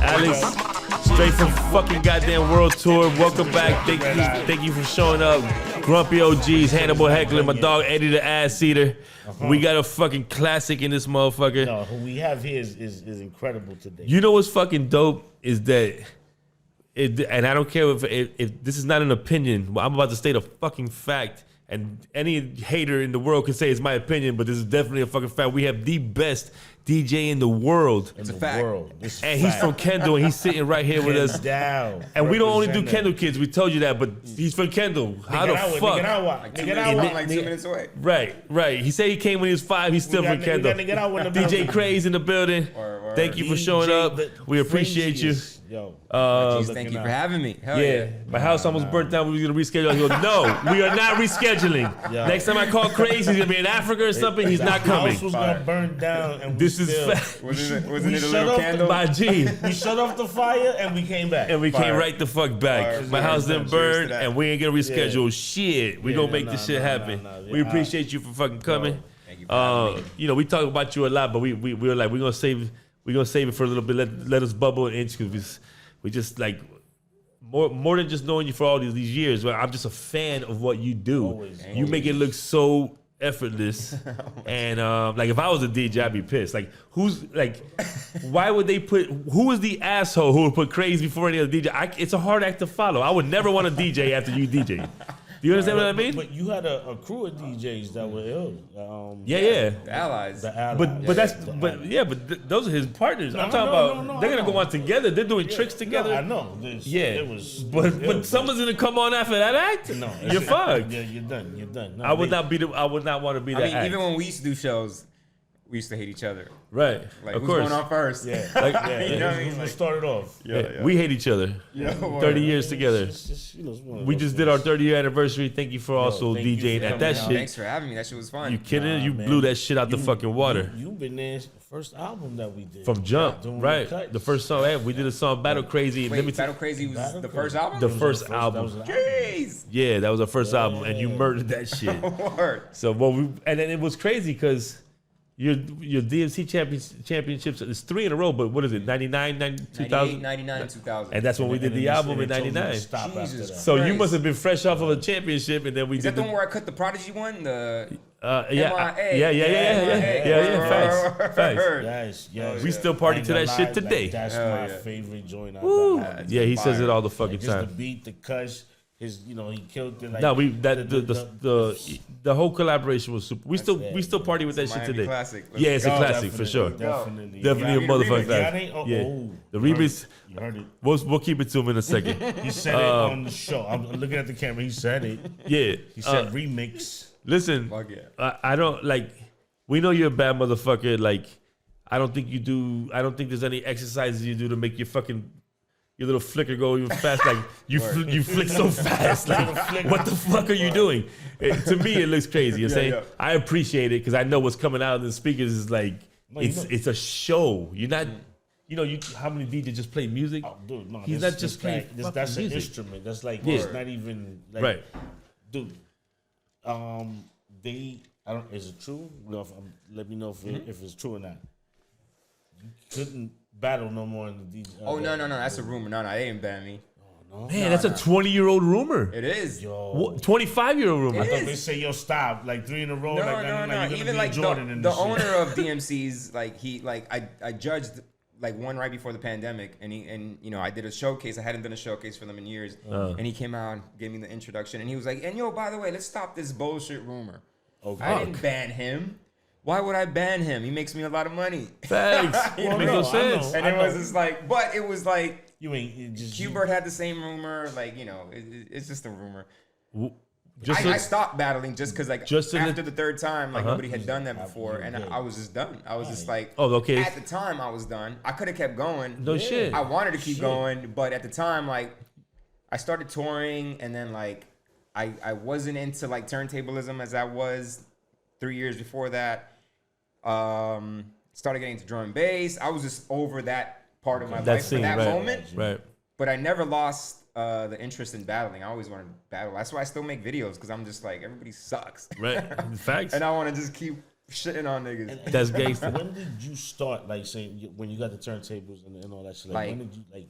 Alex, straight from fucking goddamn world tour. Welcome back. Thank you for showing up. Grumpy OGs, Hannibal Heckler, my dog Eddie the Ass Eater. We got a fucking classic in this motherfucker. No, who we have here is incredible today. You know what's fucking dope is that, and I don't care if this is not an opinion. I'm about to state a fucking fact. And any hater in the world can say it's my opinion, but this is definitely a fucking fact. We have the best DJ in the world. It's a fact. And he's from Kendall, and he's sitting right here with us. Down. And we don't only do Kendall kids. We told you that, but he's from Kendall. How the fuck? Like 2 minutes away. Right. He said he came when he was 5. He's still from Kendall. DJ CRAZE in the building. Thank you for showing up. We appreciate you. Yo, thank you for having me. Hell yeah. My house almost burnt down. We were gonna reschedule. I go, no, we are not rescheduling. Next time I call CRAZE, he's gonna be in Africa or something. He's not coming. The house was gonna burn down, and this is fact. Wasn't it a little candle? My G. We shut off the fire and we came back. And we came right the fuck back. My house didn't burn, and we ain't gonna reschedule shit. We gonna make this shit happen. We appreciate you for fucking coming. Thank you for having me. You know, we talk about you a lot, but we were like, we're gonna save it for a little bit. Let us bubble an inch, because we just like more than just knowing you for all these years. I'm just a fan of what you do. Always. You make it look so effortless. And like if I was a DJ, I'd be pissed. Like why would they who is the asshole who would put CRAZE before any other DJ? It's a hard act to follow. I would never want to DJ after you DJ. Do you understand what I mean? But you had a crew of DJs that were ill. The allies. But those are his partners. I'm talking about they're gonna go on together. They're doing tricks together. I know. But someone's gonna come on after that act. No, you're fucked. Yeah, you're done. No, I would not want to be that. Act. Even when we used to do shows, we used to hate each other. Right. Like, of who's course. going on first? Yeah. You know what I mean? Like, started off. Yeah. We hate each other. 30 years together. We just did our 30-year anniversary. Thank you for also DJing at that shit. Thanks for having me. That shit was fun. You kidding? You blew that shit out the fucking water. You've been there. First album that we did. From Jump, right? The first song. We did a song, Battle Crazy. Wait, Battle Crazy was the first album? The first album. Jeez. Yeah, that was our first album, and you murdered that shit. So and then it was crazy because your DMC championships is 3 in a row, but what is it? 99, 2000? 99 and 2000. And that's when we did the album in 99. So you must have been fresh off of a championship, and then we did. Is that the one where I cut the Prodigy one? The Yeah. Facts. Yes. We still party to that shit today. That's my favorite joint. Yeah, he says it all the fucking time. Just the beat, the cuss. He killed it. Like, no, the whole collaboration was super. We still party with that shit today. Classic. Yeah, it's a classic for sure. Definitely a motherfucking classic. Yeah, the remix. You heard it. We'll keep it to him in a second. He said it on the show. I'm looking at the camera. He said it. Yeah, he said remix. Listen, I don't like. We know you're a bad motherfucker. Like, I don't think there's any exercises you do to make your little flicker go even fast. Like you flick so fast. Like, what the fuck are you doing? To me, it looks crazy. You're saying I appreciate it because I know what's coming out of the speakers is like it's a show. You're not. How many DJs just play music? Oh, dude, no, he's not just playing. That's an instrument. That's like it's not even like, right, dude. Is it true? Let me know if it's true or not. You couldn't battle no more in the DJ. Oh no, that's a rumor. No, they ain't ban me. Oh, no. Man, that's a 20-year-old rumor. It is. Yo, 25-year-old rumor. I thought they say yo stop like 3 in a row. No. Even like the owner of DMC's I judged like one right before the pandemic, and I did a showcase. I hadn't done a showcase for them in years, and he came out and gave me the introduction, and he was like, "And yo, by the way, let's stop this bullshit rumor." Okay. I didn't ban him. Why would I ban him? He makes me a lot of money. Thanks. Makes no sense. And it was just like, but it was like, just Q-Bert had the same rumor. Like, it's just a rumor. I stopped battling just because after the third time, nobody had done that before, and I was just done. I was just like, okay. At the time, I was done. I could have kept going. No shit. I wanted to keep going, but at the time, I started touring, and then I wasn't into turntablism as I was 3 years before that. Started getting into drum and bass. I was just over that part of my life for that moment. Right. But I never lost the interest in battling. I always wanted to battle. That's why I still make videos, because I'm just like, everybody sucks. Right. Facts. And I want to just keep shitting on niggas. And That's gangster. When did you start, like, saying, when you got the turntables and all that shit? Like, when did you, like,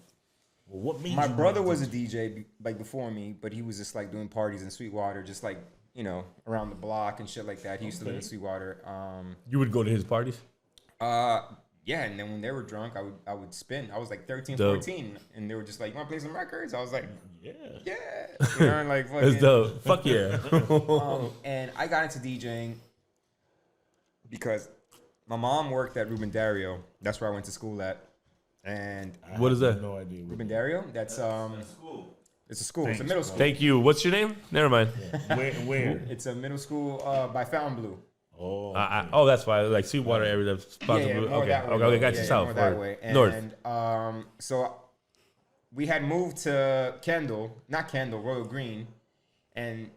well, what made My you brother want was to a DJ like before me, but he was just like doing parties in Sweetwater, just like, you know, around the block and shit like that. He used to live in Sweetwater. You would go to his parties? Yeah, and then when they were drunk, I would spin. I was like 13, Dope. 14, and they were just like, "You want to play some records?" I was like, Yeah. "Yeah," you know, and like fucking. That's dope. Fuck yeah. And I got into DJing because my mom worked at Ruben Dario. That's where I went to school at. And What is that? No idea. Ruben Dario? That's It's a school. It's a middle school. Thank you. What's your name? Never mind. Where? It's a middle school by Fontainebleau. Oh. Oh, that's why. Like Sweetwater area. More Okay. that way, Okay. Got you yeah, south. more that or way. North. And so we had moved to Royal Green, and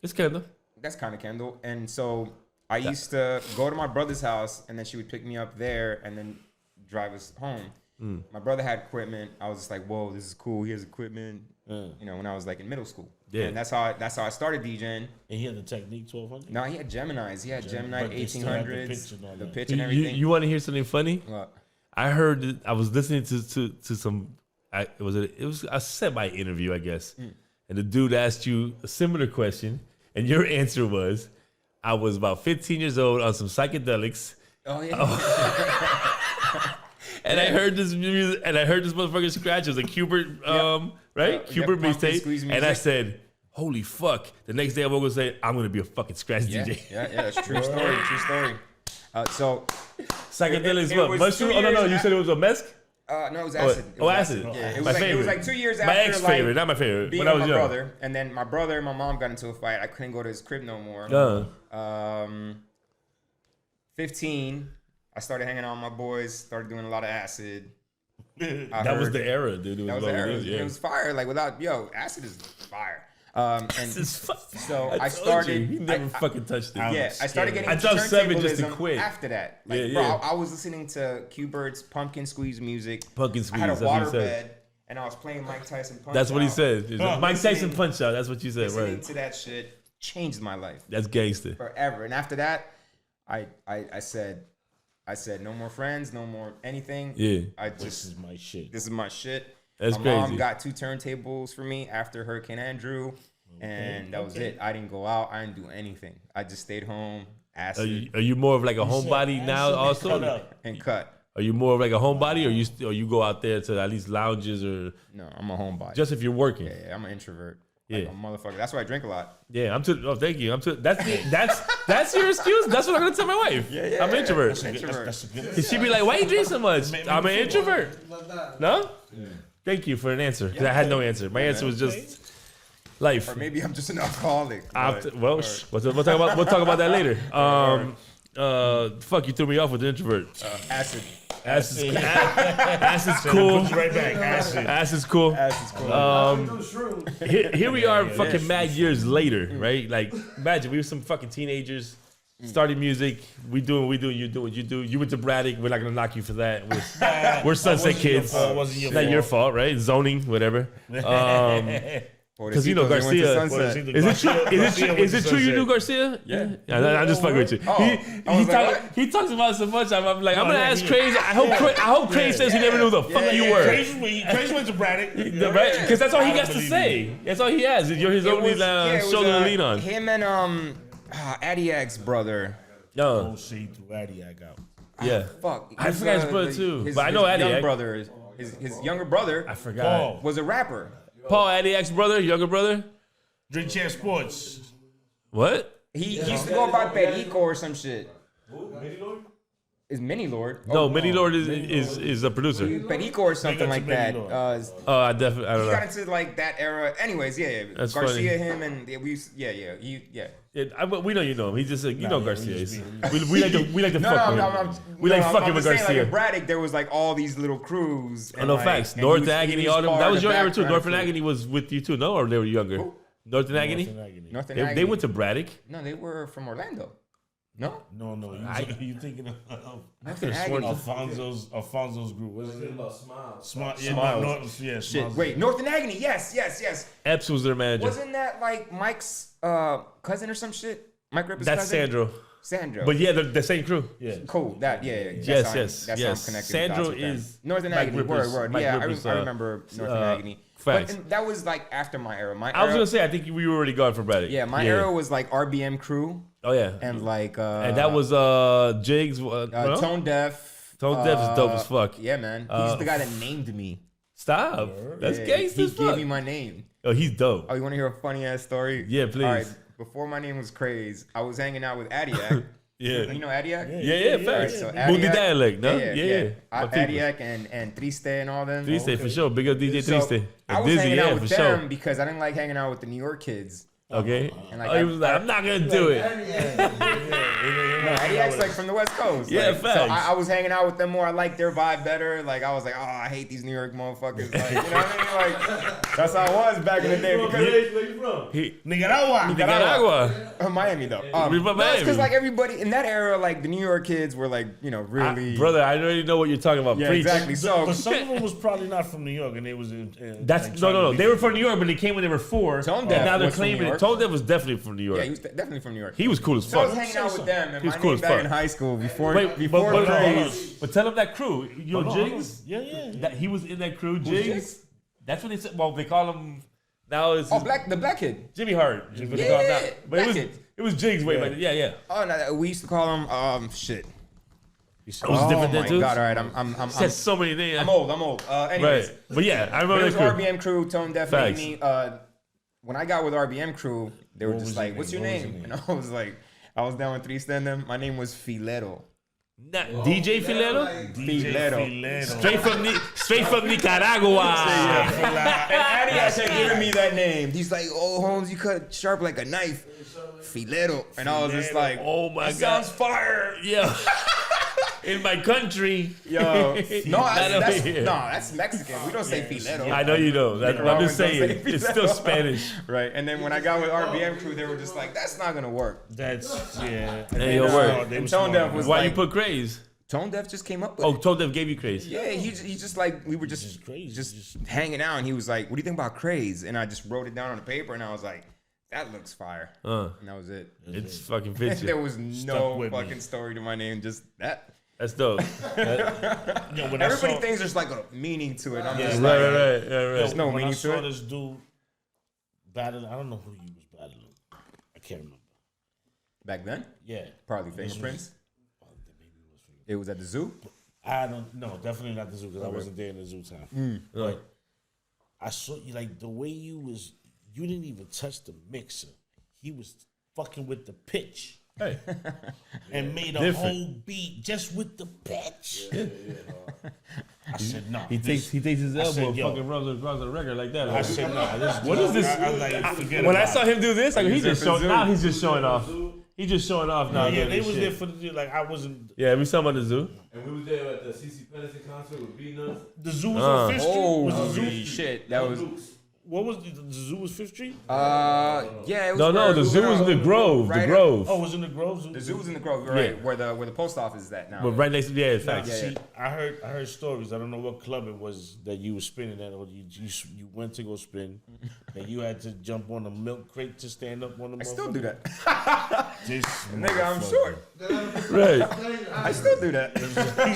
It's Kendall. that's kind of Kendall. And so I used to go to my brother's house, and then she would pick me up there, and then drive us home. My brother had equipment. I was just like, "Whoa, this is cool. He has equipment." You know, when I was like in middle school. Yeah. And that's how I started DJing. And he had the Technique 1200? No, he had Geminis. He had Gemini But they still had the 1800s, pitch and all the that. pitch and everything. You want to hear something funny? What? I heard that I was listening to some. It was a semi interview, I guess, and the dude asked you a similar question, and your answer was, "I was about 15 years old on some psychedelics." Oh yeah. And I heard this music, and I heard this motherfucker scratch. It was like Hubert, right? Hubert Pumpkin Squeeze mixtape. And I music. said, "Holy fuck!" The next day I woke up and said, "I'm gonna be a fucking scratch DJ." Yeah, that's true story. True story. So Psychedelics, It what? was Mushroom? 2 Oh no, years you said it was a mesk. no, it was acid. It was Acid. Yeah, it My was like, favorite. it was like 2 years after My ex favorite, not my favorite. being When I with was my young. brother, and then my brother and my mom got into a fight. I couldn't go to his crib no more. 15, I started hanging out with my boys. Started doing a lot of acid. That was the era, dude. That was the era. It was fire. Like acid is fire. And so I started. He never fucking touched it. Yeah, I started getting I into dropped 7 just to turntablism quit. after that. Like, Yeah, bro, yeah. I was listening to Q-Bird's Pumpkin Squeeze music. Pumpkin I Squeeze, had a that's what he water said. bed, and I was playing Mike Tyson Punch That's what he Out. said. It's like Mike Tyson listening- punch out. That's what you said, Listening right? to that shit changed my life That's gangster. forever. And after that, I said no more friends, no more anything. Yeah. This is my shit. This is my shit. That's my crazy. mom got 2 turntables for me after Hurricane Andrew, and that was it. I didn't go out. I didn't do anything. I just stayed home, acid, Are you more of like a homebody now also? and cut. Are you more of like a homebody, or you go out there to at least lounges, or No, I'm a homebody. just if you're working? Yeah, I'm an introvert. Like Yeah. a motherfucker. That's why I drink a lot. Yeah, I'm too. Oh, thank you. I'm too. That's your excuse. That's what I'm gonna tell my wife. Yeah, I'm an introvert. That's a good. And she'd be like, "Why you drink so much?" I'm an introvert. No. Thank you for an answer. 'Cause I had no answer. My answer was just life. Or maybe I'm just an alcoholic. We'll talk about that later. Fuck, you threw me off with the introvert. Acid. Acid's cool. Puts you right back. Acid. Acid's cool. Acid's cool. Here we are, fucking mad years later, right? Like, imagine we were some fucking teenagers, starting music. We doing what we do. You do what you do. You went to Braddock. We're not gonna knock you for that. We're Sunset kids. Wasn't your It's not your fault, right? Zoning, whatever. Because you know Garcia. Is it true? Is it true you knew Garcia? Yeah. I'm just fucking with you. He talks about it so much. I'm like, I'm gonna ask Craze. I hope Craze says he never knew who the fuck you were. Crazy went to Braddock. Right? Because that's all he has to say. That's all he has. You're his only shoulder to lean on. Him and Adiak's brother. No. Oh, see, through Adiak out. Yeah. Fuck. I forgot his brother too. But I know his young Adiak. brother. His younger brother I forgot. Paul. was a rapper. Paul Adiak's brother, younger brother. Drink Champ Sports. What? He used to go by Perico or some shit. Is Mini Lord? No, Mini Lord is a producer. Perico or something like that. Mini Lord. Oh, I definitely. I He don't got know. into like that era. Anyways, yeah. That's Garcia, funny. him, and we used, yeah. We know you know him. He's just you know yeah, Garcia we is. just We like to fuck with him. We like fucking with saying, like, Garcia. in Braddock, there was like all these little crews. Oh, no facts. North and Agony, all them. part That of was the your era too. background North and crew. Agony was with you too, no? Or they were younger? Who? North and Agony? North and They Agony. went to Braddock. No, they were from Orlando. No? No. You thinking of Alfonso's group? What is it? Smile. Yeah, Shit. Smiles. Wait, North and Agony. Yes. Epps was their manager. Wasn't that like Mike's cousin or some shit? Mike Ripper's That's cousin? Sandro. But yeah, they're the same crew. Yeah. Cool. That, yeah. Yes. That's how I'm connected. Sandro with them. is North and Mike Agony. Ripper's- Word. Mike Yeah, Ripper's, I remember North and Agony. facts. But that was like after my era. I was gonna say, I think we were already gone for Braddock. Yeah, my era was like RBM Crew. Oh yeah. And like and that was Jigs. Tone Deaf. Tone Deaf is dope as fuck. Yeah, man. He's the guy that named me. Stop. That's gangsta He as fuck. gave me my name. Oh, he's dope. Oh, you want to hear a funny ass story? Yeah, please. All right. Before my name was Craze, I was hanging out with Adiak. Yeah. You know Adiak? Yeah, facts. So Mundi dialect, no? Yeah. Adiak and Triste and all them. Triste, for sure. Big up DJ Triste. I was Dizzy, hanging out with for them sure. because I didn't like hanging out with the New York kids. Okay. And like, He was like, I'm not going to do it. No, Adiak's like from the West Coast. Yeah, like, facts. So I was hanging out with them more. I liked their vibe better. Like I was like, oh, I hate these New York motherfuckers. Like, you know what I mean? Like that's how I was back in the day. Where you from? Nicaragua. Miami though. Miami. Because like everybody in that era, like the New York kids were like, you know, really. Brother, I already know what you're talking about. Yeah, Preach. exactly. So But some of them was probably not from New York, and they was in. That's like, no. trying to They were from New York, but they came when they were 4. Tone and Deaf now they're was from New claiming it. York. Tone Deaf was definitely from New York. Yeah, he was definitely from New York. He was cool as So I was fuck. hanging out with them, and He was my cool name as back fuck. in high school before Wait, before but Craze. But tell him that crew. Yo, Hold on, Jigs. Yeah. That he was in that crew. Jigs? Jigs. That's what they said. Well, they call him now. It's Oh, the black kid. Jimmy Hart. But they Yeah, call him now. But Black it was Kid. it was Jigs way back then. Yeah. Oh no, we used to call him shit. It was different Oh than my too. god! All right, I'm Said so many names. I'm old. Anyways, Right. But yeah, I it remember was that crew. RBM Crew, Tone Deaf, Facts. me. When I got with RBM Crew, they were What just was like, your "What's your name? name?" And I was like, I was down with 3 them. My name was Filero. DJ Filero? Filero. Straight from Nicaragua. And Adias had given me that name. He's like, "Oh, Holmes, you cut sharp like a knife." Filero. And I was just like, Oh my that god. sounds fire. Yeah. In my country. Yo, Not over here. that's Mexican. We don't say Filero. I know you know. I'm just Nicaraguans don't saying. say It's still Filero. Spanish. Right. And then when I got with RBM Crew, they were just like, "That's not gonna work." That's yeah. Hey, yo, word. They And was Tone smart. Deaf was Why you like, put Craze? Tone Deaf just came up with Oh, it. Tone Deaf gave you Craze. Yeah, he just like, we were just crazy. just hanging out, and he was like, "What do you think about Craze?" And I just wrote it down on a paper, and I was like, "That looks fire," and that was it. It's fucking fits There you. was Stuck no with me. fucking story to my name, just that. That's dope. Yo, when I Everybody saw- thinks there's like a meaning to it. I'm Yeah, just Right, like, right. There's no when I meaning saw to it. this dude battle, I don't know who he was battling. I can't remember. Back then, Yeah, probably Fingerprints. It was at the zoo. I don't know. Definitely not the zoo because I wasn't there in the zoo time. But I saw you like the way you didn't even touch the mixer. He was fucking with the pitch. Hey. And made a Different. whole beat just with the pitch. I said, no. He takes his elbow said, and yo. fucking rubs the record like that. I said, no. What is this? I was like, forget When I about saw it. him do this, like he's just showing. Zoo. Now he's just showing off. He's just showing off now. Yeah, doing they this was shit. there for the like I wasn't. Yeah, we saw him at the zoo. And we was there at the CC Pennington concert with B-Nuts. The zoo was on Fifth Street. Was the zoo? Holy shit! That was. What was the zoo? Was Fifth Street? Yeah, it was. No, where- the zoo was in the Grove. The right- Grove. Oh, it was in the Grove Zoo. The zoo was in the Grove, right? Where the post office is at now. But right next to Nah, facts. Yeah. see, I heard stories. I don't know what club it was that you were spinning at, or you went to go spin, and you had to jump on a milk crate to stand up on the. I still do that. This Nigga, I'm motherfucker. short. Right. I still do that.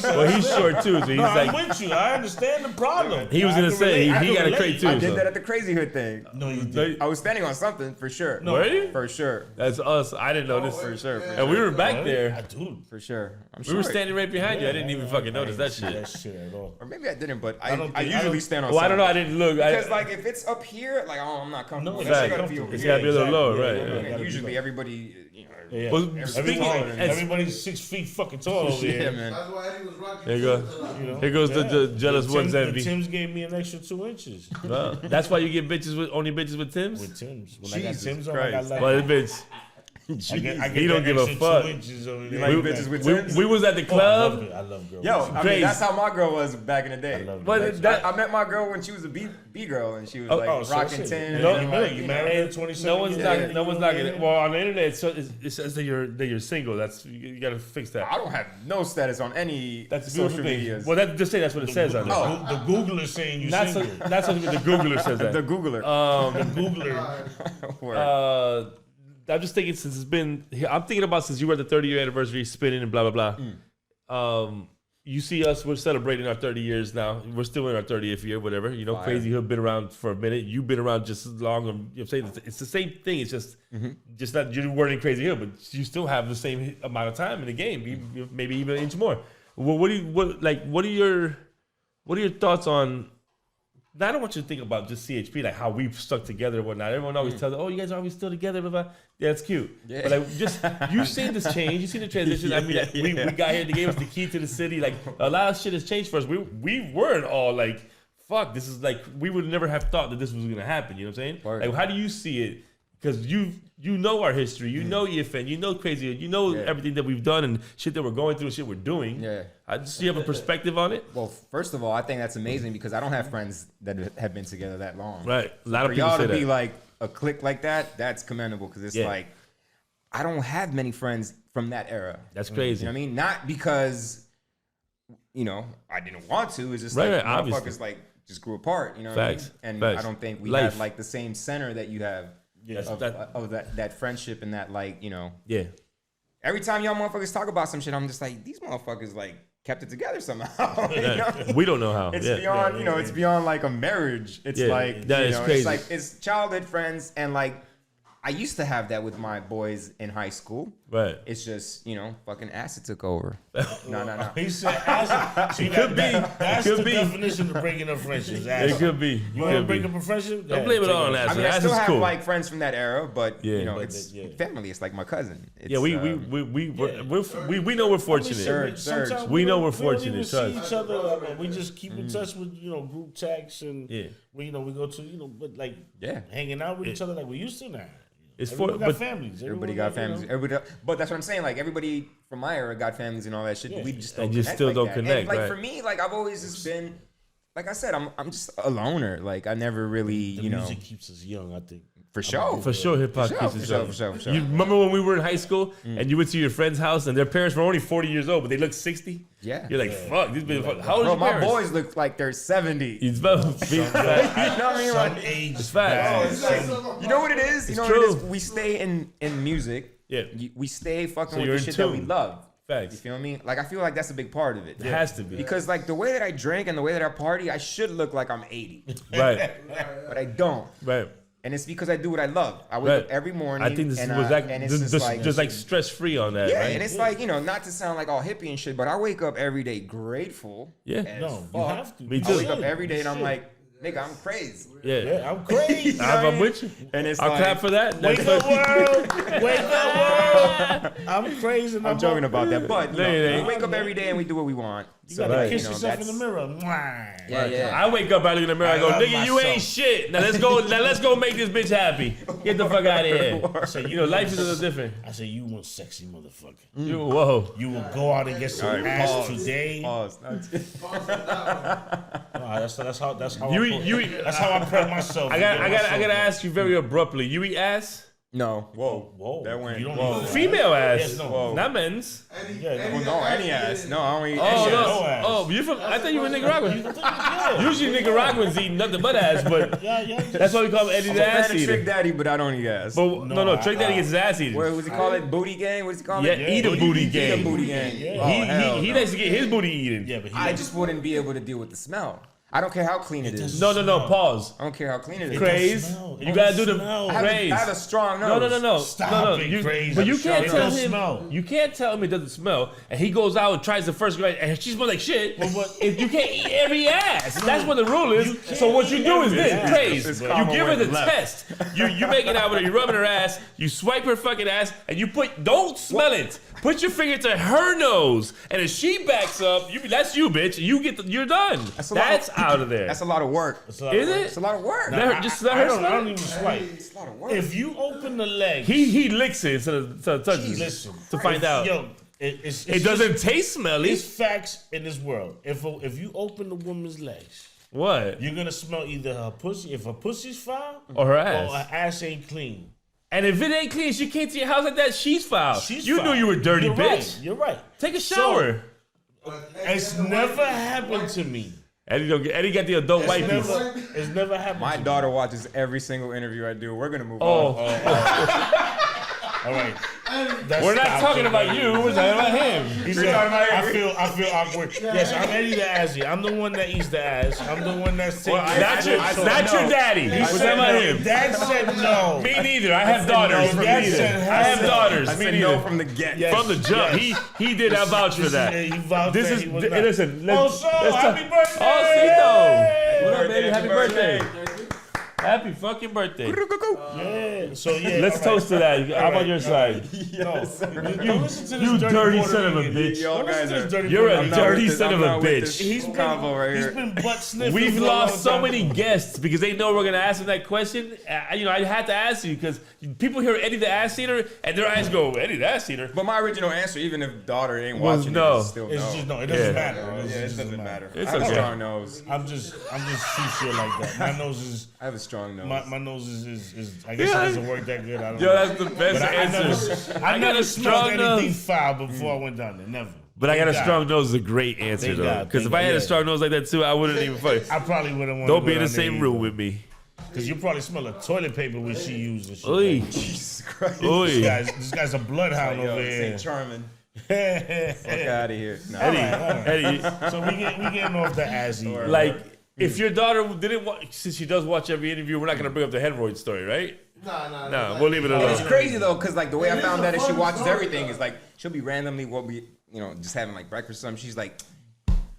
Well, he's short too, so he's No, I'm like. with you. I understand the problem. He was I gonna can say relate. I he can got a relate. crate too. I did so. that at the Crazy Hood thing. No, you did. I was standing on something for sure. Were you? For sure. That's us. I didn't know this. For sure. And we were back there. I do. For sure. I'm We were short. standing right behind you. I didn't even fucking notice that See shit. that shit at all. Or maybe I didn't, but I don't I think- I usually don't- stand on Well, I don't know. I something. didn't look. Because like if it's up here, like oh I'm not comfortable. No, It's exactly. gotta be over It's here. gotta be a little lower, Yeah, right? yeah, yeah. yeah. And usually everybody, you know. Yeah. Well, Everybody's speaking, taller than me. Everybody's 6 feet fucking tall over Yeah, here. man. That's why Eddie was rocking. There you go. You know? Here goes the jealous one's envy. Tim's gave me an extra 2 inches Well, that's why you get bitches with only bitches with Tims. with Tim's. When I got Jesus Tim's on, I got Christ. like Well, bitch. He don't give a fuck. You like bitches with tens? We was at the club. I love girls. Yo, I Craze. mean, that's how my girl was back in the day. But I met my girl when she was a B girl, and she was rocking 10. No, you married at 27. No one's knocking. Well, on the internet, it says that you're single. That's you got to fix that. I don't have no status on any social media. Well, just say that's what it says on there. The Googler saying you That's single. that's what the Googler says that. The Googler. The Googler. Word. I'm just thinking since I'm thinking about since you were at the 30-year anniversary spinning and blah blah blah. You see us, we're celebrating our 30 years now. We're still in our 30th year, whatever. You know, Fire. Crazy Hood been around for a minute. You've been around just as long. You know what I'm saying? It's the same thing. It's just that you weren't in Crazy Hood, but you still have the same amount of time in the game, maybe even an inch more. Well, what are your thoughts on? Now, I don't want you to think about just CHP, like how we've stuck together and whatnot. Everyone always tells, "Oh, you guys are always still together." Blah, blah. Yeah, it's cute. Yeah. But like, just you've seen this change. You've seen the transition. I mean, we got here. They gave us the key to the city. Like a lot of shit has changed for us. We weren't all like, "Fuck, this is like." We would never have thought that this was gonna happen. You know what I'm saying? Word. Like, how do you see it? Because you know our history, you know EFN, you know Crazy, you know everything that we've done and shit that we're going through, shit we're doing. Yeah. Do you have a perspective on it? Well, first of all, I think that's amazing because I don't have friends that have been together that long. Right. A lot of For people y'all say to be that. like a clique like that, that's commendable because it's like I don't have many friends from that era. That's crazy. You know what I mean? Not because I didn't want to. It's just Right, like right, obviously. motherfuckers like just grew apart. You know Facts, what I mean? And facts. I don't think we Life. had like the same center that you have of that friendship and that Yeah. Every time y'all motherfuckers talk about some shit, I'm just like, these motherfuckers like kept it together somehow. You know what I mean? We don't know how. It's Yeah. beyond, it's beyond like a marriage. It's like, that is crazy. it's like, it's childhood friends. And like, I used to have that with my boys in high school. Right. It's just, fucking acid took over. No. He said acid. See, could be. That's Could the be. definition of breaking up friendships. It Acid. could be. You want to break up a friendship? Don't blame it all on I acid. mean, I still Acid's have cool. like friends from that era, but it's yeah. family. It's like my cousin. It's, Yeah, we know we're fortunate. Sometimes We know we're we don't fortunate, even see trust. each other. And we just keep in touch with group texts and we go to but like hanging out with each other like we used to now. It's Everybody for got families. Everybody got families. But that's what I'm saying. Like everybody from my era got families and all that shit. But we just don't And you connect still like don't that. connect, And like right. for me, like I've always just been, like I said, I'm just a loner. Like I never really, The music keeps us young, I think. for sure. For sure, hip hop For keeps sure, us for sure, for sure. You remember when we were in high school and you went to your friend's house and their parents were only 40 years old, but they looked 60? Yeah. You're like, fuck, these bitches. How old Bro, are your my parents? boys look like they're 70. It's about You know what I mean? Some Like, age. It's facts. you know what it is? You know what true. it is? We stay in music. Yeah. We stay fucking you're with in the shit that we tune. love. Facts. You feel me? Like I feel like that's a big part of it. It has to be. Because like the way that I drink and the way that I party, I should look like I'm 80, Right. but I don't. Right. And it's because I do what I love. I wake Right. up every morning. I think this and was and it's just like stress free on that, yeah, right? and it's like not to sound like all hippie and shit, but I wake up every day grateful. Yeah. as No, you fuck. have to. Me I too. wake up every day and I'm like, nigga, I'm crazy. Yeah. Yeah, I'm crazy. You know what I I'm mean? with you. And it's I'll like, clap for that. Wake That's up, world! Wake up, world! I'm crazy. And I'm joking about that, but No, it ain't. we wake up every day and we do what we want. You So, gotta like, kiss yourself in that's- the mirror. Mwah. Yeah. I wake up, I look in the mirror, I go, love nigga, you ain't myself. shit. Now let's go make this bitch happy. Get the fuck out of here. I say, Life is a little different. I say, you one sexy motherfucker. Whoa. You will go out and get some All right, ass pause. today. Pause. That's how You that's how I prep myself. I gotta ask you very abruptly. You eat ass? No. Whoa. That went. You don't Whoa. need that. Female ass. Yes, no. Not men's. Yeah, No, any ass. No, I don't eat Oh any no. ass. no ass. Oh, you from? I thought you were Nicaraguan. Yeah. Usually Nicaraguans eat nothing but ass, but Yeah. that's why we call him Eddie the I'm ass a Trick eater. Daddy, but I don't eat ass. But no, Trick Daddy gets his ass eaten. What was he call it? Booty gang? What does he call Yeah, it? eat a booty Eat a gang. booty gang. Yeah. Oh, hell He no. likes to get his booty eaten. Yeah, but I just wouldn't be able to deal with the smell. I don't care how clean it is. No. Pause. I don't care how clean it is. Craze. smell. It You gotta do don't the smell. I craze. have a strong nose. No. Stop it, Craze. But you It can't tell doesn't him. smell. You can't tell him it doesn't smell, and he goes out and tries the first grade, and she smells like shit. If you can't eat every ass. That's what the rule is. So what you do is this, ass. Craze. It's You common give her the word left. test. You make it out with her. You rubbing her ass. You swipe her fucking ass, and you don't smell it. Put your finger to her nose, and if she backs up, that's you, bitch. You're done. That's out of there. That's a lot of work. Is it? It's a lot of work. Let her, just let her I don't swipe. even swipe. It's a lot of work. If you open the leg, He licks it instead of touches it listen to find out. Yo, it's It doesn't taste smelly. It's facts in this world. If you open the woman's legs, What? you're gonna smell either her pussy. If her pussy's foul, Or her or ass. her ass ain't clean. And if it ain't clean, she came to your house like that, she's foul. You foul. knew you were dirty, You're bitch. Right. You're right. Take a shower. It's never happened to me. Eddie got the adult wipes. It's never happened. My to daughter watches every single interview I do. We're gonna move Oh. on. All right. We're not talking about you. We're talking about him. He said, I feel awkward. Yes, I'm Eddie the Assy. I'm the one that eats the ass. I'm the one that's taking Not your daddy. We're talking about him. Dad said no. Me neither. I have daughters. no. Me Dad neither. said I have daughters. I Me said neither. no from the get. Yes. From the jump. He did. I vouch for that. He vouched This that is he was not. listen. Also, happy birthday! Oh, Cito. What up, Birthday, baby? Happy happy birthday. Happy fucking birthday. Yeah. So yeah. Let's all right. toast to that. I'm on your side. No, don't listen to You this dirty Puerto son of a Rican. bitch. Y'all Don't listen guys to this are. dirty You're Puerto a Rican. dirty son of a bitch. He's been right been butt sniffing. We've for a lost long so time. many guests because they know we're gonna ask them that question. I had to ask you because people hear Eddie the ass eater and their eyes go, Eddie the ass eater. But my original answer, even if daughter ain't Was watching no. it, it's still It's no. just no. It doesn't Yeah. matter. Yeah, it just doesn't matter. It's I have okay. a strong nose. I'm just too shit like that. My nose is. I have a strong nose. My nose is I guess it doesn't work that good. I don't Yo, know. that's the best answer. I got never a smelled strong anything nose. foul before I went down there. Never. But I got a Thank strong God. nose is a great answer Thank though. God, Because if thank I had God, a yeah. strong nose like that too, I wouldn't even fuck. I probably wouldn't want. Don't be in the same room with me. Because you probably smell a toilet paper when she uses. Shit. Oy. Jesus Christ. Oy. This guy's a bloodhound Yo, over this here. ain't charming. Fuck Eddie, out of here. Nah. Eddie, so we getting off the assy. like, if your daughter didn't watch, since she does watch every interview, we're not going to bring up the hemorrhoid story, right? No, we'll leave it alone. It's crazy though, cause like the way I found out that she watches everything is like she'll be randomly just having like breakfast or something. She's like,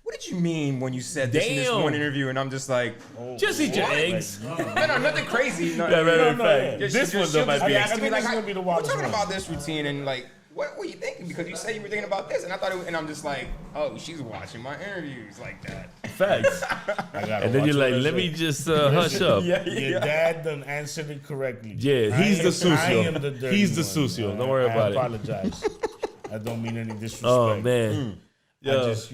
"What did you mean when you said this in this Damn. one interview?" And I'm just like, Just eat your eggs. "No, nothing crazy." No, Yeah, right, no, right. yeah. This she'll one though might just be. asking I me think like, this is gonna be the "We're wildest talking one." about this routine," and like, "What were you thinking?" Because you said you were thinking about this, and I thought, and I'm just like, "Oh, she's watching my interviews like that." Facts. And then you're like, let me just hush up. Yeah, Your dad done answered it correctly. Yeah, he's the I am the sucio. dirty He's the one. sucio. Don't worry about I it. apologize. I don't mean any disrespect. Oh man. I just,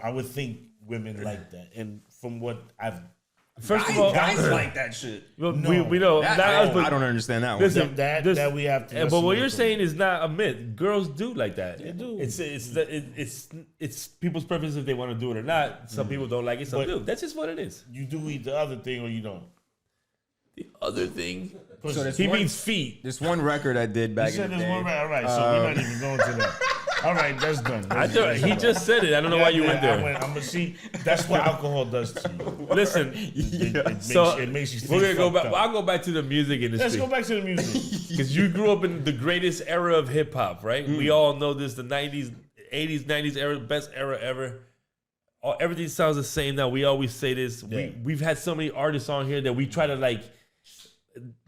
I would think women like that, and from what I've First of all, guys like that shit. we know. That, not us, but I don't understand that one. listen, that this- that we have to. But listen what to you're them. saying is not a myth. Girls do like that. They do. It's people's preference if they want to do it or not. Some people don't like it. Some But- do. That's just what it is. You do eat the other thing, or you don't. The other thing, So there's he one- means feet. This one record I did You back said in the there's day. one right. All right, so we're not even going to that. All right, that's done. I thought he just said it. I don't know why you went there. I'm gonna see. That's what alcohol does to you. Listen, It makes you. we're gonna go back. fucked I'll up. go back to the music Let's industry go back to the music. because you grew up in the greatest era of hip hop, right? We all know this: the '90s, '80s, '90s era, best era ever. Everything sounds the same now. We always say this. Yeah. We've had so many artists on here that we try to like.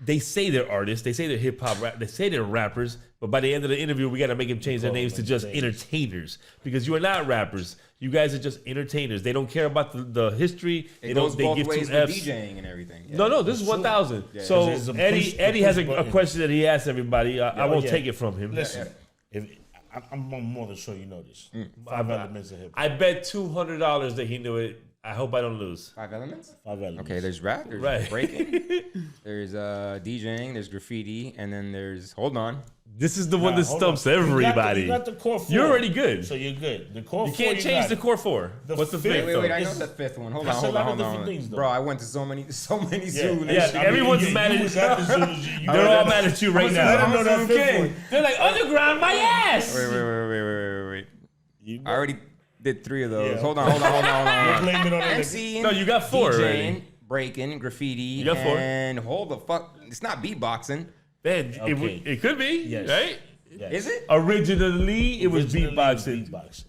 They say they're artists. They say they're hip hop. They say they're rappers. But by the end of the interview, we got to make them change their names to just entertainers because you are not rappers. You guys are just entertainers. They don't care about the history. It goes They both give ways two with Fs. DJing and everything. Yeah. No, this is 1,000. So There's a Eddie has a button. question that he asked everybody. I won't yeah. take it from him. Listen, I'm more than sure you know this. 5 elements of hip hop. I bet $200 that he knew it. I hope I don't lose. 5 elements? 5 elements. Okay, there's rap, there's Right. breaking, there's DJing, there's graffiti, and then there's, hold on. This is the one that Hold on. stumps everybody. You got the core 4. You're already good. So you're good. The core You 4. can't change got the it. core 4. The What's the fifth- fifth? Wait, I know though? the fifth one. Hold on, That's a hold lot on, of hold on. different things, though. Bro, I went to so many Zulus. Yeah, everyone's mad at you. you. They're all mad at you right Let now. him know that fifth one. They're like, underground my ass. Wait. You I already did 3 of those. Yeah. Hold on. blame it on that nigga. MC. No, you got 4 already. breaking, graffiti, You got 4. and hold the fuck. It's not beatboxing. Man, Okay. it could be, Yes. right? Yes. Is it? Originally, it was Originally, beatboxing. beatboxing.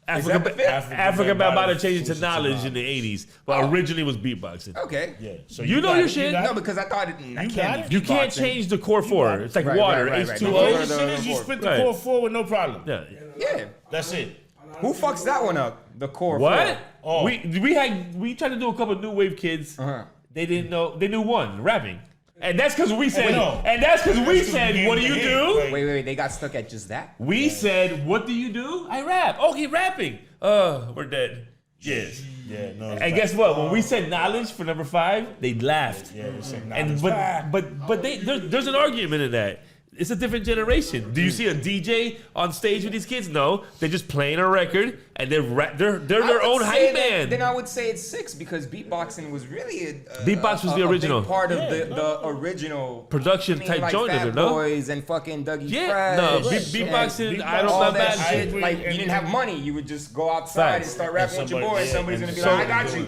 Africa Bambaataa changed it to knowledge knowledge. in the 80s, but originally was beatboxing. Okay. Yeah. So You know got your it, shit. got No, it. because I thought I can't. You can't change the core four. It's like Right, water, right. H2O. Those are As soon as you spit the Right. core forward, no problem. Yeah. Yeah. That's it. Who fucks that one up? The core. What? Oh. We tried to do a couple of new wave kids. They didn't know. They knew one rapping, and that's because we said. no. And that's because we That's said, the "What do you hit, do?" like- Wait. They got stuck at just that. We said, "What do you do?" I rap. Okay, rapping. We're dead. Yes. Yeah, no. And guess what? When we said knowledge for number 5, they laughed. Yeah, they said And knowledge. but there's an argument in that. It's a different generation. Do you see a DJ on stage with these kids? No, they're just playing a record and they're their own hype man. Then I would say it's 6 because beatboxing was really Beatbox was the a original. big part of the original Production type like joint of Fat it, no? Boys and fucking Dougie Yeah, no, Fresh beatboxing. and I don't all know that about shit. agree. Like you didn't have money, you would just go outside Facts. and start rapping with your boy, and somebody's gonna be So- like, "I got you."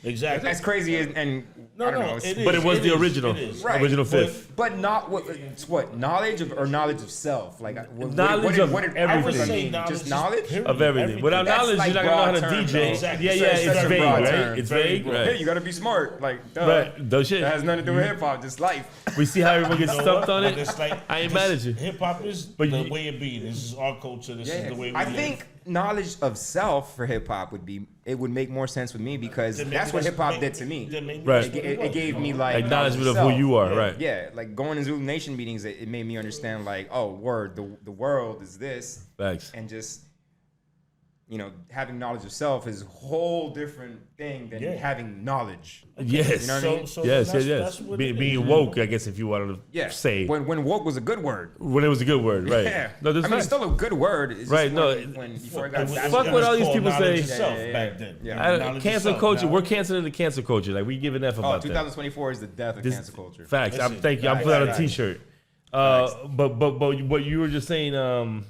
Exactly. That's crazy, and No, I don't know. no, it's- it is. But it was the original, It is. Right. original But- fifth. But not what? It's what knowledge of or knowledge of self? Like Knowledge of what did everything. I would say say knowledge just is knowledge. period. Of everything. Without That's knowledge, like you're not gonna know how to broad term, DJ. though. Exactly. Yeah, So yeah, it's it's such a vague, broad right? term. It's Very vague, broad. Hey, right? you gotta be smart. Like, duh. Right, those shit. That has nothing to do with hip hop, just life. We see how everyone gets stumped on it. It's like I ain't mad at you. Hip hop is But the you- way it be. This is our culture. This is the way we I live. think knowledge of self for hip hop would make more sense with me because Then that's maybe what hip hop may- did to me. then maybe Right. that's what It was, gave you me know? like Acknowledgement of knowledge who you are, Yeah. right? Yeah, like going to Zulu Nation meetings, it made me understand like, oh, word, the world is this, Facts. and just having knowledge of self is a whole different thing than Yeah. having knowledge. Yes. You know what I mean? So Yes, that's- yes, that's yes. what it is. Being woke, I guess, if you wanted to Yeah, say. when woke was a good word. When it was a good word, right? Yeah, No, this I mean it's still a good word. It's just Right, no, when before it It got was- bad. Fuck it what was all these called people knowledge say. of self Yeah. back then. Yeah. Knowledge of cancel self. culture. Now- We're canceling the cancel culture. Like we give an F Oh, about that. 2024 is the death of This- cancel culture. Facts. Listen, Thank you. I'm facts, putting out a facts. T-shirt. But what you were just saying.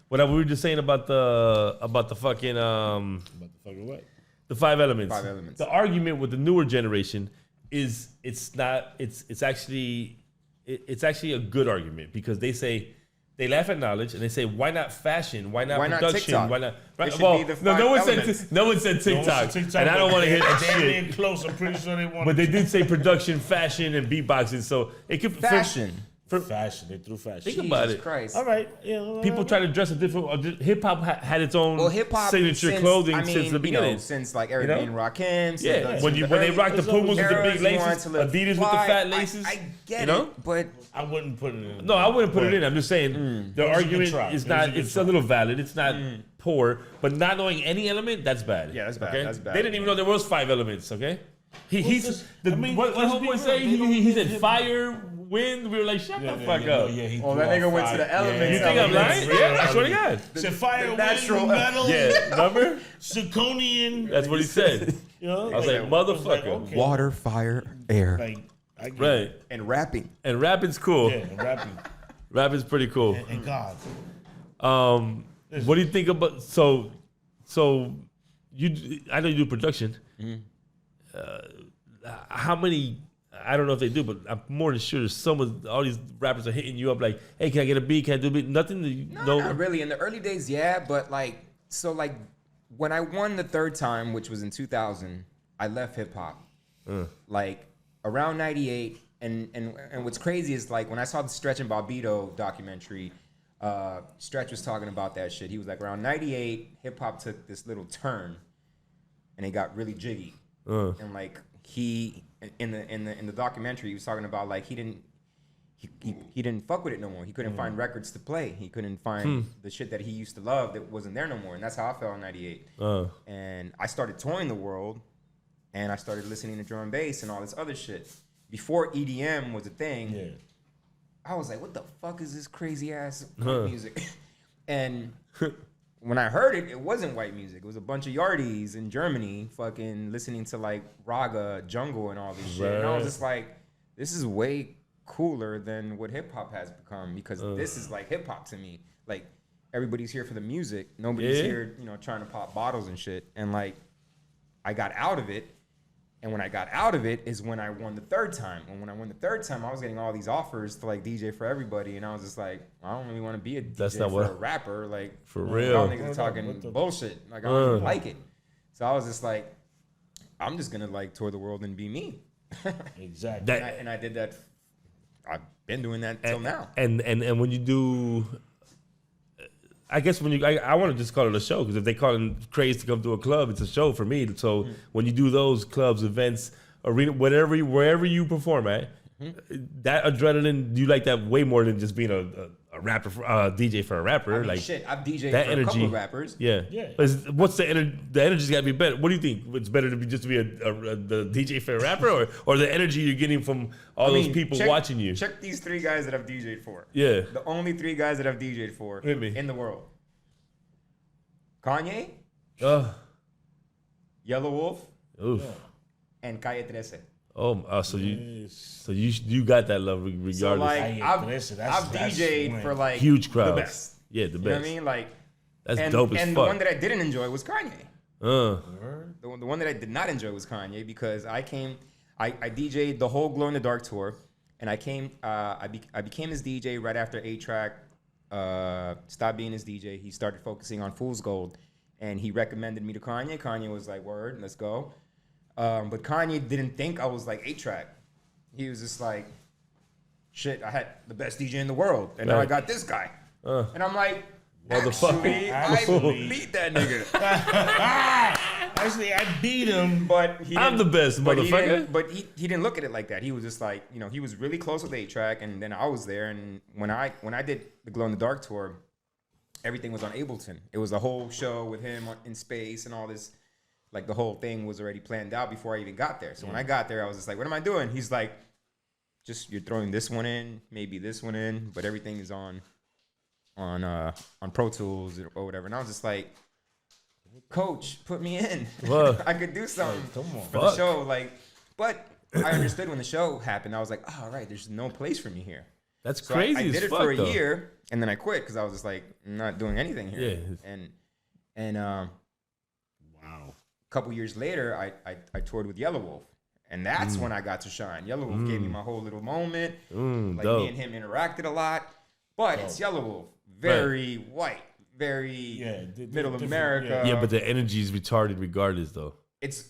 What we were just saying about the fucking What the fuck is what? the 5 elements. 5 elements. The argument with the newer generation is it's actually a good argument because they say they laugh at knowledge and they say why not fashion, why not Why not production, TikTok? why not It should well be the no 5 one elements. said no one said TikTok, TikTok, and I don't want to hit that Damn shit. near close. I'm pretty sure they want. But they did say production, fashion, and beatboxing, so it could Fashion. fashion. They threw fashion. Think about Jesus it. Christ. All right. Yeah, People try to dress a different. Hip hop had its own Well, hip hop signature since, clothing since the beginning. since like Eric You know? B. and Rakim. since Yeah, the- when since they early- rocked the Pumas with the eras, big you wanted laces, to live Adidas with the fly. fat laces. I get you know? it, but I wouldn't put it in. No, I wouldn't put it in. I'm just saying the was a good argument try. is It was not. a good It's try. a little valid. It's not poor, but not knowing any element, that's bad. Yeah, that's bad. That's bad. They didn't even know there was 5 elements. Okay, he's this- the, I mean, what let's be homeboy real. say? They don't He said hip- fire, wind. We were like, shut the fuck up. he Oh, threw that nigga out went to the fire. elements. You think I'm lying? Yeah, I swear to God. Said fire, the wind, natural- metal, Yeah, remember? zirconian. That's what he said. You know? I was like, motherfucker. okay. water, fire, air, Like, I get Right. it. and rapping. And rapping's cool. Yeah, and rapping. Rapping's pretty cool. And God. What do you think about so you? I know you do production. How many? I don't know if they do, but I'm more than sure all these rappers are hitting you up like, "Hey, can I get a beat? Can I do a beat?" Nothing. No, not really. In the early days, yeah, but like when I won the 3rd time, which was in 2000, I left hip hop. Like around 98, and what's crazy is like when I saw the Stretch and Bobbito documentary, Stretch was talking about that shit. He was like around 98, hip hop took this little turn, and it got really jiggy, and like he in the documentary he was talking about like he didn't fuck with it no more. He couldn't find records to play. He couldn't find the shit that he used to love that wasn't there no more. And that's how I felt in 98. And I started touring the world and I started listening to drum and bass and all this other shit. Before EDM was a thing, Yeah. I was like, what the fuck is this crazy ass white music? And when I heard it, it wasn't white music. It was a bunch of yardies in Germany fucking listening to like Raga, Jungle, and all this shit. And I was Right. just like, this is way cooler than what hip hop has become because this is like hip hop to me. Like everybody's here for the music. Nobody's Yeah. here, trying to pop bottles and shit. And like I got out of it And when I got out of it is when I won the third time. And when I won the third time, I was getting all these offers to like DJ for everybody. And I was just like, I don't really want to be a DJ for a rapper. Like, for real. Y'all niggas are talking bullshit. Like, I don't even like it. So I was just like, I'm just going to like tour the world and be me. Exactly. And I did that. I've been doing that till now. And when you do, I guess when you, I want to just call it a show, because if they call it craze to come to a club, it's a show for me. So when you do those clubs, events, arena, wherever you perform at, that adrenaline, you like that way more than just being a rapper, DJ for a rapper. I mean, like shit, I've DJed that for energy, a couple of rappers. Yeah. But what's the energy? The energy's got to be better. What do you think? It's better to be just to be the DJ for a rapper, or the energy you're getting from all those people watching you? Check these 3 guys that I've DJed for. Yeah. The only 3 guys that I've DJed for in the world. Kanye, Yellow Wolf, and Calle 13. So you got that love regardless. So like I've DJed for like huge crowds. The best. Yeah, the best. You know what I mean? Like that's dope as fuck. And the one that I didn't enjoy was Kanye. The one that I did not enjoy was Kanye, because I DJed the whole Glow in the Dark tour, and I became his DJ right after A-Track stopped being his DJ. He started focusing on Fool's Gold, and he recommended me to Kanye. Kanye was like, word, let's go. But Kanye didn't think I was like 8-Track. He was just like, shit, I had the best DJ in the world, and now I got this guy. And I'm like, actually, I beat that nigga. Actually, I beat him. But I'm the best, motherfucker. But he didn't look at it like that. He was just like, you know, he was really close with 8-Track, and then I was there. And when I did the Glow in the Dark tour, everything was on Ableton. It was a whole show with him in space and all this. Like, the whole thing was already planned out before I even got there. So when I got there, I was just like, what am I doing? He's like, just, you're throwing this one in, maybe this one in, but everything is on Pro Tools or whatever. And I was just like, Coach, put me in. I could do something for the show. Like, but I understood when the show happened. I was like, oh, right, there's no place for me here. That's so crazy. I did it fuck, for a though. year, and then I quit because I was just like, I'm not doing anything here. Yeah. And wow. A couple years later, I toured with Yellow Wolf. And that's when I got to shine. Yellow Wolf gave me my whole little moment. Like, dope. me and him interacted a lot. But it's Yellow Wolf. Very white. Very middle America. Yeah, but the energy is retarded regardless, though. He's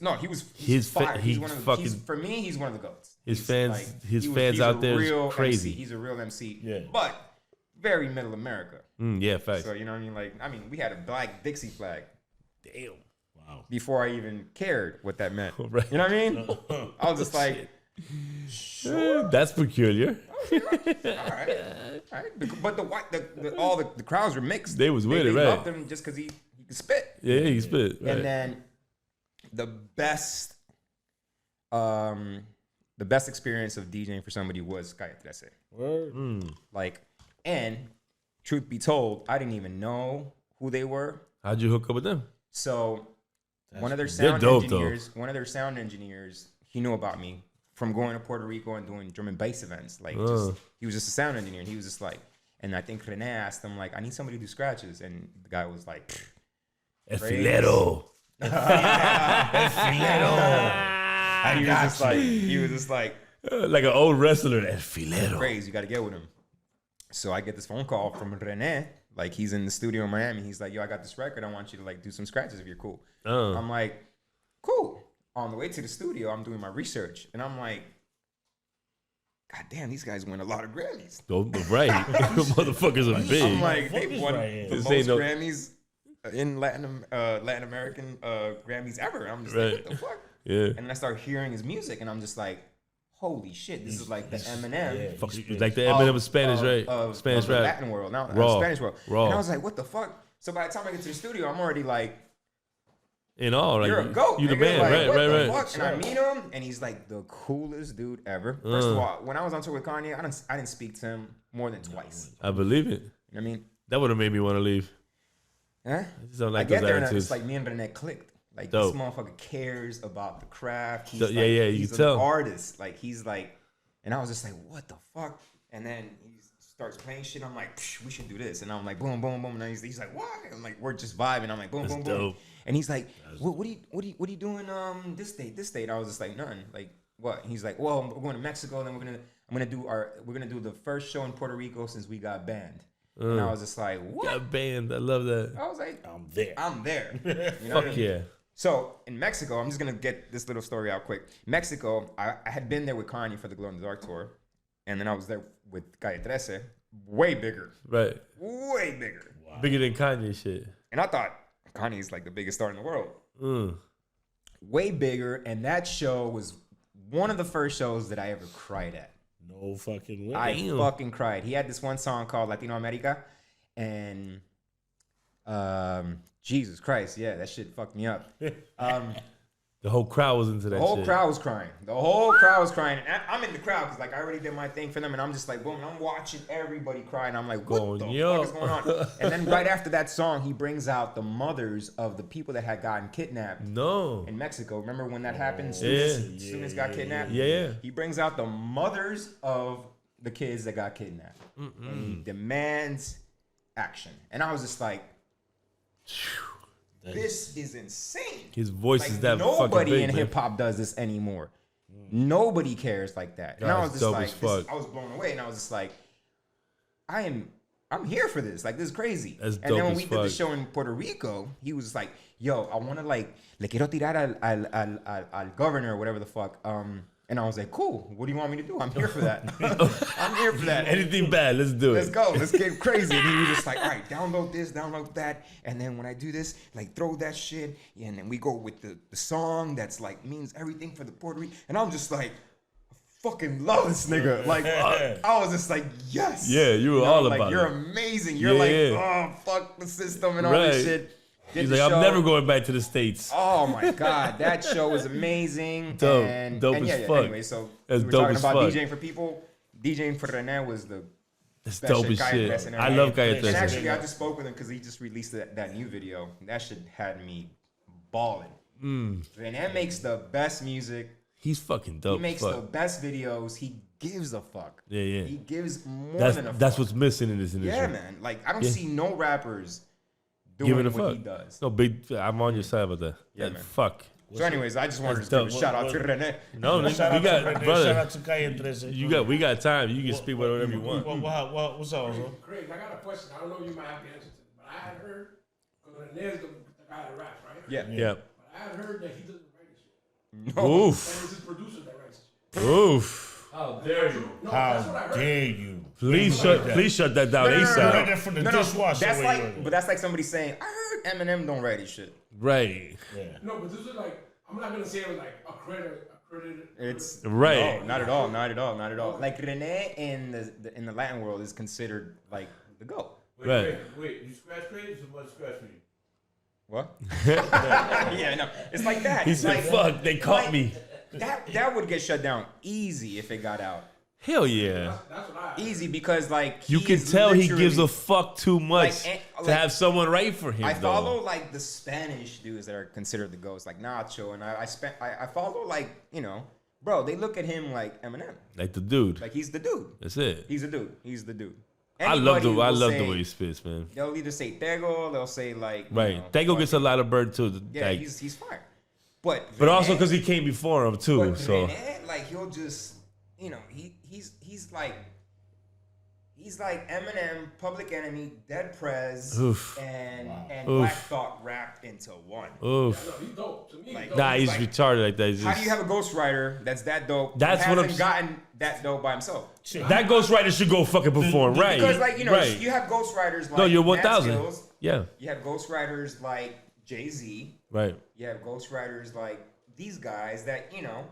fire. He's one of the, for me, he's one of the GOATs. His fans out there is crazy. MC. He's a real MC. Yeah. But very middle America. Yeah, facts. So, you know what I mean? Like, we had a black Dixie flag. Damn. Wow. Before I even cared what that meant. Right. You know what I mean? I was just like, sure. That's peculiar. All right. But all the crowds were mixed. They was with it, right? They loved him just because he could spit. Yeah, he could spit. Right. And then the best experience of DJing for somebody was Calle 13. Word. Like, and truth be told, I didn't even know who they were. How'd you hook up with them? So one of their sound engineers, he knew about me from going to Puerto Rico and doing drum and bass events. Like, he was just a sound engineer, and he was just like, and I think Rene asked him, like, I need somebody to do scratches, and the guy was like, El Filero. El Filero. He was just like an old wrestler, El Filero. Crazy, you got to get with him. So I get this phone call from Rene. Like, he's in the studio in Miami. He's like, yo, I got this record. I want you to, like, do some scratches if you're cool. I'm like, cool. On the way to the studio, I'm doing my research. And I'm like, God damn, these guys win a lot of Grammys. Right. Motherfuckers are big. I'm like, they won the most Grammys in Latin American Grammys ever. I'm just like, what the fuck? Yeah. And then I start hearing his music, and I'm just like, holy shit, this is like the Eminem. Like the Eminem of Spanish, right? Spanish rap. Latin world, now Spanish world. Raw. And I was like, what the fuck? So by the time I get to the studio, I'm already like, in all, like, you're a GOAT. You the nigga. man, like, right. Fuck? And I meet him, and he's like the coolest dude ever. First of all, when I was on tour with Kanye, I didn't speak to him more than twice. I believe it. You know what I mean? That would have made me want to leave. Huh? I get there, and it's like me and Rene clicked. Like, this motherfucker cares about the craft. He's he's an artist. Like, he's like, and I was just like, what the fuck? And then he starts playing shit. I'm like, we should do this. And I'm like, boom, boom, boom. And he's like, why? I'm like, we're just vibing. I'm like, boom, boom, boom. dope. And he's like, what are you doing? This date. I was just like, nothing. Like, what? He's like, well, we're going to Mexico. Then we're gonna do the first show in Puerto Rico since we got banned. And I was just like, what? Got banned. I love that. I was like, I'm there. You know Fuck yeah. So in Mexico, I'm just gonna get this little story out quick. Mexico, I had been there with Kanye for the Glow in the Dark tour, and then I was there with Calle 13, way bigger, Right. way bigger, Bigger than Kanye shit. and I thought Kanye's like the biggest star in the world, Mm. way bigger, and that show was one of the first shows that I ever cried at. No fucking way. I fucking cried. He had this one song called Latino America, and Jesus Christ, yeah, that shit fucked me up. The whole crowd was into that The whole shit. crowd was crying. The whole crowd was crying. And I'm in the crowd because like I already did my thing for them, and I'm just like, boom, and I'm watching everybody cry, and I'm like, what Going, the yo. fuck is going on? And then right after that song, he brings out the mothers of the people that had gotten kidnapped No. in Mexico. Remember when that happened? Yeah. Students got kidnapped. Yeah. He brings out the mothers of the kids that got kidnapped, and he demands action. And I was just like, this is insane. His voice Like, is that fucking nobody big, in man. hip hop does this anymore. Nobody cares like that. And I was That's just dope like, as fuck. I was blown away, and I was just like, I'm here for this. Like, this is crazy. That's and dope then when as we did the fuck. show in Puerto Rico, he was like, yo, I want to like, le quiero tirar al governor or whatever the fuck. And I was like, cool. What do you want me to do? I'm here for that. I'm here for that. Anything bad, let's do Let's it. go. Let's get crazy. And he was just like, all right, download this, download that. And then when I do this, like throw that shit. And then we go with the song that's like means everything for the Puerto Rican. And I'm just like, I fucking love this nigga. Like, I was just like, yes. Yeah, you were know, all like, about you're it. amazing. You're Yeah. like, oh, fuck the system and all Right. this shit. Did He's the like, I'm show. never going back to the States. Oh my god, that show was amazing. Dope. and, Dope and as yeah, fuck. Anyway, so That's we were dope talking as about fuck. DJing for people. DJing for René was the That's best dope as Calle shit. 13 I ever love made. Calle And 13. actually, I just spoke with him because he just released that new video. That shit had me balling. René makes the best music. He's fucking dope. He makes fuck. the best videos. He gives a fuck. Yeah, yeah. He gives more That's than a that's fuck. what's missing in this industry. Yeah, man. Like I don't Yeah. see no rappers doing Giving a what fuck. he does. No big. I'm on your side about that. Yeah, That man. Fuck. So, anyways, I just wanted to That's give a dope. shout out to René. No, we Shout out to got René, Shout brother. out to Calle 13. We got time. You can speak whatever you want. What's up, Ozo? Craig, I got a question. I don't know if you might have the answer to it, but I had heard, because René's the guy that raps, right? Yeah. Yeah. But I had heard that he doesn't write this shit. No. Oof. And it's his producer that writes this shit. Oof. How dare you? No, that's what I How heard. dare you? Please shut that down No, You ASAP. heard that from the dishwasher. That's where like, you were. but that's like somebody saying, I heard Eminem don't write his shit. Right. Yeah. No, but this is like, I'm not going to say it was like a credit. It's Right. no, not at all, not at all, not at all. Like René in the Latin world is considered like the GOAT. Right. Wait, you scratch Craze or what scratch for you? What? Yeah, no, it's like that. He said, Like, "Fuck, they caught like, me." That would get shut down easy if it got out. Hell yeah. That's what I heard. Easy because like You he can is tell he literally- gives a fuck too much Like, to like, have someone write for him. I though. follow like the Spanish dudes that are considered the GOATs, like Nacho, and I follow like, you know, bro, they look at him like Eminem, like the dude. like he's the dude. That's it. He's the dude. He's the dude. I love Anybody the will way say- he spits, man. They'll either say Tego, they'll say like you Right. know, Tego gets a fucking- lot of burn too. Yeah, like, he's fine. But also René- because he came before him too. but So René, like he'll just you know he's like Eminem, Public Enemy, Dead Prez, Oof. and Oof. Black Thought wrapped into one. oof. No, he's dope. To me, Like, he's dope. Nah, he's like- retarded like that. He's How just, do you have a ghostwriter that's that dope? That's who what I'm hasn't gotten that dope by himself? that ghostwriter should go fucking perform, right? Because like you know, right. you have ghostwriters like No, you're Matt 1,000. Skills, Yeah. you have ghostwriters like Jay-Z, Right. you have ghostwriters like these guys that you know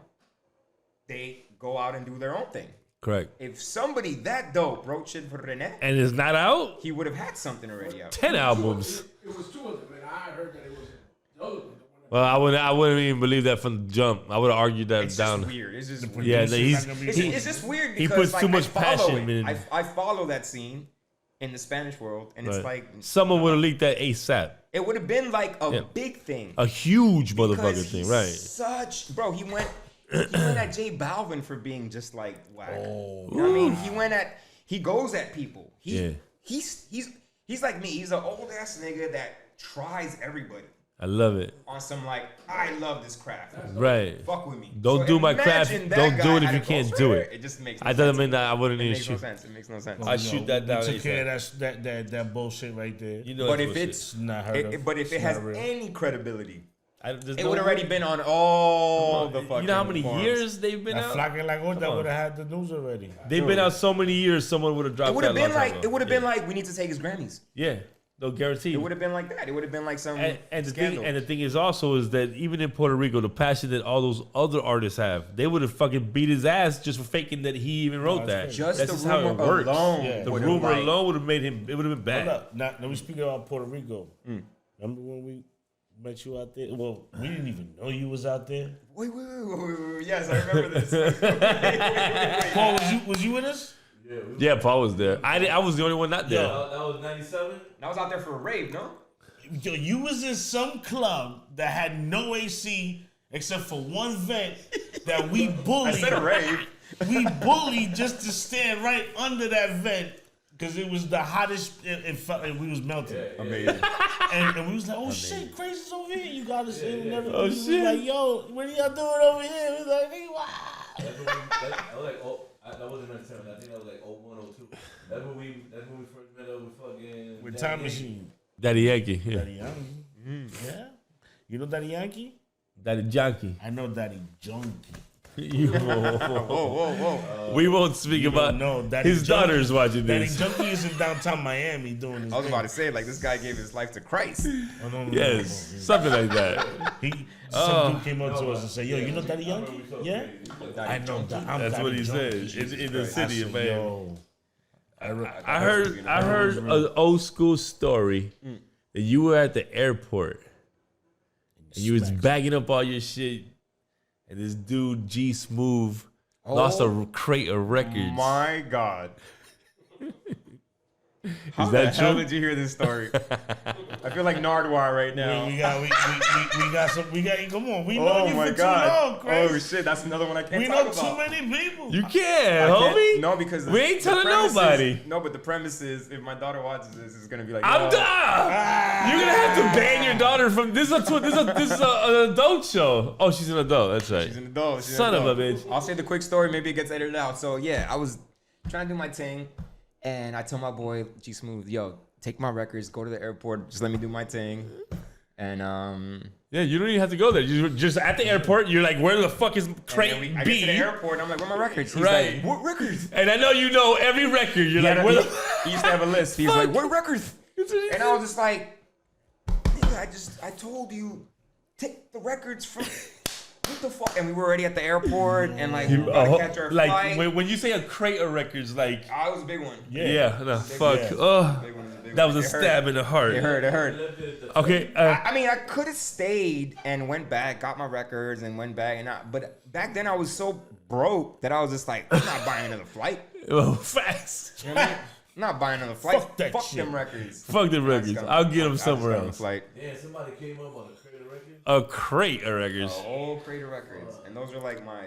they go out and do their own thing. Correct. If somebody that dope wrote shit for René, And it's not out. he would have had something already out. 10 albums. It was two of them, and I heard that it was the other one. Well, I wouldn't even believe that from the jump. I would have argued that It's down. just weird. It's just weird. Yeah, Producer's he's not gonna be It's, good. it's just weird he because puts like, too much I follow passion it. in- I follow that scene in the Spanish world, and it's Right. like Someone would have leaked that ASAP. it would have been like a Yeah. big thing. A huge Because motherfucking thing, he's right? Such bro, he went at J Balvin for being just like whack. You know what I mean? he goes at people. He's like me. He's an old ass nigga that tries everybody. I love it. On some like, I love this craft. Right. Fuck with me. Don't do my craft. Don't do it if you can't do it. It just makes. I doesn't mean that I wouldn't It even makes no shoot. sense. It makes no sense. I shoot that down. Took care of that bullshit right there. You know, But that's if bullshit. it's not heard of. but if it It's has not real. any credibility, there's it no would already way. been on all the fucking. You know how many forums. years they've been That out? Flaca La Gorda on. would have had the news already. They've been out so many years. Someone would have dropped. It would have that been long time like ago. it would have been like we need to take his Grammys. Yeah, no guarantee. It would have been like that. It would have been like some And the scandal. thing is also is that even in Puerto Rico, the passion that all those other artists have, they would have fucking beat his ass just for faking that he even wrote that. Just That's the just how it rumor works. alone. Yeah. The would've, rumor like- alone would have made him. It would have been bad. Hold up. Now we speaking about Puerto Rico. Remember when we met you out there? Well, we didn't even know you was out there. Wait. Yes, I remember this. Wait. Paul, was you with us? Yeah, Paul was there. I was the only one not there. Yeah. That was 97? I was out there for a rave, no? Yo, you was in some club that had no AC except for one vent that we bullied. I said a rave. We bullied just to stand right under that vent because it was the hottest. It felt like we was melting. Amazing. And we was like, oh shit, Crazy's over here. You got us in and everything. Oh, We was shit. like, yo, what are y'all doing over here? We was like, nigga, wow. That's when that was like, that wasn't 97. I think that was like 01, 02. That's when we first met up with fucking. With Daddy Time Yankee. Machine. Daddy Yankee. Yeah. Daddy Yankee. Yeah. You know Daddy Yankee? Daddy Junkie. I know Daddy Junkie. Whoa. We won't speak about No, Daddy his Junkie. daughter's watching Daddy this. Junkie is in downtown Miami doing his I was thing. about to say, like, this guy gave his life to Christ. Oh, no, Yes, something like that. Some dude came up to us and said, yo, you know Daddy Yankee? Yeah? I know that. I'm That's Daddy what he Junkie. said in the I city said, of Miami. yo. I heard an old school story that you were at the airport and you was bagging up all your shit, and this dude G Smooth lost a crate of records. My God. How Is that the hell true? did you hear this story? I feel like Nardwar right now. We got, come on, we know Oh you my for God. too long, Chris. Oh shit, that's another one I can't We talk know about. too many people. You I can't, can't- homie. No, because we ain't telling premise is- nobody. No, but the premise is if my daughter watches this, it's gonna be like, I'm yo, done. You're gonna have to ban your daughter from this. Is an adult show. Oh, she's an adult. That's right. she's an adult. She's an Son of a adult. bitch. I'll say the quick story. Maybe it gets edited out. So yeah, I was trying to do my thing, and I told my boy G Smooth, yo, take my records, go to the airport, just let me do my thing, and Yeah, you don't even have to go there. You're just at the airport. You're like, where the fuck is crate I get B? to the airport, and I'm like, where are my records? He's Right. like, what records? And I know you know every record. You're like, where the He used to have a list. He was Fuck. like, what records? That's what he And I was just like, nigga, I told you, take the records from. What the fuck? And we were already at the airport, and like, we were about to catch our like flight. when you say a crate of records, like I was a big one. yeah, no, fuck. Yeah. Oh, Big one was a big that one. was a It hurt. stab in the heart. It hurt. Okay, I mean, I could have stayed and went back, got my records, and went back. But back then, I was so broke that I was just like, I'm not buying another flight. oh, facts. You know what I mean? I'm not buying another flight. Fuck that shit. them records. Fuck the records. I'll get them somewhere else. Flight. Yeah, somebody came up on a crate of records. A crate of records. All crate of records, and those are like my.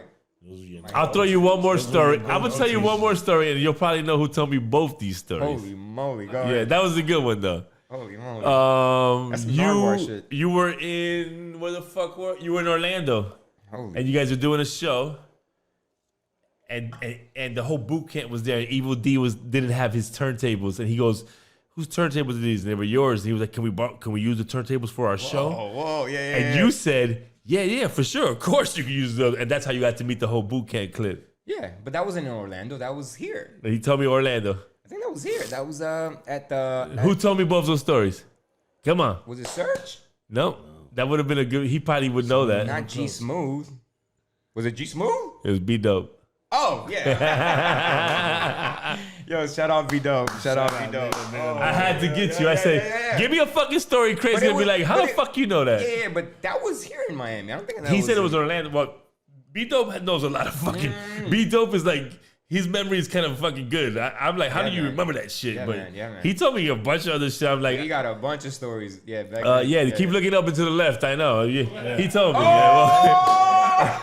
I'll throw you one more story. I'm gonna tell you one more story, and you'll probably know who told me both these stories. Holy moly, go Yeah, ahead. that was a good one though. Holy moly. That's some You Nardwar shit. you were in where the fuck were you? Were in Orlando, Holy. and you guys were doing a show, and the whole boot camp was there. And Evil D didn't have his turntables, and he goes, "Whose turntables are these?" And they were yours. And he was like, "Can we use the turntables for our show?" Whoa, yeah. And you said, "Yeah, for sure. Of course you can use those." And that's how you got to meet the whole boot camp clip. Yeah, but that wasn't in Orlando. That was here. And he told me Orlando. I think that was here. That was at the. Who told me both those stories? Come on. Was it Search? No, that would have been a good. He probably would know that. Not G Smooth. Was it G Smooth? It was B Dope. Oh yeah. Yo, shout out B Dope. Shout out B Dope. I had to get you. I said, "Give me a fucking story, Crazy." But it Gonna be was- like, "How but the it- fuck you know that?" Yeah, but that was here in Miami. I don't think that He said it was Orlando. Well, B Dope knows a lot of fucking. B Dope is like his memory is kind of fucking good. I'm like, how Yeah, do you man. remember that shit? Yeah, but man. Yeah, man. he told me a bunch of other shit. I'm like, He got a bunch of stories. Yeah, back yeah, then. keep looking up and to the left. I know. Yeah. He told me. Yeah, well,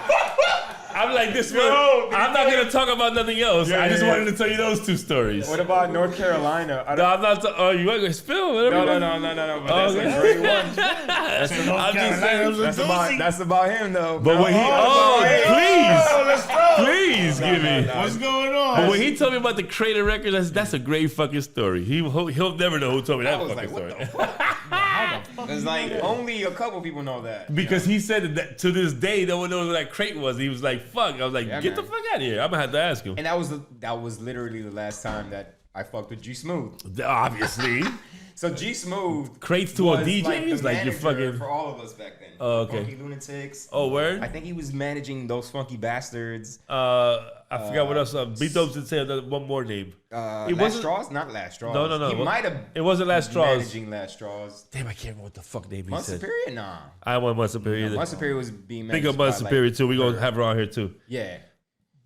I'm like this one. I'm not gonna talk about nothing else. I just wanted to tell you those two stories. What about North Carolina? No, I'm not. Oh, you want to spill? Whatever. No. But that's a great one. That's about him though. But when he, please give me. What's going on? But when he told me about the Crater Records, that's a great fucking story. He'll never know who told me that I was fucking like, story. what the fuck? It's like only a couple people know that. Because he said that to this day, no one knows what that crate was. He was like, fuck. I was like, get the fuck out of here. I'm gonna have to ask him. And that was literally the last time that I fucked with G Smooth. Obviously. So G Smooth Crates to a DJ? Like you fucking for all of us back then. Oh, okay. Funky Lunatics. Oh, word? I think he was managing those funky bastards. I forgot what else. B-Dopes did say one more name. Last Straws? Not Last Straws. No. He might have. It wasn't Last Straws. Managing Last Straws. Damn, I can't remember what the fuck name he Mud said. Superior? Nah. I want Mud Superior either. Mud Superior was being managed. Big up Mud by, Superior like, too. We gonna have her on here too. Yeah.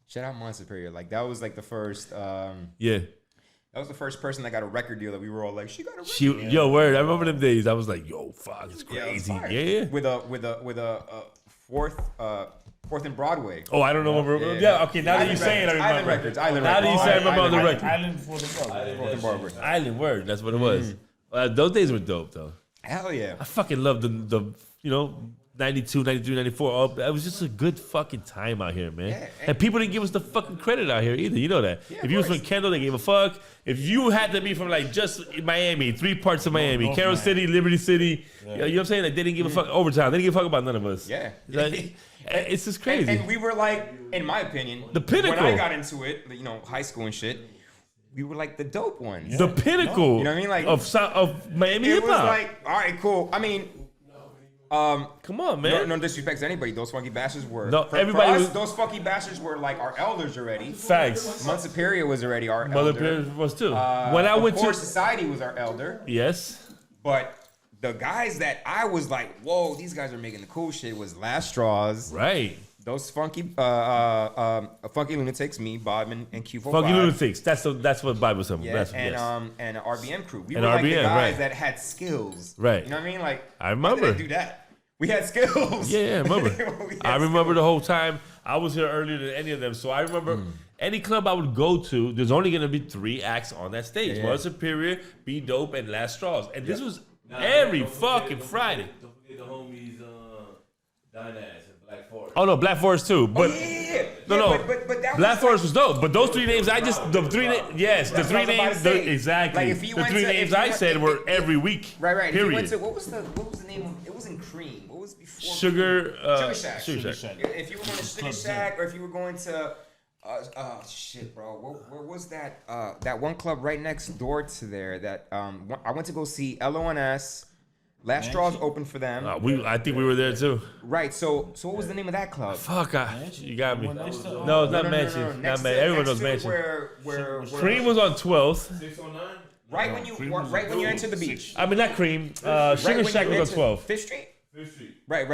Shout out Mud Superior. Like that was like the first. Yeah. That was the first person that got a record deal that we were all like, she got a record Yo, word. I remember them days. I was like, yo, fuck, it's crazy. Yeah. With a fourth and Broadway. Oh, I don't know. Yeah. Okay. Now that you say it, I remember. Island Records. Now that you say, I remember on the record. Island for the brother. Fourth and Broadway. Island word. That's what it was. Those days were dope though. Hell yeah. I fucking loved the 92, 93, 94. It was just a good fucking time out here, man. Yeah, and people didn't give us the fucking credit out here either. You know that. Yeah, if you was from Kendall, they gave a fuck. If you had to be from like just Miami, 3 parts of Miami, North Carroll Miami. City, Liberty City, you know what I'm saying? Like, they didn't give a fuck overtime. They didn't give a fuck about none of us. Yeah. Like, it's just crazy. And we were like, in my opinion, The pinnacle. When I got into it, high school and shit, we were like the dope ones. the pinnacle You know what I mean? Like, of Miami it hip was hop. like, all right, cool. I mean, Come on, man. no disrespect to anybody. Those funky bastards were. No, for everybody us, was- those funky bastards were like our elders already. Facts. Mount Superior was already our Mother elder. Parents was too. When I Of went course, to Society was our elder. yes, But the guys that I was like, whoa, these guys are making the cool shit was Last Straws. right. Those funky Lunatics, me, Bob, and Q45. Funky Lunatics. That's what Bible was saying. Yeah, That's, and RBM crew. We And were like the RBM, guys right. that had skills. Right. You know what I mean? Like, I remember. How did I do that? We had skills. Yeah, I remember. We had I remember the whole time. I was here earlier than any of them, so I remember any club I would go to. There's only gonna be 3 acts on that stage: Mother Superior, Be Dope, and Last Straws. And this was every fucking Friday. Don't forget the homies, Dynash and Black Forest. Oh no, Black Forest too. But no. But that Black was Forest was dope. But those 3 names, the 3 names, That's what I was about to say. exactly. Like, if you the went 3 to- names if you I went- said if- were if- every week. Right. If you Period. went to, what was the name of, it wasn't Cream. What was before Sugar Shack. Sugar Shack. If you were going to Sugar Shack, or if you were going to, shit, bro, where was that? That one club right next door to there. That I went to go see LONS. Last Straws opened for them. I think we were there too. Right. So what was the name of that club? Fuck, you got me. No, it's not No, Mansion. no. Not Next Man. to- Everyone next knows to Mansion. Where Cream was on 12th. 609? right when you enter the beach. I mean, not Cream. Right Sugar when Shack you was on enter 12th. Fifth Street. Fifth Street. Right.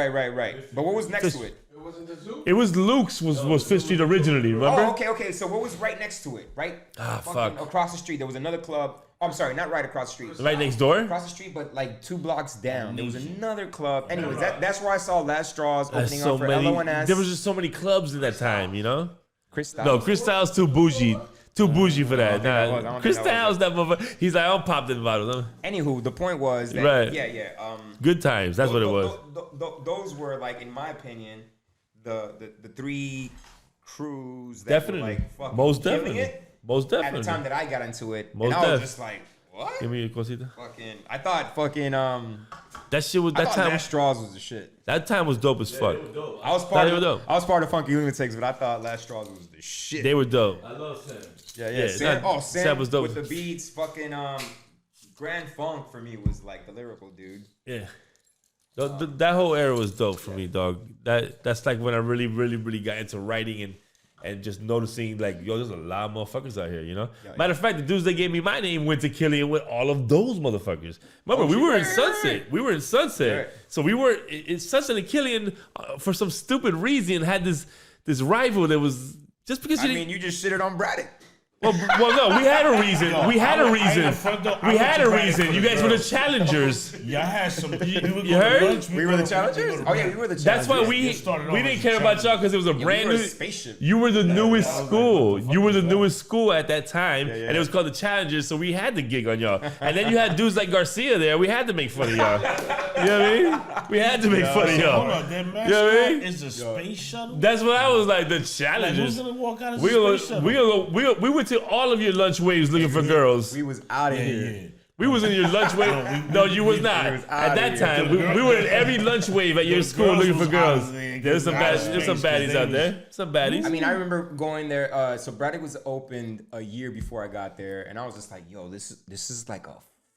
But what was next to it? It wasn't the zoo. It was Luke's was Fifth Street originally, remember? Oh, okay. So what was right next to it? Right? Fuck. Fucking across the street, there was another club. Oh, I'm sorry, not right across the street. Right next door? Across the street, but like 2 blocks down, there was another club. Anyways, that's where I saw Last Straws That's opening so up for many. LONS. There was just so many clubs in that time, you know? Chris Styles. No, Chris Styles too bougie. Too bougie for that. I don't Nah, think Chris that was Styles, that motherfucker. He's like, I'll pop in bottles. Huh? Anywho, the point was that Right. yeah. Good times. That's what it was. Those were like, in my opinion, the 3 crews that Definitely. were like fucking Most killing definitely. it Most at the definitely. time that I got into it. Most and I was def. just like, what? Give me a cosita. I thought fucking That shit was I that thought time. Last Straws was the shit. That time was dope as fuck. I was They were dope. part of Funky Lunatics, but I thought Last Straws was the shit. They were dope. I love Sam. Yeah. Sam- Sam, Sam was dope. with the beats, fucking Grand Funk for me was like the lyrical dude. Yeah. That whole era was dope for me, dog. That's like when I really got into writing and just noticing like, yo, there's a lot of motherfuckers out here, you know? Matter of fact, the dudes that gave me my name went to Killian with all of those motherfuckers. Remember, we were in Sunset. right. We were in Sunset. Right. So we were in Sunset, and Killian, for some stupid reason, had this rival that was just because I mean, you just shitted on Braddock. Well, no, we had a reason. We had a reason. We had a reason. You guys were the challengers. Y'all had some. You heard? We were the challengers? Oh, yeah, we were the challengers. That's why we didn't care about y'all because it was a brand new spaceship. You were the newest school. You were the newest school at that time, and it was called the Challengers. So we had to gig on y'all. And then you had dudes like Garcia there. We had to make fun of y'all. You know what I mean? We had to make fun of y'all. Hold on, their mascot You know what I mean? is a space shuttle. That's what I was like. The Like, Challengers. who's gonna walk out of the space shuttle? We went to all of your lunch waves looking for girls. We was out of here. We was in your lunch wave. No, you was not. At that time, we were in every lunch wave at your school looking for girls. There's some baddies out there. Some baddies. I mean, I remember going there. So Braddock was opened a year before I got there, and I was just like, "Yo, this is like a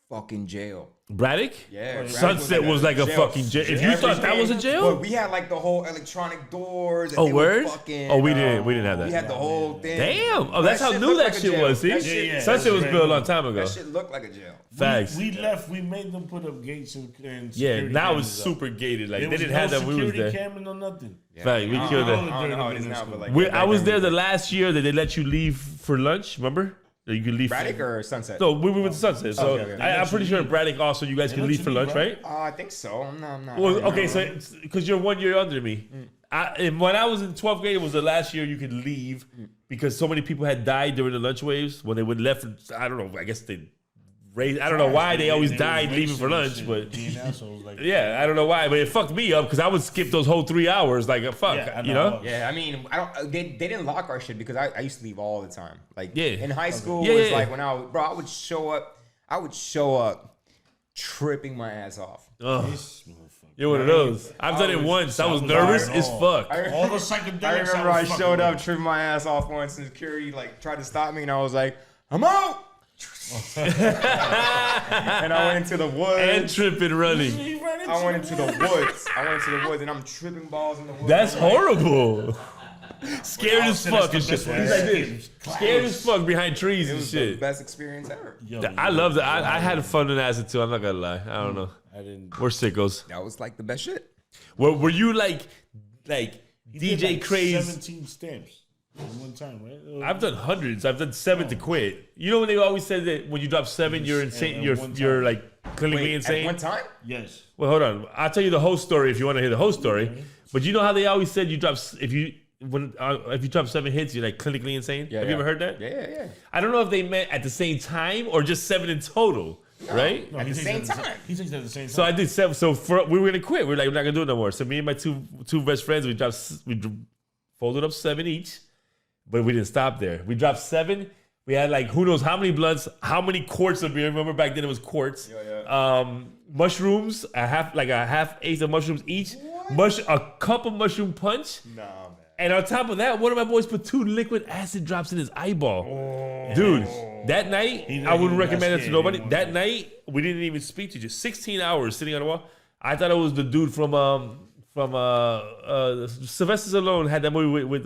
fucking jail." Braddock? Yeah. Braddock Sunset was like a fucking jail. If you thought that was a jail? Well, we had like the whole electronic doors. And Oh, they were word? fucking, Oh, we didn't have that. We had the whole thing. Damn. Oh, that's how new looked that like a shit jail. was. See? That shit- Sunset was built a long time ago. That shit looked like a jail. Facts. We left. We made them put up gates and Yeah, security now it's cameras up. super gated. Like There they was didn't no have that when we was security there. camera, no nothing. Fact, we killed I that. don't know how it is now, but like I was there the last year that they let you leave for lunch. Remember? That you could leave. Braddock or Sunset? No, we went to Sunset. So Okay. I'm pretty sure Braddock also you guys can let leave you for leave, lunch, right? right? I think so. I'm not. Well, okay, so because you're 1 year under me, and when I was in 12th grade, it was the last year you could leave because so many people had died during the lunch waves when they would left. I don't know. I guess they raised. I don't know why they always died leaving for lunch, but yeah, I don't know why, but it fucked me up because I would skip those whole 3 hours. Like fuck, Yeah, you know. Yeah, I mean, I don't. They didn't lock our shit because I used to leave all the time. Like Yeah. in high school, Yeah, it was yeah. like when I would show up. I would show up tripping my ass off. You're one of those. I've done it once. I was nervous as fuck. All the psychedelics. I remember I showed up tripping my ass off once, and security like tried to stop me, and I was like, "I'm out." And I went into the woods. And tripping running. I went into the woods. And I'm tripping balls in the woods. That's horrible. Scared as fuck and shit. He's like this. Scared as fuck behind trees It and was the shit. best experience ever. I loved it. I had fun in acid too. I'm not gonna lie. I don't know. We're sickos. That was like the best shit. Were you like DJ CRAZE? 17 stamps at one time, right? I've done hundreds. I've done 7 to quit. You know when they always said that when you drop 7, you're insane. at You're one you're time. like clinically Wait, insane. at one time? Yes. Well, hold on. I'll tell you the whole story if you want to hear the whole story. But you know how they always said you drop if you drop 7 hits, you're like clinically insane. Have you ever heard that? Yeah. I don't know if they meant at the same time or just 7 in total, right? At the same time. He takes it at the same time. So I did 7. So we were gonna quit. We're like, we're not gonna do it no more. So me and my two best friends, we folded up 7 each, but we didn't stop there. We dropped 7. We had like who knows how many blunts, how many quarts of beer. Remember back then it was quarts. Mushrooms, a half eighth of mushrooms each. A cup of mushroom punch. Nah, man. And on top of that, one of my boys put 2 liquid acid drops in his eyeball. Dude, that night, I wouldn't recommend it to nobody. That night, we didn't even speak to you. 16 hours sitting on the wall. I thought it was the dude from Sylvester Stallone had that movie with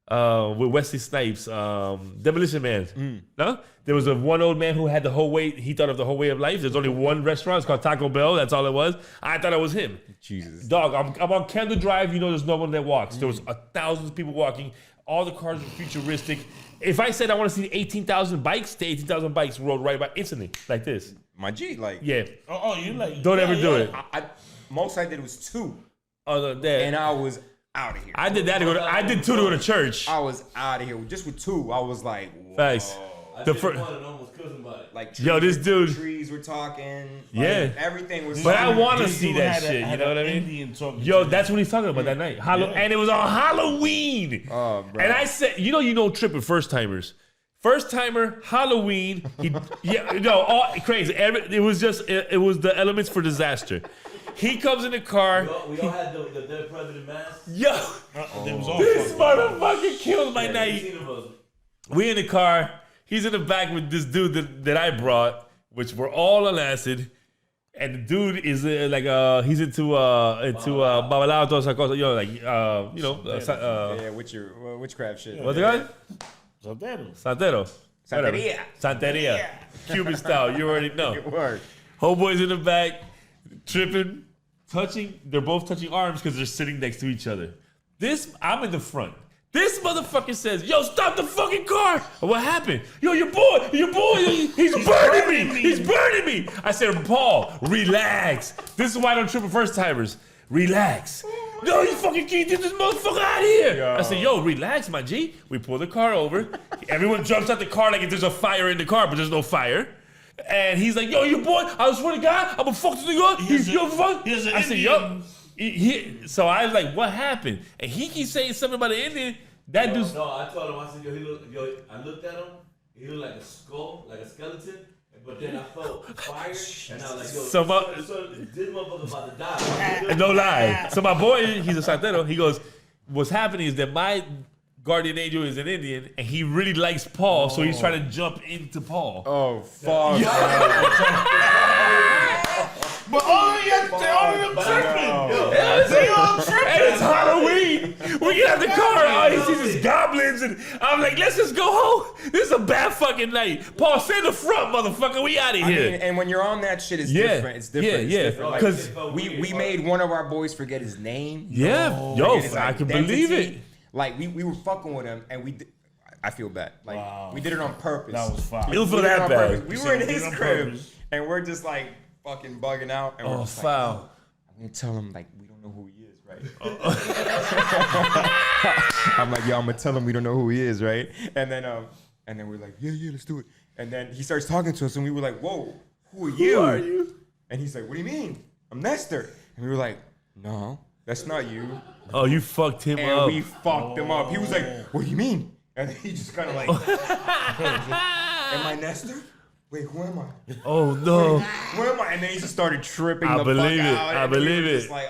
Wesley Snipes, Demolition Man. No? There was one old man who had the whole way, he thought of the whole way of life. There's only one restaurant, it's called Taco Bell, that's all it was. I thought it was him. Jesus. Dog, I'm on Kendall Drive, you know there's no one that walks. There was 1,000 people walking. All the cars were futuristic. If I said I want to see 18,000 bikes, the 18,000 bikes rolled right by instantly, like this. My G, like. Yeah. Oh, you like. Don't ever do it. Most I did was 2. Oh, that. And I was out of here. I did that to go to, I did 2 to go to church. I was out of here. Just with 2, I was like, whoa. Facts. I The did fir- one and almost killed somebody. Like Yo, this dude. Trees were talking. Yeah. Like, everything was. But I want to This see dude that had a- shit, you had know an what I mean? Indian talking Yo, to that's what he's talking about that night. And it was on Halloween. Oh, bro. And I said, you know tripping first timers. First timer, Halloween. Crazy. It was the elements for disaster. He comes in the car. We all had the dead president mask. Yo, this motherfucker killed my night. We in the car. He's in the back with this dude that I brought, which we're all on acid. And the dude is he's into babalao, todas esas cosas, witchcraft shit. what's it called? Santero. Santeria. Santeria. Cuban style. You already know. Word. Homeboys in the back, tripping, touching. They're both touching arms because they're sitting next to each other. I'm in the front. This motherfucker says, yo, stop the fucking car. What happened? Yo, your boy, he's burning me. He's burning me. I said, Paul, relax. This is why I don't trip with first timers. Relax. No, you fucking can't get this motherfucker out of here. Yo. I said, yo, relax, my G. We pull the car over. Everyone jumps out the car like if there's a fire in the car, but there's no fire. And he's like, yo, your boy, I swear to God, I'm gonna fuck this nigga up. I said, yo. So I was like, what happened? And he keeps saying something about an Indian. That dude's... No, I told him, I said, I looked at him, he looked like a skull, like a skeleton, but then I felt fire, and I was like, yo, so this motherfucker about to die. No lie. So my boy, he's a Santero, he goes, what's happening is that my guardian angel is an Indian, and he really likes Paul, so he's trying to jump into Paul. Oh, fuck. But all of them tripping. They all tripping. And it's Halloween. We get out the car. All he sees is goblins. And I'm like, let's just go home. This is a bad fucking night. Paul, stay in the front, motherfucker. We out of here. I mean, and when you're on that shit, it's different. It's different. Yeah, it's different. Because we made one of our boys forget his name. Yeah. Yo, I can believe it. Like, we were fucking with him, and I feel bad. Like, we did it on purpose. That was fine. It was for that bad. We were in his crib, and we're just like fucking bugging out. And we're just foul. Like, I'm gonna tell him like we don't know who he is, right? I'm like, yo, I'm gonna tell him we don't know who he is, right? And then we're like, yeah, let's do it. And then he starts talking to us, and we were like, whoa, who are you? And he's like, what do you mean? I'm Nestor. And we were like, no, that's not you. Oh, you fucked him up. And we fucked him up. He was like, what do you mean? And he just kind of like, am I Nestor? Wait, who am I? Oh no! Who am I? And then he just started tripping I the believe fuck it. out. I believe it. Just like,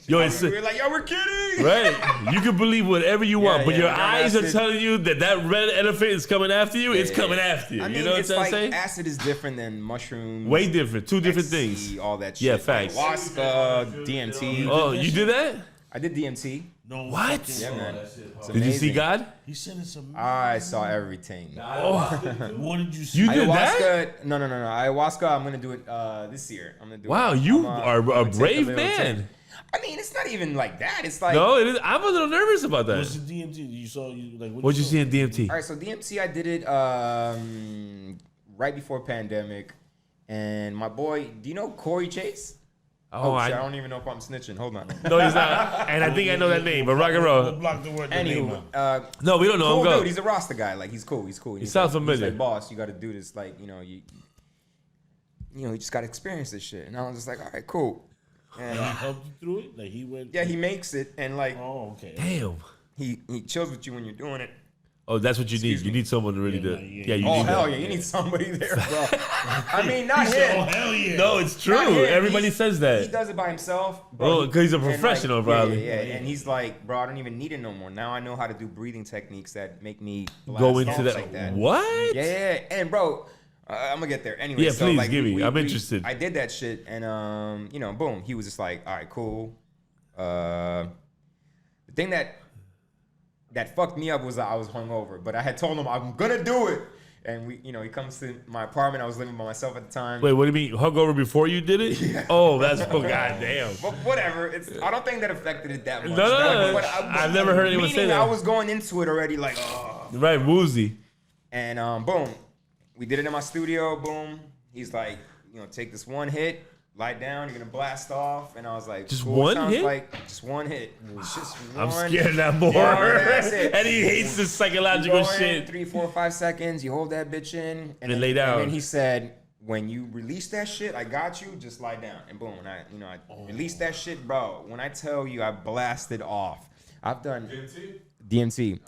Yo, we were like, yo, we're kidding. Right? You can believe whatever you want, but your eyes are acid. telling you that red elephant is coming after you. It's coming after you. I mean, you know what it's I'm like saying? acid is different than mushrooms. Way different. Two different ecstasy, things. All that shit. Yeah, facts. Ayahuasca, DMT. Oh, you did that? I did DMT. No. What? Yeah, man. Did you see God? He said it's amazing. I saw everything. What did you see? You did that? Ayahuasca, no. Ayahuasca, I'm gonna do it this year. I'm gonna do Wow, it. you I'm are a gonna take brave little man. taste. I mean, it's not even like that. It's like No, it is. I'm a little nervous about What's that. the DMT? You saw like What'd you see in DMT? All right, so DMT, I did it right before pandemic, and my boy, do you know Corey Chase? Oh, Shit, I don't even know if I'm snitching. Hold on. No, he's not. And I think I know that name, but rock and roll. Block the word. The name Anywho, out. No, we don't know cool him. Go. dude. He's a Rasta guy. Like he's cool. He's cool. He sounds like, familiar. He's like, boss, you got to do this. Like you just got to experience this shit. And I was just like, all right, cool. And He helped you through it. Like he went. yeah, he makes it, and like Oh, okay. Damn. he chills with you when you're doing it. Oh, that's what you need. Excuse You me. need someone to really do it. yeah, Yeah, you Oh need hell that. yeah, you need somebody there, bro. I mean, not Oh him. hell yeah. No, it's true. Not him. Everybody says He that. does it by himself. Oh, 'cause he's a and, like, professional, probably. Yeah. And he's like, bro, I don't even need it no more. Now I know how to do breathing techniques that make me blast Go into off that. like that. What? Yeah. And bro, I'm gonna get there anyway. Yeah, so, please like, give me. I'm interested. I did that shit, and boom. He was just like, all right, cool. The thing that fucked me up was that I was hungover, but I had told him I'm gonna do it, and he comes to my apartment. I was living by myself at the time. Wait, what do you mean? Hungover before you did it? Yeah. Oh, that's goddamn. But whatever. I don't think that affected it that much. No. But I've never heard anyone say meaning that. I was going into it already like, oh. Right, woozy. And boom, we did it in my studio. Boom, he's like, take this one hit, lie down. You're gonna blast off. And I was like, Just cool, one sounds hit? Like just one hit. It's just one. I'm scared of that more. Yeah, that's it. And he hates this psychological You go in, shit. 3, 4, 5 seconds. You hold that bitch in, and then lay down. And then he said, when you release that shit, I got you. Just lie down. And boom, I released that shit, bro. When I tell you, I blasted off. I've done DMT.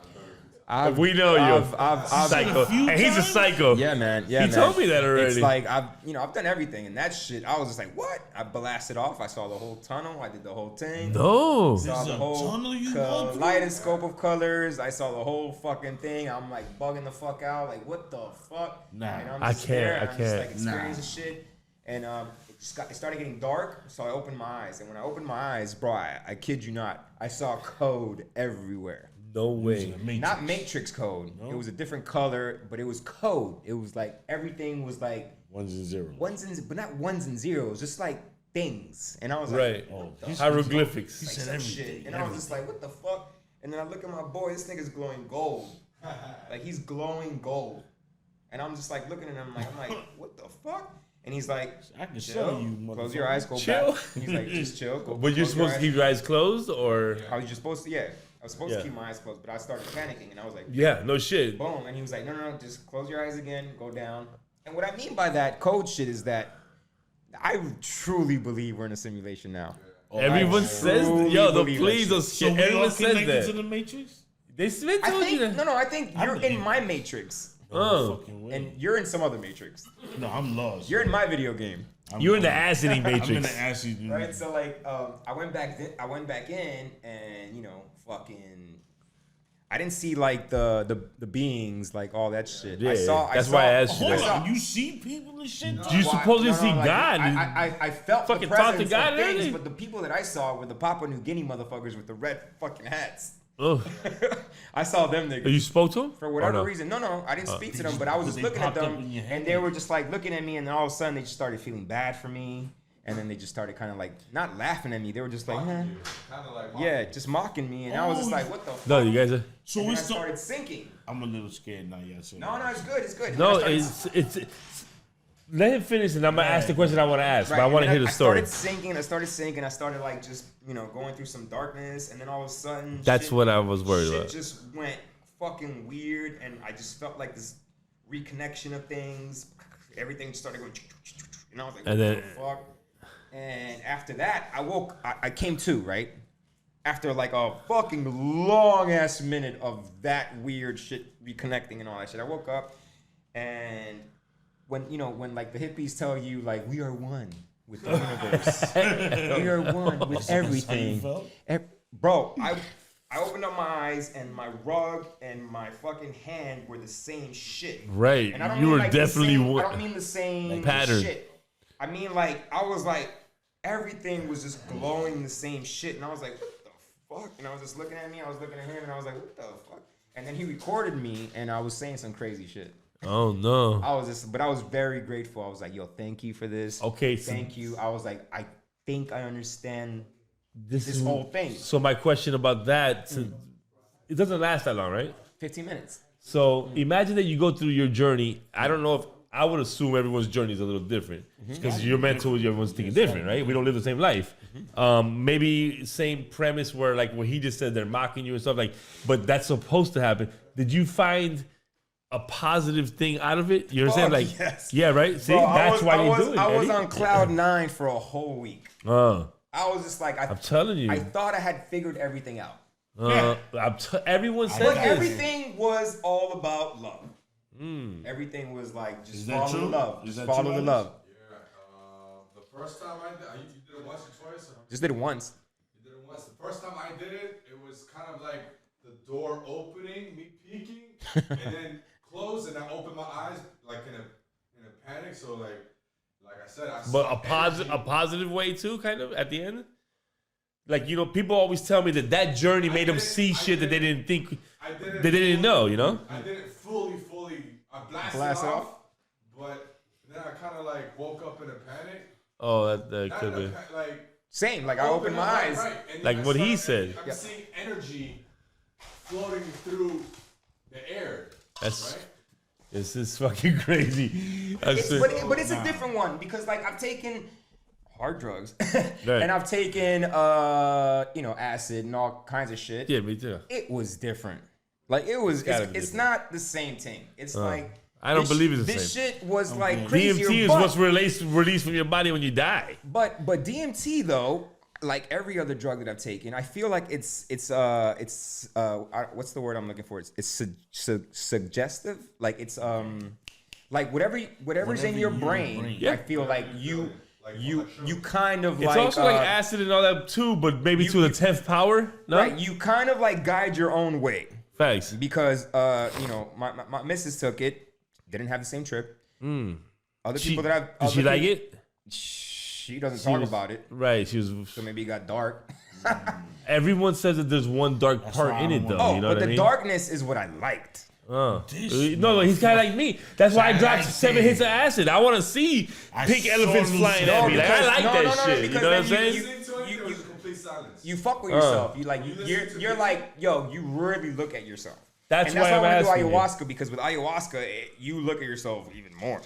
We know you. I've Psycho. And he's a psycho. Yeah, man. Yeah, He man. told me that already. It's like I've done everything, and that shit. I was just like, what? I blasted off. I saw the whole tunnel. I did the whole thing. No. Saw There's the a whole tunnel you go through? kaleidoscope of colors. I saw the whole fucking thing. I'm like bugging the fuck out. Like, what the fuck? Nah. And I'm I just can't, there, I and I'm just can't. like experiencing shit. And it started getting dark, so I opened my eyes. And when I opened my eyes, bro, I kid you not, I saw code everywhere. No way. Not Matrix code. No. It was a different color, but it was code. It was like everything was like Ones and zeros. but not ones and zeros, just like things. And I was Right. like, Hieroglyphics. He said some everything. shit. And I was just like, what the fuck? And then I look at my boy, this nigga's glowing gold. Like, he's glowing gold. And I'm just like looking at him, I'm like, what the fuck? And he's like, I can chill, show you, close your eyes, go Chill. back. He's like, just chill. But you're supposed to keep your eyes closed, or? I was just supposed to, I was supposed to keep my eyes closed, but I started panicking, and I was like, Yeah, no shit. boom. And he was like, no, just close your eyes again, go down. And what I mean by that code shit is that I truly believe we're in a simulation now. Everyone says, truly yo, the believe please, that those So shit. we all Everyone says connected to that. the Matrix? They told I you think, that. I think I you're believe in my matrix, Oh. Fucking way. and you're in some other matrix. No, I'm lost. You're in my video game. You're in the acidy I'm in matrix. the acid. Right, so like, I went back in, and fucking, I didn't see like the beings, like all that shit. Yeah, I saw. that's why I asked you Hold that. on, you see people and shit? You supposedly see like, God. I felt Fucking the talk to presence God of and things, everything. but the people that I saw were the Papua New Guinea motherfuckers with the red fucking hats. Oh, I saw them niggas. you spoke to him? For whatever Or no? reason. No, I didn't speak to them, but I was just They looking at popped up them, in your head. and they were just like looking at me, and then all of a sudden they just started feeling bad for me, and then they just started kind of like not laughing at me. They were just like, Kind of like yeah, just mocking me, and I was just like, what the fuck? No, you guys are. So And we then I still. started sinking. I'm a little scared now. Yeah, so. No, it's good, it's good. No, And I started- it's. Let him finish, and I'm gonna ask the question I want to ask. Right, But I and want to then hear the story. I started sinking. I started like just going through some darkness, and then all of a sudden, That's what I was worried shit about. just went fucking weird, and I just felt like this reconnection of things. Everything started going, and I was like, what And then- the fuck? And after that, I came to, right? After like a fucking long ass minute of that weird shit reconnecting and all that shit, I woke up, and when like the hippies tell you like we are one with the universe, we are one with everything. felt? Bro, I opened up my eyes and my rug and my fucking hand were the same shit. Right. And I don't You mean were like the definitely same, one- I don't mean the same pattern. shit. I mean like I was like everything was just glowing the same shit, and I was like, what the fuck? And I was just looking at me, I was looking at him, and I was like, what the fuck? And then he recorded me, and I was saying some crazy shit. Oh no. But I was very grateful. I was like, yo, thank you for this. Okay, so- Thank you. I was like, I think I understand This this whole thing. So my question about that, it doesn't last that long, right? 15 minutes. So imagine that you go through your journey. I don't know if I would assume everyone's journey is a little different because your mental, everyone's thinking different, right? We don't live the same life. Maybe same premise where like what he just said, they're mocking you and stuff like, but that's supposed to happen. Did you find a positive thing out of it? You understand? Fuck Like, yes. yeah, right. See, Bro, that's why you do it. I was Eddie. on cloud 9 for a whole week. I I was just like, I'm telling you. I thought I had figured everything out. Everyone says But this. everything was all about love. Everything was like, just Is that follow the true? love. Is Just that follow true, the Alex? love. Yeah, the first time I did, you did it once or twice? Or Just did it once. you did it once. The first time I did it, it was kind of like the door opening, me peeking, and then close, and I opened my eyes like in a panic. So like I said, I But saw a positive way too, kind of at the end. Like people always tell me that journey made them see shit that they didn't think I did it they didn't know. You know. I didn't fully. I blasted Blast it off, off? but then I kind of like woke up in a panic. Oh, that Not could in a be. like. Same. Like I opened my eyes. and Like I what he started- said. I'm seeing energy floating through the air. That's right? this is fucking crazy. But it's a different one because like I've taken hard drugs Right. and I've taken acid and all kinds of shit. Yeah, me too. It was different. Like it was. gotta be It's different. not the same thing. It's like I don't this- believe it's the this same. shit was like crazier. DMT is but, what's released from your body when you die. but DMT though, like every other drug that I've taken, I feel like it's what's the word I'm looking for? It's suggestive. Like it's like whatever's in your brain. Yeah. I feel like you kind of It's like also like acid and all that too, but maybe to the 10th power. No, right. You kind of like guide your own way. Facts. Because my missus took it, didn't have the same trip. Other people that I've Did she like it? She doesn't talk about it, Right. She was. so maybe it got dark. Everyone says that there's one dark part why in I it don't though. want- You know but what the I mean? darkness is what I liked. No, he's kind of like me. That's why I dropped 7 hits of acid. I want to see I pink saw elephants them flying say- at me. Like, I because- like no, that no, no, shit. You because know what I'm then saying? Listening to it, there was a complete complete silence. You fuck with yourself. You like You listen you're to you're music. like yo. You really look at yourself. That's and why that's I'm why I asking want you. to do ayahuasca because with ayahuasca you look at yourself even more.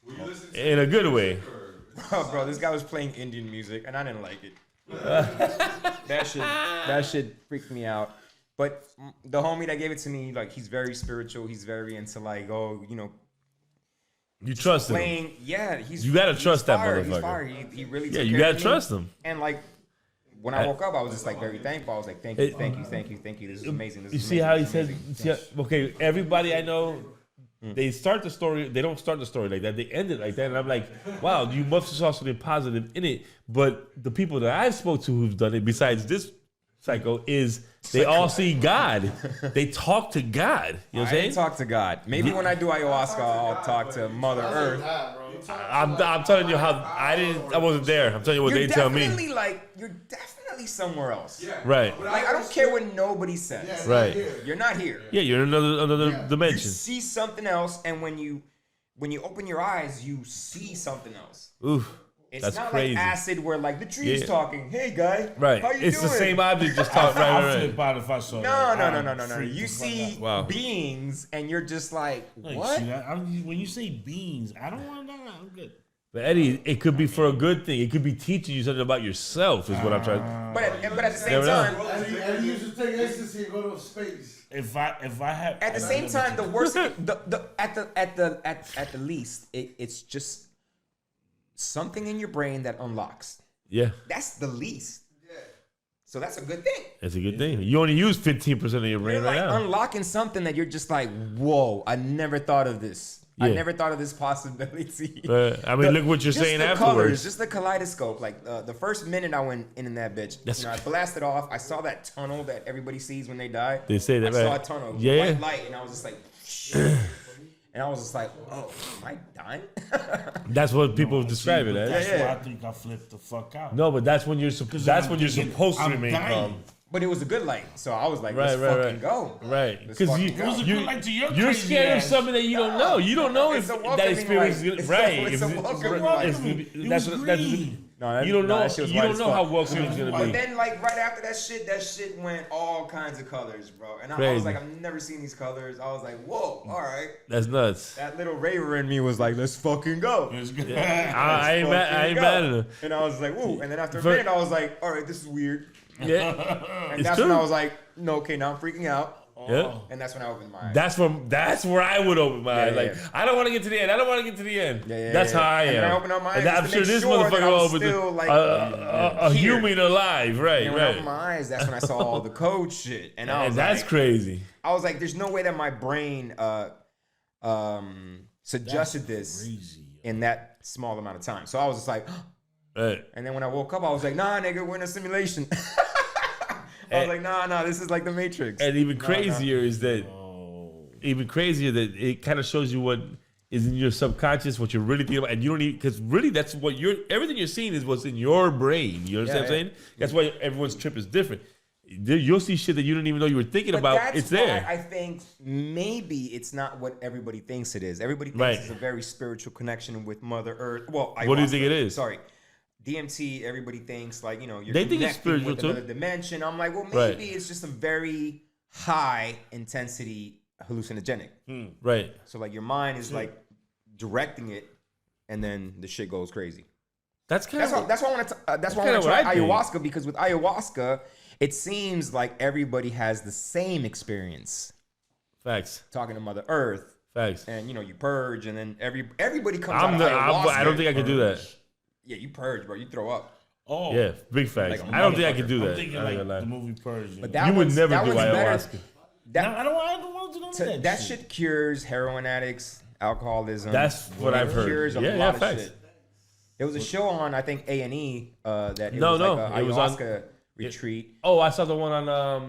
Will you listen to In a good way. music or- Oh, bro, this guy was playing Indian music and I didn't like it. that shit freaked me out. But the homie that gave it to me, like, he's very spiritual. He's very into like, oh, you know, You trust him. playing. Yeah, he's. You gotta he's trust that fire, He's motherfucker. fire. He really. Yeah, took you care gotta of me. trust him. And like, when I woke up, I was just like very thankful. I was like, thank you, thank you, thank you, thank you. This is amazing. This You is see amazing. how he This is says, amazing. see how- okay, everybody I know, they start the story, they don't start the story like that, they end it like that, and I'm like, wow, you must have saw something positive in it, but the people that I've spoke to who've done it, besides this psycho, is they all see God. They talk to God. You know what I'm I saying? didn't talk to God. Maybe when I do ayahuasca, I'll talk to Mother Earth. I'm telling you how, I wasn't there. I'm telling you what they tell me. You're definitely somewhere else. Yeah. Right. But Like, I don't care what nobody says. Right. You're not here. Yeah, you're in another You dimension. see something else, and when you open your eyes, you see something else. Oof. It's That's not crazy. like acid where like the tree's Yeah. talking. Hey guy, Right. How you It's doing? the same object, just talk. Right, I'll right, flip right. out if I saw that. No. You see Wow. beings, and you're just like, Like, what? see that? When you say beans, I don't want to know. I'm good. But Eddie, it could be for a good thing. It could be teaching you something about yourself, is what I'm trying. But at the same Never know. time, Eddie used to take ecstasy and go to space. If I have at the same time, the worst, at the least, it's just something in your brain that unlocks. Yeah, That's the least. So that's a good thing. it's a good thing. You only use 15% of your brain You're right like now. unlocking something that you're just like, whoa, I never thought of this. I Yeah. never thought of this possibility. I mean, look what you're just saying the afterwards. Colors, just the kaleidoscope. Like the first minute I went in that bitch, That's- I blasted off. I saw that tunnel that everybody sees when they die. They say that, I saw a right? tunnel, Yeah. white light, and I was just like, and I was just like, oh, am I dying? That's what people describe it as. That's Yeah, yeah. why I think I flipped the fuck out. No, but that's when you're that's I'm when you're thinking, supposed to I'm remain dying. calm. But it was a good light, so I was like, Right, let's right, fucking right. go. Right, Let's because fucking go. It was a good light to your you're crazy scared of ass. something that you don't know. You don't know It's if a welcoming that experience light. is It's right. a If welcoming right, light. it's gonna be- that's was what- that's green. No, that- you don't no, know. that shit was You white don't as know fuck. how welcoming it's gonna But be. then, like right after that shit went all kinds of colors, bro. And I was Crazy. like, I've never seen these colors. I was like, whoa, all right. That's nuts. That little raver in me was like, let's fucking go. It's good. I ain't mad. I ain't mad at him. And I was like, woo. And then after a For- minute, I was like, all right, this is weird. Yeah, And it's that's true. when I was like, no, okay, now I'm freaking out. Yeah. And that's when I opened my eyes. That's where I would open my eyes. yeah, Like yeah. I don't want to get to the end. I don't want to get to the end. Yeah, That's yeah. how I am. And then I opened up my And eyes I'm just sure to make this sure that I motherfucker was opened still, like, a here. human alive. Right, And when I right. opened my eyes, that's when I saw all the code shit. And I was And that's like, crazy. I was like, there's no way that my brain suggested this Crazy. in that small amount of time. So I was just like, Right. and then when I woke up, I was like, nah, nigga, we're in a simulation. I was like, nah, this is like the Matrix. And even Nah, crazier is that Oh. even crazier that it kind of shows you what is in your subconscious, what you're really thinking about, and you don't even because really that's what everything you're seeing is what's in your brain. You understand what I'm Yeah, saying? That's why everyone's trip is different. You'll see shit that you didn't even know you were thinking But about. that's It's there. why I think maybe it's not what everybody thinks it is. Everybody thinks Right. it's a very spiritual connection with Mother Earth. Well, What do you think ayahuasca. it is? Sorry. DMT, everybody thinks like, you're They think it's connecting spiritual with too. another dimension. I'm like, well, maybe Right. it's just a very high intensity hallucinogenic. Right. So like your mind is like directing it, and then the shit goes crazy. That's kind That's why. of That's why I want to. That's why I kinda want to try what I think. ayahuasca, because with ayahuasca, it seems like everybody has the same experience. facts. Talking to Mother Earth, Facts. and you purge, and then everybody comes out of ayahuasca. I don't think I could do that. Yeah, you purge, bro. You throw up. Oh. Yeah, big facts. Like a I don't think I could do I'm that. thinking I ain't like gonna lie. the movie Purge. But that You would one's- never that do one's better. ayahuasca. That, I don't want to do none of that shit cures heroin addicts, alcoholism. That's what I've heard. Cures a Yeah, lot of facts. shit. There was a show on, I think, A&E that it No, was no, like a it was on- ayahuasca retreat. Oh, I saw the one on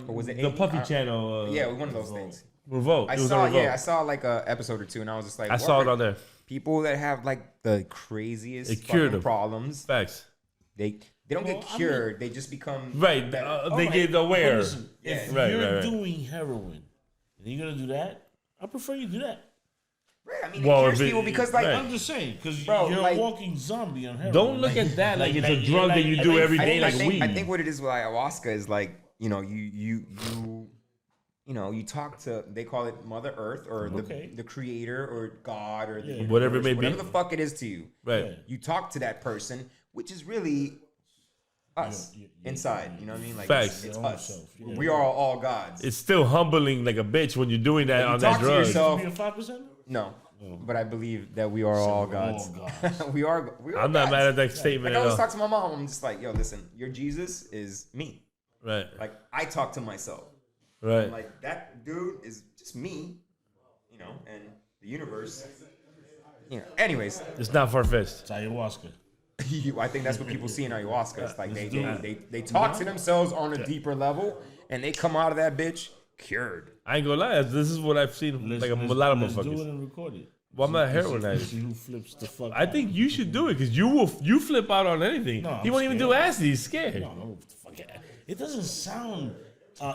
Or was it the 80? Puffy channel. Yeah, one of those things. Revolt. I It was saw, on Revolt. I saw like a episode or two, and I was just like, I saw it word. on there. People that have like the craziest It cured fucking them. problems, Facts. they don't get Well, I cured. They just become Right. better. They get aware. Listen, if Yeah. Right, you're right, right. doing heroin and you're gonna do that, I prefer you do that. Right, I mean, it cures people because, like, I'm just saying, because Bro, you're like- a walking zombie on heroin. Don't look at that like it's a drug that you do every day like weed. I think what it is with ayahuasca is like, you know, you talk to, they call it Mother Earth or the creator or God or the Whatever it may be. whatever the fuck it is to you. Right. You talk to that person, which is really us inside. You know what I mean? Like Facts. it's us. We are all gods. It's still humbling like a bitch when you're doing that on that talk to drug. yourself. Be a 5%? No. But I believe that we are all gods. we are I'm not gods. mad at that statement Like I at always all. talk to my mom. I'm just like, yo, listen, your Jesus is me. Right. Like I talk to myself. Right. Like that dude is just me, you know, and the universe. You know. Anyways, It's not far-fetched. It's ayahuasca. I think that's what people see in ayahuasca. It's like they talk to themselves on a deeper level, and they come out of that bitch cured. I ain't gonna lie. This is what I've seen like a lot of let's do it motherfuckers. and record it. Well, I'm not a heroin addict. See who flips the fuck I think you should do it because you flip out on anything. No, He I'm won't even do scared. acid. He's scared. No, fuck it. It doesn't sound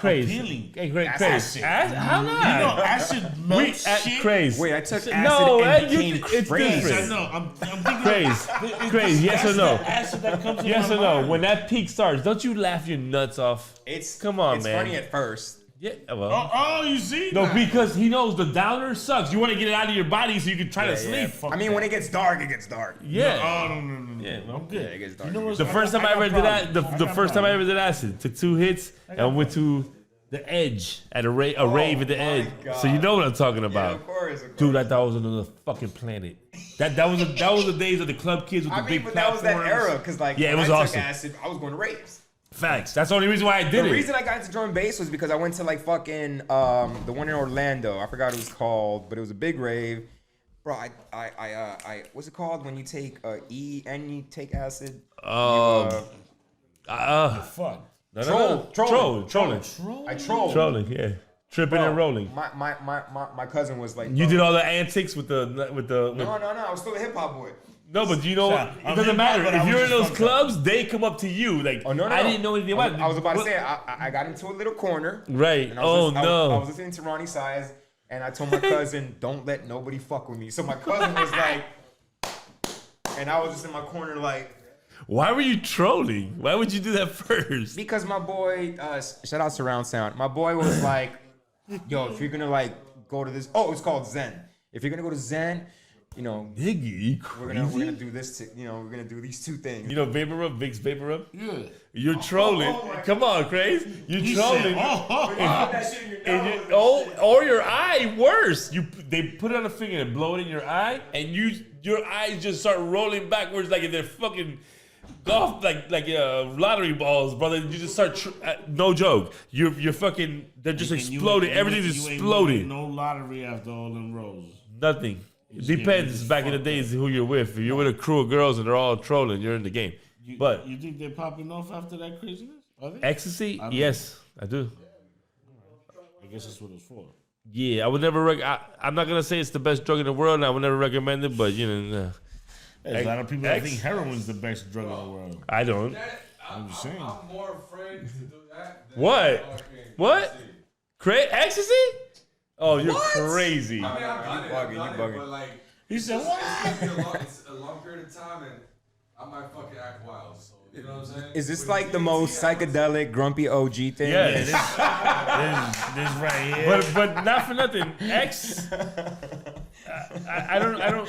Crazy. appealing. Hey, great, Acid. crazy. How not? You know, acid melts shit. Crazy. Wait, I took acid No, and you- became it's crazy. different. I know. I'm thinking Crazy. Crazy. Yes or no? Acid that comes Yes in or my no? mind. When that peak starts, don't you laugh your nuts off? Come on, it's man. funny at first. Yeah, well. Oh, you see? No, because he knows the downer sucks. You want to get it out of your body so you can try to sleep. Fuck I mean, when it gets dark, it gets dark. Yeah. No. Yeah, I'm good. Yeah, it gets dark. You know what's The first time I ever did that, the got first time I problems. ever did acid, took 2 hits and went to the edge at a rave at the my edge. God. So you know what I'm talking Yeah, about. of course. Dude, I thought I was on another fucking planet. That was the days of the club kids with the I mean, big but that was platforms. that era, because like, Yeah, it when was I awesome. took acid, I was going to raves. Facts. That's the only reason why I did The it. reason I got into drum and bass was because I went to like fucking the one in Orlando. I forgot what it was called, but it was a big rave. Bro, I what's it called when you take E and you take acid? Fuck. Trolling. I trolled. Trolling, yeah. Tripping and rolling. My cousin was like, You bro, did all the antics with the No, I was still a hip hop boy. No, but you know, Shut up. it doesn't matter. But I If was you're in just those fucked up. clubs, they come up to you. Like, Oh no, I didn't know anything about it. I was about to What- say I got into a little corner. Right. And I was Oh, no. I was listening to Ronnie Size, and I told my cousin, "Don't let nobody fuck with me." So my cousin was like, and I was just in my corner like, Why were you trolling? Why would you do that first? because my boy, shout out Surround Sound. My boy was like, "Yo, if you're gonna like go to this, it's called Zen. If you're gonna go to Zen, you know, Nigga, you we're crazy? gonna do this. We're gonna do these 2 things." You know Vapor Rub, Vicks Vapor Rub? Yeah. You're trolling. Come on, Craze. You're He trolling. said, that shit in your And nose. or your eye, worse. They put it on a finger and blow it in your eye, and your eyes just start rolling backwards like they're fucking golf, like lottery balls, brother. You just start, no joke. You're fucking. They're just And you exploding. ain't- Everything's you ain't exploding. winning no lottery after all them rolls. Nothing. It just depends. get Back in the fucked days, who you're with. If you're with a crew of girls and they're all trolling, you're in the game. But You think they're popping off after that craziness? Are they? ecstasy, yes, I do. I guess that's what it's for. Yeah, I would never. I'm not gonna say it's the best drug in the world, and I would never recommend it. But you know, There's a lot of people that X- think heroin's the best drug in the world. I don't. I'm just saying. I'm more afraid to do that than What? fucking What? ecstasy. Ecstasy? Oh, you're crazy. I mean, I've done it, I've bugging, done you it, bugging. but like, He said, it's what? it's a long period of time, and I might fucking act wild. So you know what I'm saying? Is this With like the DMC, most psychedelic, grumpy OG thing? Yes. This right here. But not for nothing. I don't.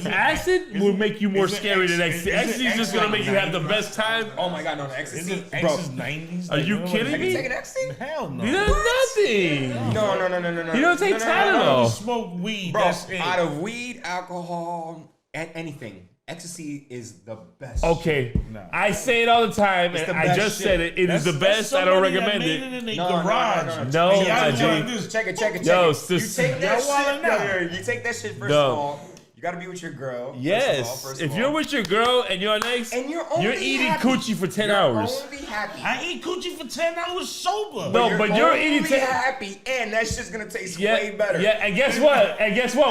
Acid will make you more is it scary than X- ecstasy. is it Ecstasy is just gonna make you have the best time. Oh my god, no, Is ecstasy, it bro. X's 90s? Are you Like, kidding Have you me? taken ecstasy? Hell no. He does nothing. No. You don't take You Tylenol. smoke weed. Bro, That's it. out of weed, alcohol, and anything, ecstasy is the best. Okay, No. I say it all the time, It's and the I best just shit. said it. It is the best. I don't somebody that recommend made it. in their No, garage. No, And y'all my doing G. this. Check it. Yo, You sis- take that Y'all wildin' shit. out. You take that shit first No. of all. You gotta be with your girl. Yes, if you're with your girl and you're on X, and you're eating happy. coochie for 10 You're hours. only happy. I eat coochie for 10 hours sober. No, but you're only eating 10. happy, and that shit's gonna taste way better. Yeah, and guess what?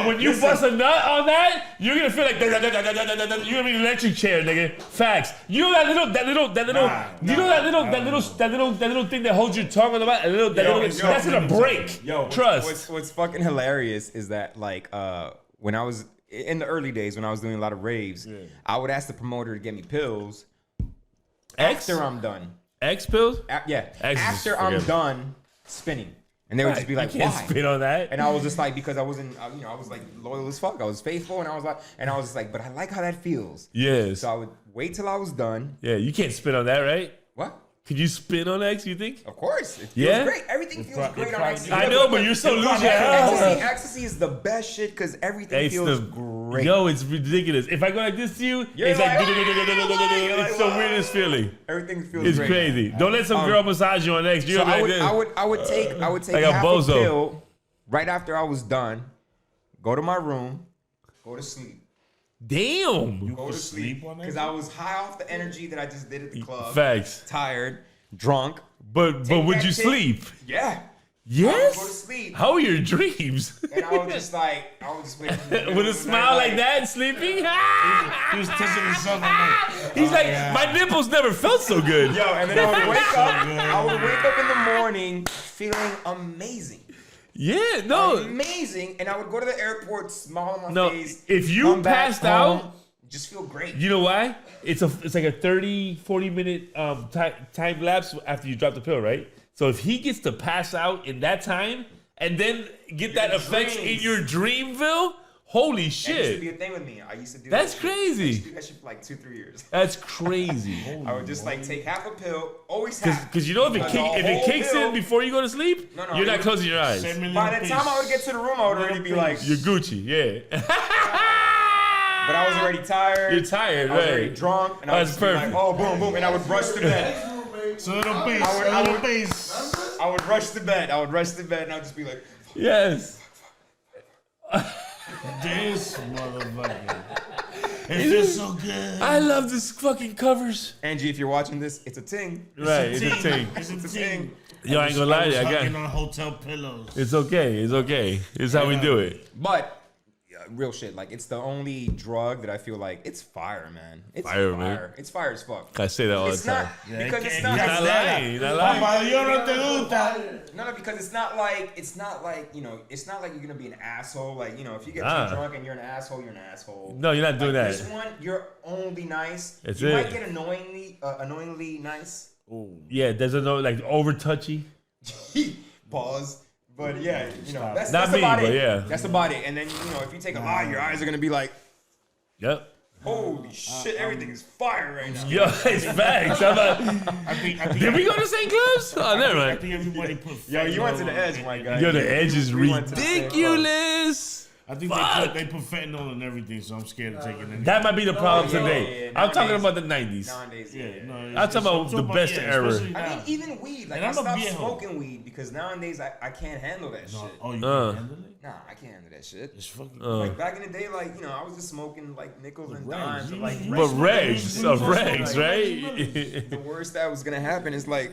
When you bust a nut on that, you're gonna feel like you're gonna be in an electric chair, nigga. Facts. You know that little that little thing that holds your tongue on the back. That's gonna break. Yo, Trust. What's fucking hilarious is that like when I was in the early days when I was doing a lot of raves, I would ask the promoter to get me pills after I'm done. X pills? Yeah, X after I'm done spinning. And they would just be like, you can't why? spin on that. And I was just like, because I wasn't, I was like loyal as fuck. I was faithful, and I was just like, but I like how that feels. Yes. So I would wait till I was done. Yeah, you can't spin on that, right? What? Could you spin on X, you think? Of course. It feels great. Everything feels great on ecstasy. I know, but you're so loose. Ecstasy is the best shit because everything feels great. Yo, it's ridiculous. If I go like this to you, it's like, it's the weirdest feeling. Everything feels It's great. crazy. Don't let some girl massage you on X. You're So like this. I would take like a half bozo. a pill right after I was done, go to my room, go to sleep. Damn. You Go could to sleep sleep on that? because I was high off the energy that I just did at the club. Facts. Tired, drunk. But Take would that you shit. sleep? Yeah. Yes. I would go to sleep. How are your dreams? And I was just like, I was just waiting. With a smile like that, sleeping? He was testing himself. He's like, my nipples never felt so good. Yo, and then I would wake up. I would wake up in the morning feeling amazing. Yeah, no. Amazing. And I would go to the airport, smile on my No, face. if you come back passed home, out, just feel great. you know why? It's like a 30, 40 minute time lapse after you drop the pill, right? So if he gets to pass out in that time and then get that effects in your Dreamville, holy That used to shit. be a thing with me. I used to do That's that shit. I crazy. used to do that shit for like 2-3 years. That's crazy. I would just like take half a pill, always half. Because you know if it whole kicks pill- in before you go to sleep, No, you're not it- closing your eyes. By the time I would get to the room, I would already be like, You're Gucci, yeah. but I was already tired. You're tired, I was already right? drunk, and I would That's just be like, perfect. oh, boom, boom, and I would rush to bed. So little bass, I would rush to bed. I would rush to bed, and I'd just be like, Yes. This motherfucker. It feels so good. I love this fucking covers. Angie, if you're watching this, it's a ting. Right, it's a thing. It's a thing. Yo, I ain't gonna lie to you. I Hugging got. on hotel pillows. It's okay. It's okay. It's how we do it. But real shit, like it's the only drug that I feel like it's fire, man. It's Fire, fire. man. It's fire as fuck. I say that all It's the time. not because it's He's not. He's not lying. He's not lying. Papá, yo no te gusta. No, because it's not like it's not like you're gonna be an asshole. Like if you get Ah. too drunk and you're an asshole, you're an asshole. No, you're not doing Like, that. This one, you're only nice. That's you it. might get annoyingly nice. Yeah, there's a no like over touchy. Pause. But yeah, that's Not me, about but it. yeah. That's about it. And then if you take a lot, your eyes are gonna be like, Yep. holy shit, everything is fire right now. Yo, it's facts. I'm like, I think did we go to St. Clubs? Oh, never I mind. think everybody put. Yo, you went to the edge, my guy. Yo, the edge is We went to the same club. ridiculous. I think they put fentanyl and everything, so I'm scared of taking it. That might be the problem yeah, today. yeah, I'm talking nowadays. about the 90s. Nowadays, Yeah, yeah. no, I'm talking about the best era. especially I now. mean, even weed. Like And I I'm a stopped viejo. smoking weed because nowadays I can't handle that shit. Oh, you Uh. can handle it? Nah, I can't handle that shit. It's fucking. Like back in the day, like I was just smoking like nickels and dimes. you Of, like was But regs, of Like, regs, right? the worst that was gonna happen is like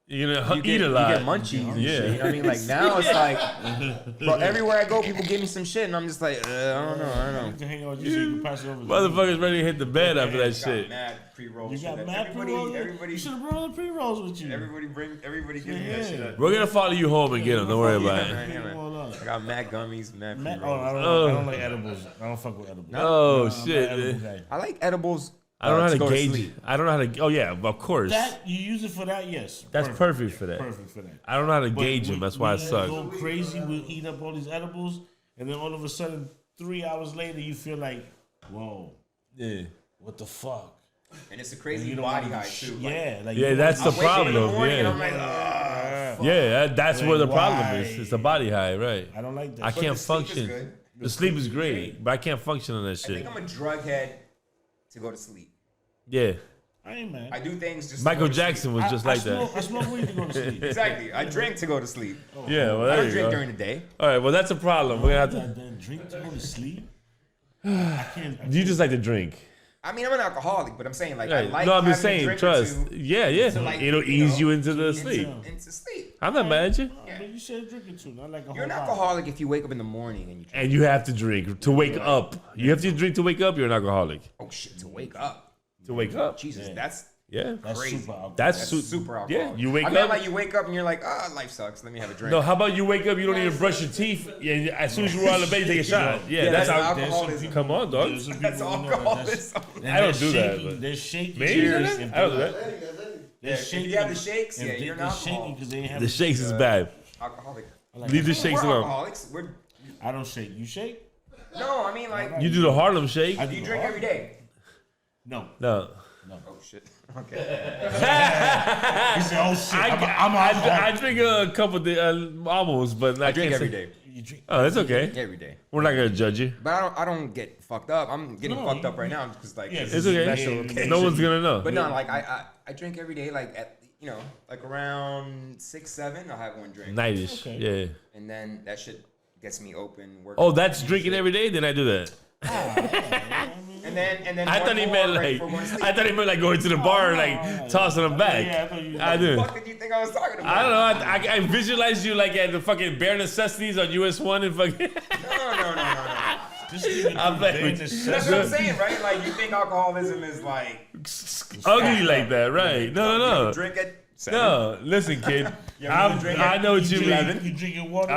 You're gonna you eat get, a lot. you get munchies and Yeah. shit. You know what I mean? Like now it's like, bro, everywhere I go, people give me some shit, and I'm just like, I don't know. To hang out with you so you can pass it over. Motherfuckers ready to hit the bed after that Got shit. mad pre-rolls. You got mad pre-rolls? Everybody, You should have brought the pre-rolls with you. everybody give me that shit. Up. We're gonna follow you home and get them. Don't worry about it. Yeah, man. Hold on. I got mad gummies, mad Matt, pre-rolls. I don't like edibles. I don't fuck with edibles. Oh I'm shit! not an edible man. guy. I like edibles. I don't know how to go gauge. sleep. I don't know how to. Oh yeah, of course. That you use it for that, yes. That's perfect for that. Perfect for that. I don't know how to But gauge them. That's why I we suck. Go crazy. We'll eat up all these edibles, and then all of a sudden, 3 hours later, you feel like, whoa, Yeah. what the fuck? And it's a crazy You don't body wanna high sh- too. Yeah, like Yeah, you that's wanna the Wake up in the problem. morning and I'm Yeah. like, Yeah, that's where the problem Why? is. It's a body high, right? I don't like that. I But can't the sleep is function. good. The sleep is great, but I can't function on that I shit. think I'm a drug head to go to sleep. Yeah. I ain't mad. I do things just. to Michael go to Jackson sleep. was just like that. I smoke weed to go to sleep. Exactly. I drink to go to sleep. Yeah, well, I there don't you drink go. during the day. All right, well, that's a problem. We're gonna have I to. then drink to go to sleep. I can't. You just like to drink. I mean, I'm an alcoholic, but I'm saying like I Right. like. No, I'm just having a saying, drink or trust. two Yeah, yeah. to, like, It'll you ease know, you into the sleep. into sleep. I'm not mad at you. Yeah. But you said drink it too, not like a whole You're an bottle. alcoholic if you wake up in the morning and you drink. And you have to drink to wake up. You have to drink to wake up. You're an alcoholic. Oh shit! To wake up. To wake up. Jesus, that's Yeah. That's Crazy. super alcoholic. That's super alcoholic. Yeah, you wake I mean, up. like you wake up and you're like, life sucks. Let me have a drink. No, how about you wake up, you don't even brush your teeth. Yeah, as soon as you roll out of bed, you take a shot. Yeah, that's how. alcoholism. Come on, dog. There's some That's people who know that. alcoholism. I don't do that. Shaking, But they're shaking. maybe you do that? I don't do that. They're If shaking. you have the shakes, If yeah, you're they're not shaking because they have. The shakes is bad. alcoholic. Leave the shakes We're alone. alcoholics. I don't shake. You shake? No, I mean like You do the Harlem Shake. I do you the drink hard- every day. No. No. Oh shit. Okay. He said, "Oh shit, I'm I drink a couple of almost, but I drink can't every say- day. You drink. Oh, that's okay. Every day. We're not gonna judge you. But I don't get fucked up. I'm getting No, fucked up right now because like Yeah, this It's is a okay. special occasion. No one's gonna know. But no, like I drink every day. Like at like around 6, 7, I'll have one drink, Nightish. Okay. Yeah. and then that shit gets me open. Work. Oh, that's drinking every day. Then I do that. And then I one thought he more meant right like before going to sleep. I thought he meant like going to the bar and like tossing them back. Yeah, I thought you. I do. What the fuck did you think I was talking about? I don't know. I visualized you like at the fucking bare necessities on US 1 and fucking. No. Just leave it I'm to like- bed to That's shut what I'm saying, right? Like you think alcoholism is like ugly like that, right? No. drink at 7. No, listen, kid. I know what you mean. You drinking water?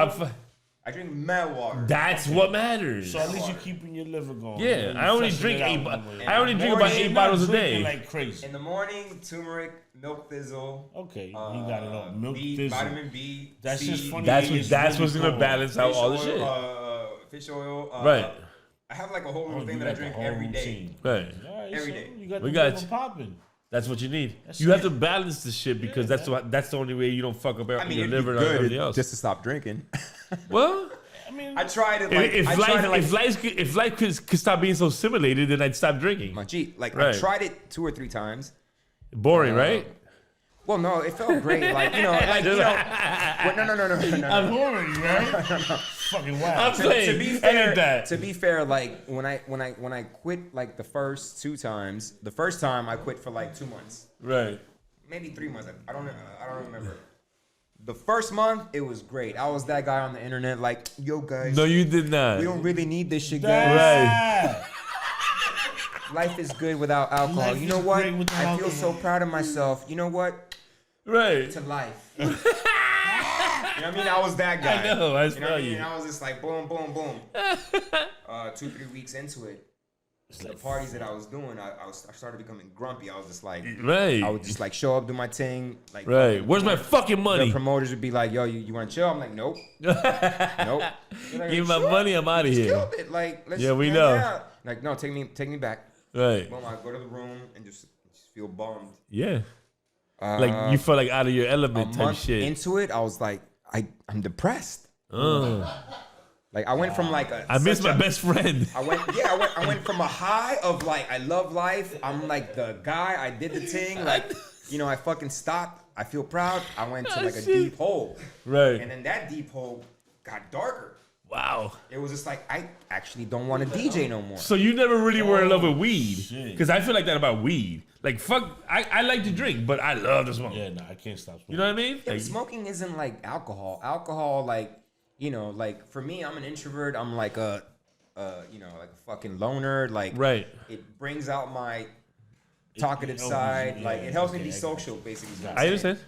I drink mad water. That's what matters. So at least you're keeping your liver going. Yeah, You're I only flushing drink it 8. out one way. I only drink Or about you're 8 Not bottles a drinking day. like crazy. In the morning, turmeric, milk thistle. Okay, you got it all. Milk B, thistle. vitamin B. That's C, just funny. That's what's gonna balance out fish all the oil, shit. Fish oil. Right. I have like a whole little Oh, thing you that I got the drink whole every day. routine. Right. All right, Every so day. You got We the got liver you. popping. That's what you need. That's You have it. to balance the shit because that's the only way you don't fuck up I mean, your it'd liver be and good everything else. just to stop drinking. Well, I mean, I tried it. Like, if life could stop being so simulated, then I'd stop drinking. my G, like Right. I tried it 2 or 3 times. Boring, right? Well, no, it felt great. Like well, no. I'm horny, right? Fucking wow. I'm playing. To be Edit fair, that. to be fair, like when I quit like the first 2 times, the first time I quit for like 2 months, Right. maybe 3 months. I don't remember. The first month it was great. I was that guy on the internet like, yo guys, No, you did not. we don't really need this shit, guys. Right. Life is good without alcohol. Life You know is what? great without I feel so alcohol. proud of myself. You know what? Right. To life. You know what I mean? I was that guy. I know, I You know smell what I mean? you. And I was just like, boom, boom, boom. 2-3 weeks into it, the parties that I was doing, I started becoming grumpy. I was just like, Right. I would just like show up, do my thing. Like, Right. Where's my fucking The money? promoters would be like, yo, you want to chill? I'm like, nope. Nope. They're like, Give me my "Sure, money, I'm out of you here. killed it. Like, let's Yeah, we hang know. out." Like, no, take me back. Right. Boom, I go to the room and just feel bummed. Yeah. Like you felt like out of your A element type month shit. into it, I was like, I'm depressed. Like I went from like I miss my best friend. I went from a high of like I love life. I'm like the guy. I did the thing. Like I fucking stopped. I feel proud. I went to like a shit. deep hole, Right. and then that deep hole got darker. Wow. It was just like I actually don't want to DJ no more. So you never really were in love with weed? shit. Because I feel like that about weed. Like fuck, I like to drink, but I love to smoke. Yeah, no, I can't stop smoking. You know what I mean? Yeah, Like, smoking isn't like alcohol. Alcohol, like like for me, I'm an introvert. I'm like like a fucking loner. Like Right. it brings out my talkative helps side. you, Like yeah, it helps me okay, be I get social, basically. is what I'm I saying. understand.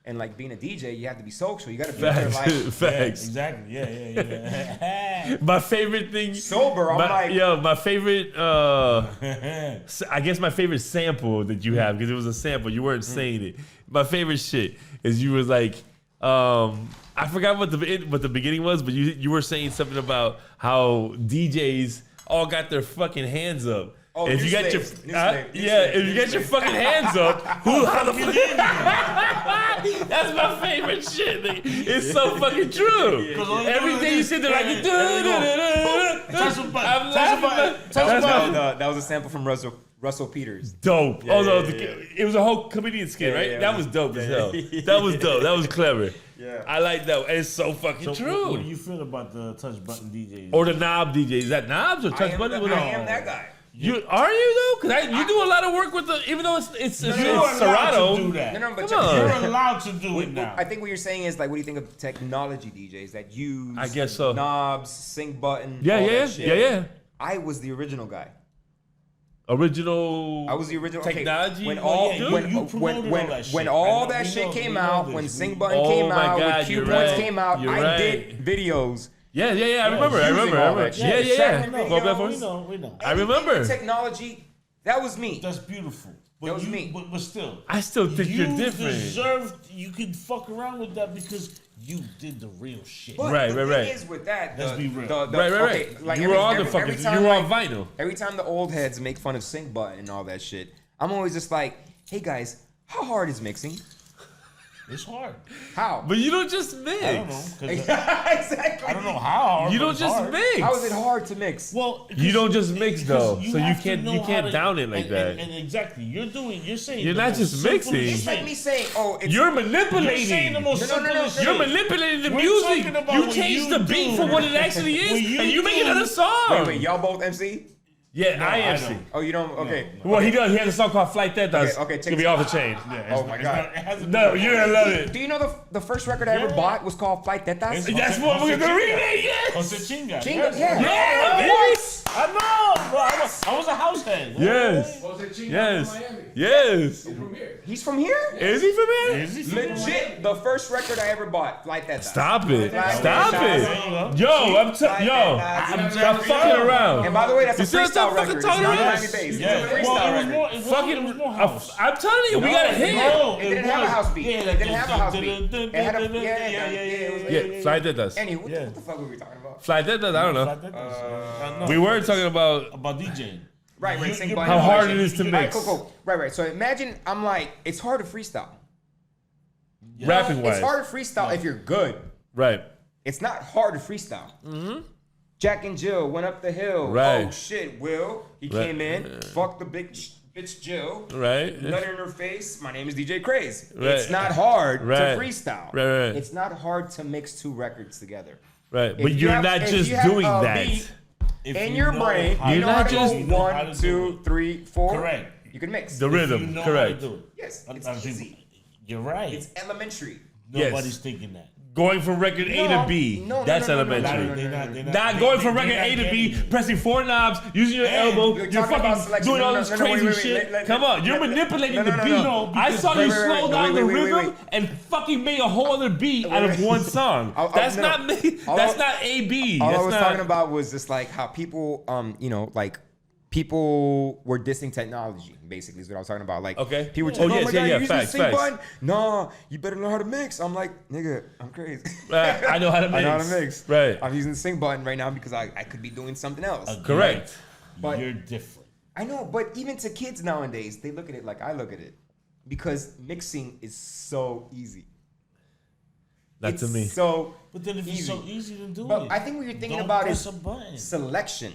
And like being a DJ, you have to be social. You got to be there, Facts. like Yeah, Facts. exactly. Yeah. My favorite thing. sober. I'm like, my favorite. I guess my favorite sample that you have, because it was a sample. You weren't saying it. My favorite shit is you was like, I forgot what the beginning was, but you were saying something about how DJs all got their fucking hands up. Oh, if new you got your slaves, new huh? slaves, new yeah, slaves, if you new got your slaves. fucking hands up, how the fuck? That's my favorite shit. Nigga. It's so fucking true. Every day you sit there like, Touch some button. I'm laughing. that was a sample from Russell Peters. Dope. It was a whole comedian skit, right? yeah, That was dope as hell. That was dope. That was clever. Yeah. I like that. And it's so fucking true. What do you feel about the touch button DJs? Or the knob DJ. Is that knobs or touch buttons? I am that guy. You are you though? Because you do a lot of work with the, even though it's You're allowed to Serato. do that. No, but Come on. You're allowed to do it now. I think what you're saying is like, what do you think of technology DJs that use? I guess so. Knobs, sync button. Yeah, all yeah, that shit? yeah. I was the original guy. Original. I was the original technology. When Oh, all yeah, when all that shit came out, when Sing Button came out, when Q Points came out, I did videos. Yeah. I remember. Yeah. Go back for We know. I remember. Technology. That was me. That's beautiful. But That was me. But still, I still think you're different. You can fuck around with that because you did the real shit. But Right. the thing is with that, Let's be real. Right. Okay, like You were on the every fucking. time, You were on like, vinyl. Every time the old heads make fun of Sync Button and all that shit, I'm always just like, hey guys, how hard is mixing? It's hard. How? Oh, But you don't just mix. I don't know. 'Cause Exactly. I don't know how hard. You but don't it's just hard. mix. How is it hard to mix? Well, You don't just mix though, so you have to can't know how to- down it like that. And exactly, you're saying You're the not most just simplest mixing. It's like thing. me saying, oh, it's You're You're saying manipulating. the most No, no, no, simplest no. You're thing. manipulating the We're music. talking about You what change you the beat do. for what it actually What is, you and you make do. another song. wait, y'all both MC? Yeah, I am. don't. Oh, you don't? Okay. Well, he does. He has a song called "Flight That Does." Okay, It's check gonna be this off out. the chain. Oh my god. No, you're gonna love it. Do you know the first record I ever bought was called Flight Tetas? That's what we're gonna remake. Yes. Jose Chinga. Chinga, Yes. yeah. Yes. I know, bro. I was a house head. Yes. Jose Chinga Yes. from Miami. Yes. From here. He's from here? Is he from here? Is he from Legit, the first record I ever bought, Flight Tetas. Stop it. Flight Stop Tetas. it. Yo, I'm stop fucking around. And by the way, that's a You still freestyle fucking record. It's talking not about Miami this? bass. Yeah. It's a freestyle Well, record. it was more house. I'm telling you, we got a hit. No, It didn't have a house beat. Yeah, It didn't have a house beat. It had a it was like- Yeah, Flight That Does. Anyway, what the fuck were we talking about? Flight That Does. I don't know. We were talking about about DJing. Right, You- Sing you- Button how and all hard that it is shit. to All right, mix. cool. Right. So imagine I'm like, it's hard to freestyle. rapping It's wise. hard to freestyle if you're good. Right. It's not hard to freestyle. Jack and Jill went up the hill. Right. Oh shit, Will. He Right. came in, fucked the big bitch Jill. Right. Nut in her face. My name is DJ CRAZE. Right. It's not hard Right. to freestyle. Right. It's not hard to mix two records together. Right. If But you you're have- not if just you have doing a that. beat If in you your know brain, how you to know how to do go it, you know how to 1, do 2, it. 3, 4. Correct. You can mix. The You rhythm. know how to Correct. do it. Yes, it's Sometimes easy. You're right. It's elementary. Nobody's Yes. thinking that. Going from record A to B. No, That's no, no, no, elementary. They're Not going from record A to B, pressing 4 knobs, using your elbow, you're you're talking about fucking selection. doing all No, this no, no, crazy wait, shit. Come on, you're manipulating the beat. no, I saw you wait, slow down wait, the wait, rhythm wait. and fucking made a whole other beat out of one song. That's not me. That's not A-B. All I That's was not. talking about was just like how people, like people were dissing technology. Basically, is what I was talking about. Like, Okay. people were Oh, talking, yes, my God, yeah, you're using facts, the sync facts. button? Nah, you better know how to mix. I'm like, nigga, I'm crazy. I know how to mix. I know how to mix. Right. I'm using the sync button right now because I could be doing something else. Correct. But You're different. I know, but even to kids nowadays, they look at it like I look at it. Because mixing is so easy. Not to me. So But then if easy. it's so easy to do But it, I think what you're thinking don't about press is a button. selection.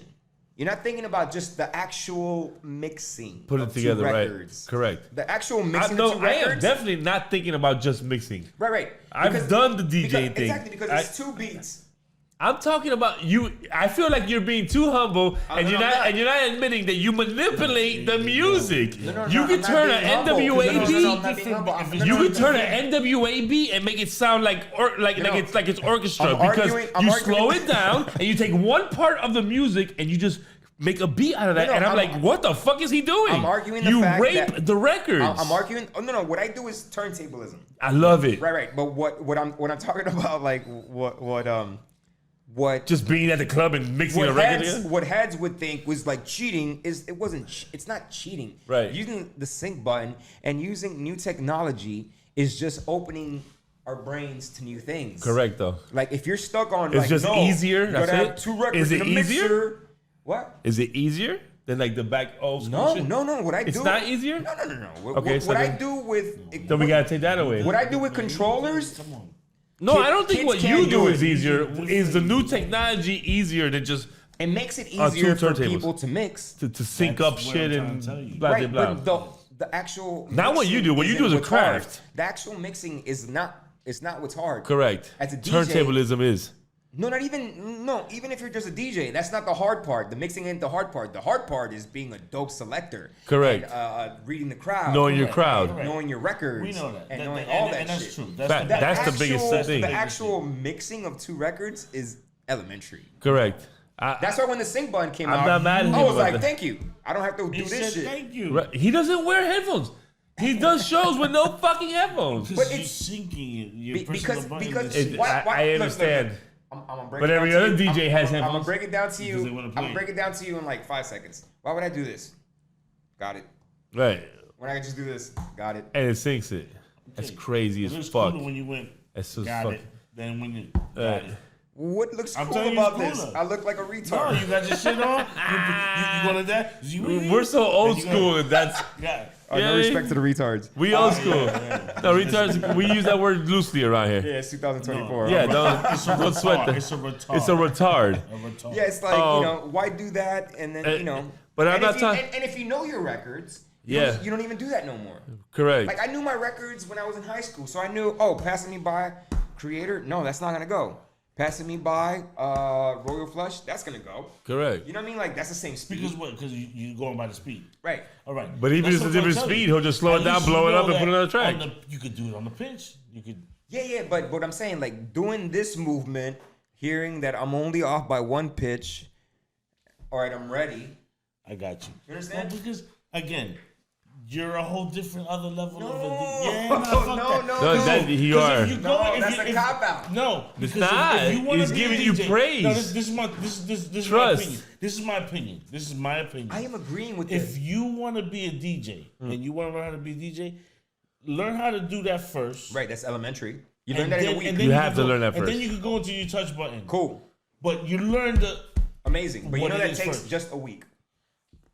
You're not thinking about just the actual mixing. Put it of two together, right. records. Correct. The actual I, mixing no, of two I am records. definitely not thinking about just mixing. Right. I've done the DJ thing. Exactly, because it's two beats. I'm talking about you. I feel like you're being too humble, and no, you're I'm not, not. and you're not admitting that you manipulate the music. No, You I'm can not turn being an humble. NWA No, I'm not beat. being humble. You can turn an NWA beat and make it sound like it's orchestra I'm because arguing- you I'm slow arguing- it down and you take one part of the music and you just make a beat out of that. No, and I'm like, what the fuck is he doing? I'm arguing the you fact rape that- the records. I'm arguing. Oh no, what I do is turntablism. I love it. Right. But what I'm talking about, like what Just being at the club and mixing a record together. what heads would think was like cheating it's not cheating. Right. Using the sync button and using new technology is just opening our brains to new things. Correct though. Like if you're stuck on, It's like, just no, easier, You that's gotta it? have two records Is it in a easier? mixer. What? Is it easier than like the back old school No, shit? no. What I do? It's not easier? No. Okay, What, so I then- do with Then we gotta take that away. what I do with controllers. Come on. No, I don't think kids what can't you do do it. is easier. Is the new technology easier than just It makes it On two easier for turntables. people to mix. to sync That's up what shit I'm trying and to tell you. blah Right, blah but blah? the actual Not what you mixing do. What you do is isn't a what's hard. craft. The actual mixing is not. It's not what's hard. Correct. As a DJ, Turntablism is. No, not even. No, even if you're just a DJ, that's not the hard part. The mixing ain't the hard part. The hard part is being a dope selector. Correct. And, reading the crowd. Knowing your Correct, crowd. correct. Knowing your records. We know that. And That- knowing and- all and that that's shit. true. That- that's the biggest thing. The actual mixing of two records is elementary. Correct. That's why when the sync button came out, I'm not mad at him I was about like, that. thank you. I don't have to do He this said shit. thank you. Right. He doesn't wear headphones. He does shows with no fucking headphones. But But you're it's- syncing it. You're pressing the button. because It- why, I look, understand. look. I'm gonna break But it every down to other you. DJ has I'm gonna headphones. break it down to you. Because they wanna I'm play gonna break it down to you in like 5 seconds. Why would I do this? Got it. Right. When I could just do this, got it. And it syncs it. That's crazy It as was fuck. cooler when you went. That's just Got fuck. it. Then when you got Right. it. What looks I'm cool telling you, about it's this? cooler. I look like a No, retard. you got your shit on. You go to that. We're so old You go- school, and that's Yeah. Oh, Yeah, no respect to the retards. we old school. No, retards. We use that word loosely around here. Yeah, it's 2024. Yeah, don't sweat that. It's a retard. It's a retard. A retard. Yeah, it's like, Oh. you know, why do that? And then, you know. but I'm and not if you- talking- And if you know your records, Yeah. you don't even do that no more. Correct. Like, I knew my records when I was in high school. So I knew, oh, passing me by Creator? No, that's not going to go. Passing me by Royal Flush? That's going to go. Correct. You know what I mean? Like, that's the same speed. Because what? Because you're going by the speed. Right. All right. But even if That's it's a what I'm different telling speed, you. he'll just slow it At down, least you blow it know up, and that put it on the track. you could do it on the pinch. You could. Yeah, but what I'm saying, like, doing this movement, hearing that I'm only off by one pitch, all right, I'm ready. I got you. You understand? No, because again, you're a whole different other level of a No. Yeah, nah, fuck No, that. no, No, that you 'Cause are. if you go- No, if that's you- a if- cop-out. No, It's because not. If you wanna He's be a giving you DJ praise. No, this is my this Trust. is my opinion. This is my opinion. This is my opinion. I am agreeing with If this. you want to be a DJ and you want to learn how to be a DJ, learn how to do that first. Right, that's elementary. You And learn that in a then- week. and then You have can to learn that And first. then you can go into your touch button. Cool. But you learn the. Amazing. But you What know it that is takes first. just a week.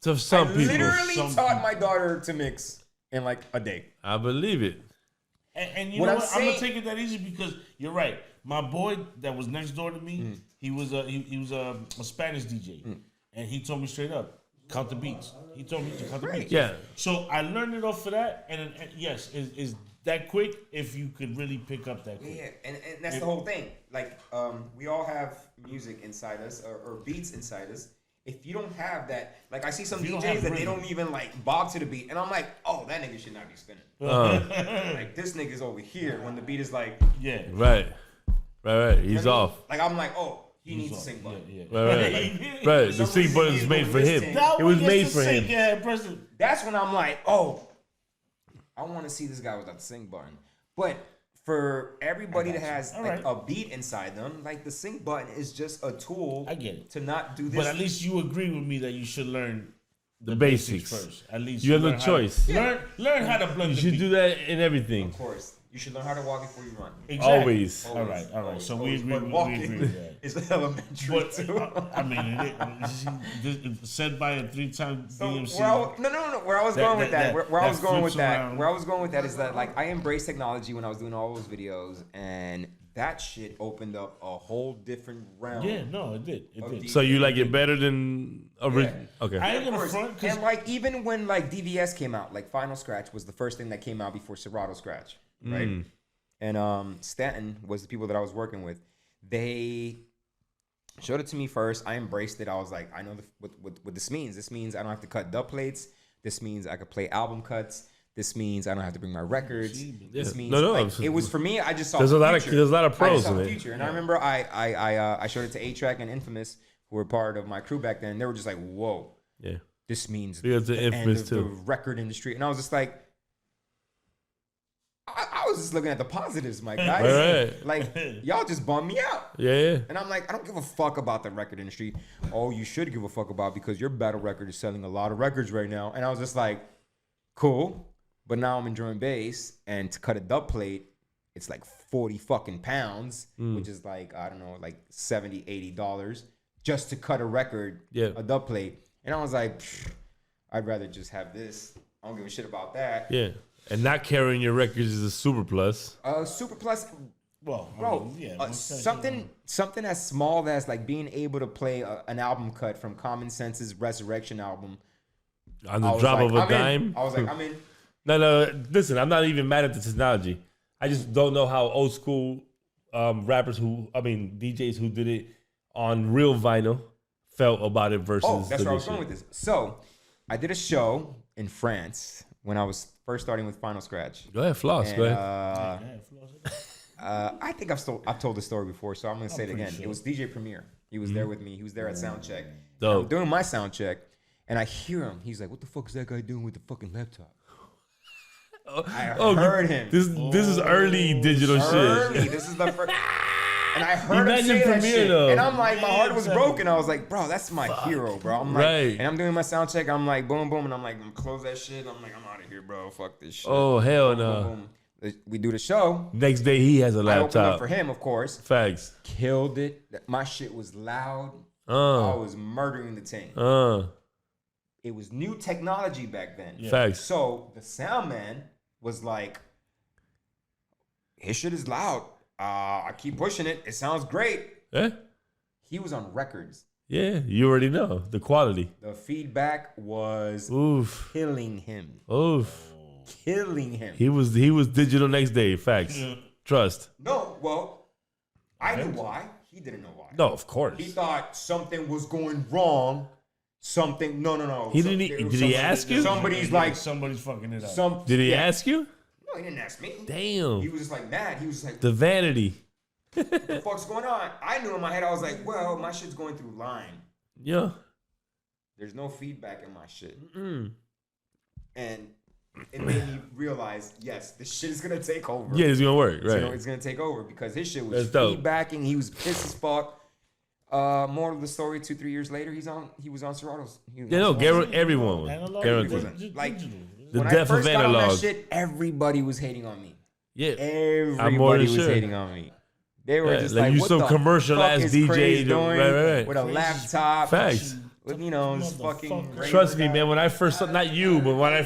To some I people, literally some taught people. my daughter to mix in like a day. I believe it. And you What know I'm what? I'm gonna saying- take it that easy because you're right. My boy that was next door to me, he was a Spanish DJ, and he told me straight up, count the beats. He told me to count the beats. Yeah. So I learned it off of that, and yes, is that quick if you could really pick up that quick. Yeah, and that's the whole thing. Like, we all have music inside us or beats inside us. If you don't have that, like I see some If you don't DJs have that they rhythm. don't even like bob to the beat, and I'm like, oh, that nigga should not be spinning. Like this nigga's over here when the beat is like, Yeah. Right. Right. He's off. like I'm like, oh, he He's needs to off. sing button. Yeah. Right. The sync button is he's made for him. listening. It was made for him. Yeah, President. That's when I'm like, oh, I want to see this guy without the sync button. But for everybody that has All like right. a beat inside them, like the sync button is just a tool. I get it. To not do this. But at least you agree with me that you should learn The basics. first. At least You have no learn how choice. to, learn how to blend You the should beat. do that in everything. Of course, you should learn how to walk before you run. Exactly. Always. All right. So we Always. agree. But We walking agree with that. is elementary But too. I mean, it's said by a 3-time So DMC. no. Where I was That- going with that- that, where I was that going with flips that, around. where I was going with that is that like I embraced technology when I was doing all those videos, and that shit opened up a whole different realm. Yeah, no, it did. It did. So you like it better than original? Yeah. Okay. I ain't Of gonna course. front because And like even when like DVS came out, like Final Scratch was the first thing that came out before Serato Scratch, right? And Stanton was the people that I was working with. They showed it to me first. I embraced it. I was like, I know what this means. This means I don't have to cut dub plates. This means I could play album cuts. This means I don't have to bring my records. This means No, like, it was for me. I just saw There's the a lot of- future. there's a lot of I pros just saw in the it. future. And I remember I showed it to A-Track and Infamous, who were part of my crew back then. They were just like, whoa. Yeah. This means Because the end Infamous of the too. record industry. And I was just like, I was just looking at the positives, my guys. Right. Like, y'all just bummed me out. Yeah. And I'm like, I don't give a fuck about the record industry. Oh, you should give a fuck about because your battle record is selling a lot of records right now. And I was just like, cool. But now I'm enjoying bass. And to cut a dub plate, it's like 40 fucking pounds, which is like, I don't know, like $70, $80 just to cut a record, Yeah. a dub plate. And I was like, I'd rather just have this. I don't give a shit about that. Yeah. And not carrying your records is a super plus. Super plus, well, I bro, mean, yeah, something as small as like being able to play an album cut from Common Sense's Resurrection album. On the I was drop like, of a I'm in. dime. I was like, I'm in. No. Listen, I'm not even mad at the technology. I just don't know how old school DJs who did it on real vinyl felt about it versus. Oh, that's the where I new was going shit. with this. So, I did a show in France when I was first starting with Final Scratch. Go ahead, floss. And, Go ahead. I think I've told this story before, so I'm gonna say it pretty again. sure. It was DJ Premier. He was there with me. He was there at sound check. Dope. I'm doing my sound check, and I hear him. He's like, "What the fuck is that guy doing with the fucking laptop?" I heard him. This is early digital Early. shit. This is the first. And I heard him Imagine say that Premiere, shit. though. And I'm like, my heart was broken. I was like, bro, that's my hero, bro. I'm like, Right. and I'm doing my sound check. I'm like, boom, boom. And I'm like, close that shit. I'm like, I'm out of here, bro. Fuck this shit. Oh hell Boom, no. boom, boom. We do the show. Next day he has a I opened up laptop. for him, of course. Facts. Killed it. My shit was loud. I was murdering the team. It was new technology back then. Facts. So the sound man was like, his shit is loud. I keep pushing it. It sounds great. Eh? He was on records. Yeah, you already know the quality. The feedback was Oof. killing him. Oof. Killing him. He was digital next day. Facts. Trust. No, well, I knew why. He didn't know why. No, of course. He thought something was going wrong. Something. No. He didn't. Did he ask you? Somebody's like. Somebody's fucking it up. Did he ask you? No, he didn't ask me. Damn. He was just like mad. He was like, The vanity. what the fuck's going on? I knew in my head, I was like, well, my shit's going through line. Yeah. There's no feedback in my shit. And it made me realize, yes, this shit is gonna take over. Yeah, it's gonna work. Right. It's gonna take over because his shit was That's dope. feedbacking. He was pissed as fuck. More of the story, 2-3 years later, he was on Serato's. Yeah, no, everyone was. Analog, Guaranteed. Like, digital. The when I death first of got on that analog. shit, everybody was hating on me. Yeah. Everybody was sure. hating on me. They were Yeah, just like, like, you what some the commercial fuck ass is DJ Craze to- doing right. with a laptop? Facts. With, just fucking. Trust me, man. When I first saw, not you, but when I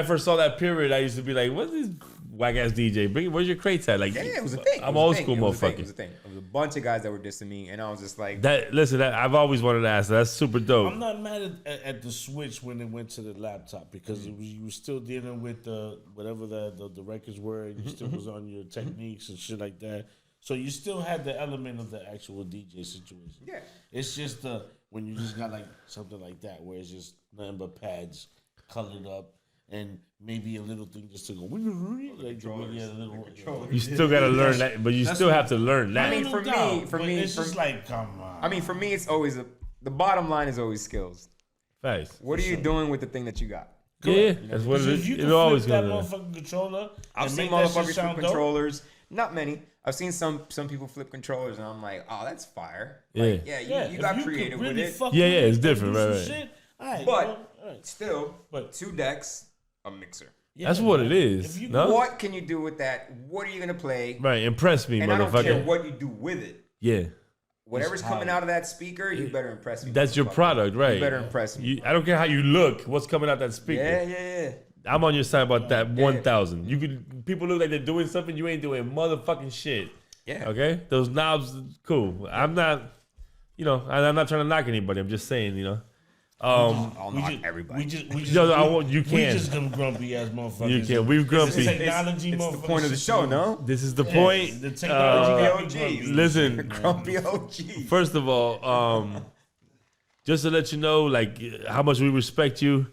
first saw that period, I used to be like, "What's this whack ass DJ? Where's your crates at?" Like, Yeah, it was a thing. I'm old school, It was a motherfucker. thing. It was a bunch of guys that were dissing me, and I was just like, I've always wanted to ask. That's super dope. I'm not mad at the switch when it went to the laptop because you were still dealing with whatever the records were, and you still was on your techniques and shit like that. So you still had the element of the actual DJ situation. Yeah. It's just when you just got like something like that where it's just nothing but pads colored up and maybe a little thing just to go like a little. You still gotta learn that, but you still have to learn that. I mean, for me, it's just like, come on. I mean, for me, it's always the bottom line is always skills. Facts. What are you doing with the thing that you got? Yeah, that's what it Because if is. you It's can always flip that gonna. motherfucking controller, I've and seen make that shit motherfuckers flip sound dope. controllers. Not many. I've seen some people flip controllers, and I'm like, oh, that's fire. Yeah. Like, you if got you creative could really with it. fuck Yeah, with yeah, it's and different, do right, some right. shit, alright, But all right. still, But- 2 decks, a mixer. That's what it is. If you- No? What can you do with that? What are you gonna play? Right, impress me, And I don't care motherfucker. what you do with it. Yeah, Whatever's coming out of that speaker, you better impress me. that's your motherfucker. product, right? You better impress me. I don't care how you look. What's coming out that speaker? Yeah. I'm on your side about that 1,000. You could people look like they're doing something, you ain't doing motherfucking shit. Yeah. Okay, those knobs, cool. I'm not, I'm not trying to knock anybody. I'm just saying, I'll knock everybody. We just, you we can. just them grumpy ass motherfuckers. You can. We've It's grumpy. technology, It's the motherfuckers. point of the show, no? This is the point. The technology. OGs. Listen, Grumpy OG. first of all, just to let you know, like how much we respect you.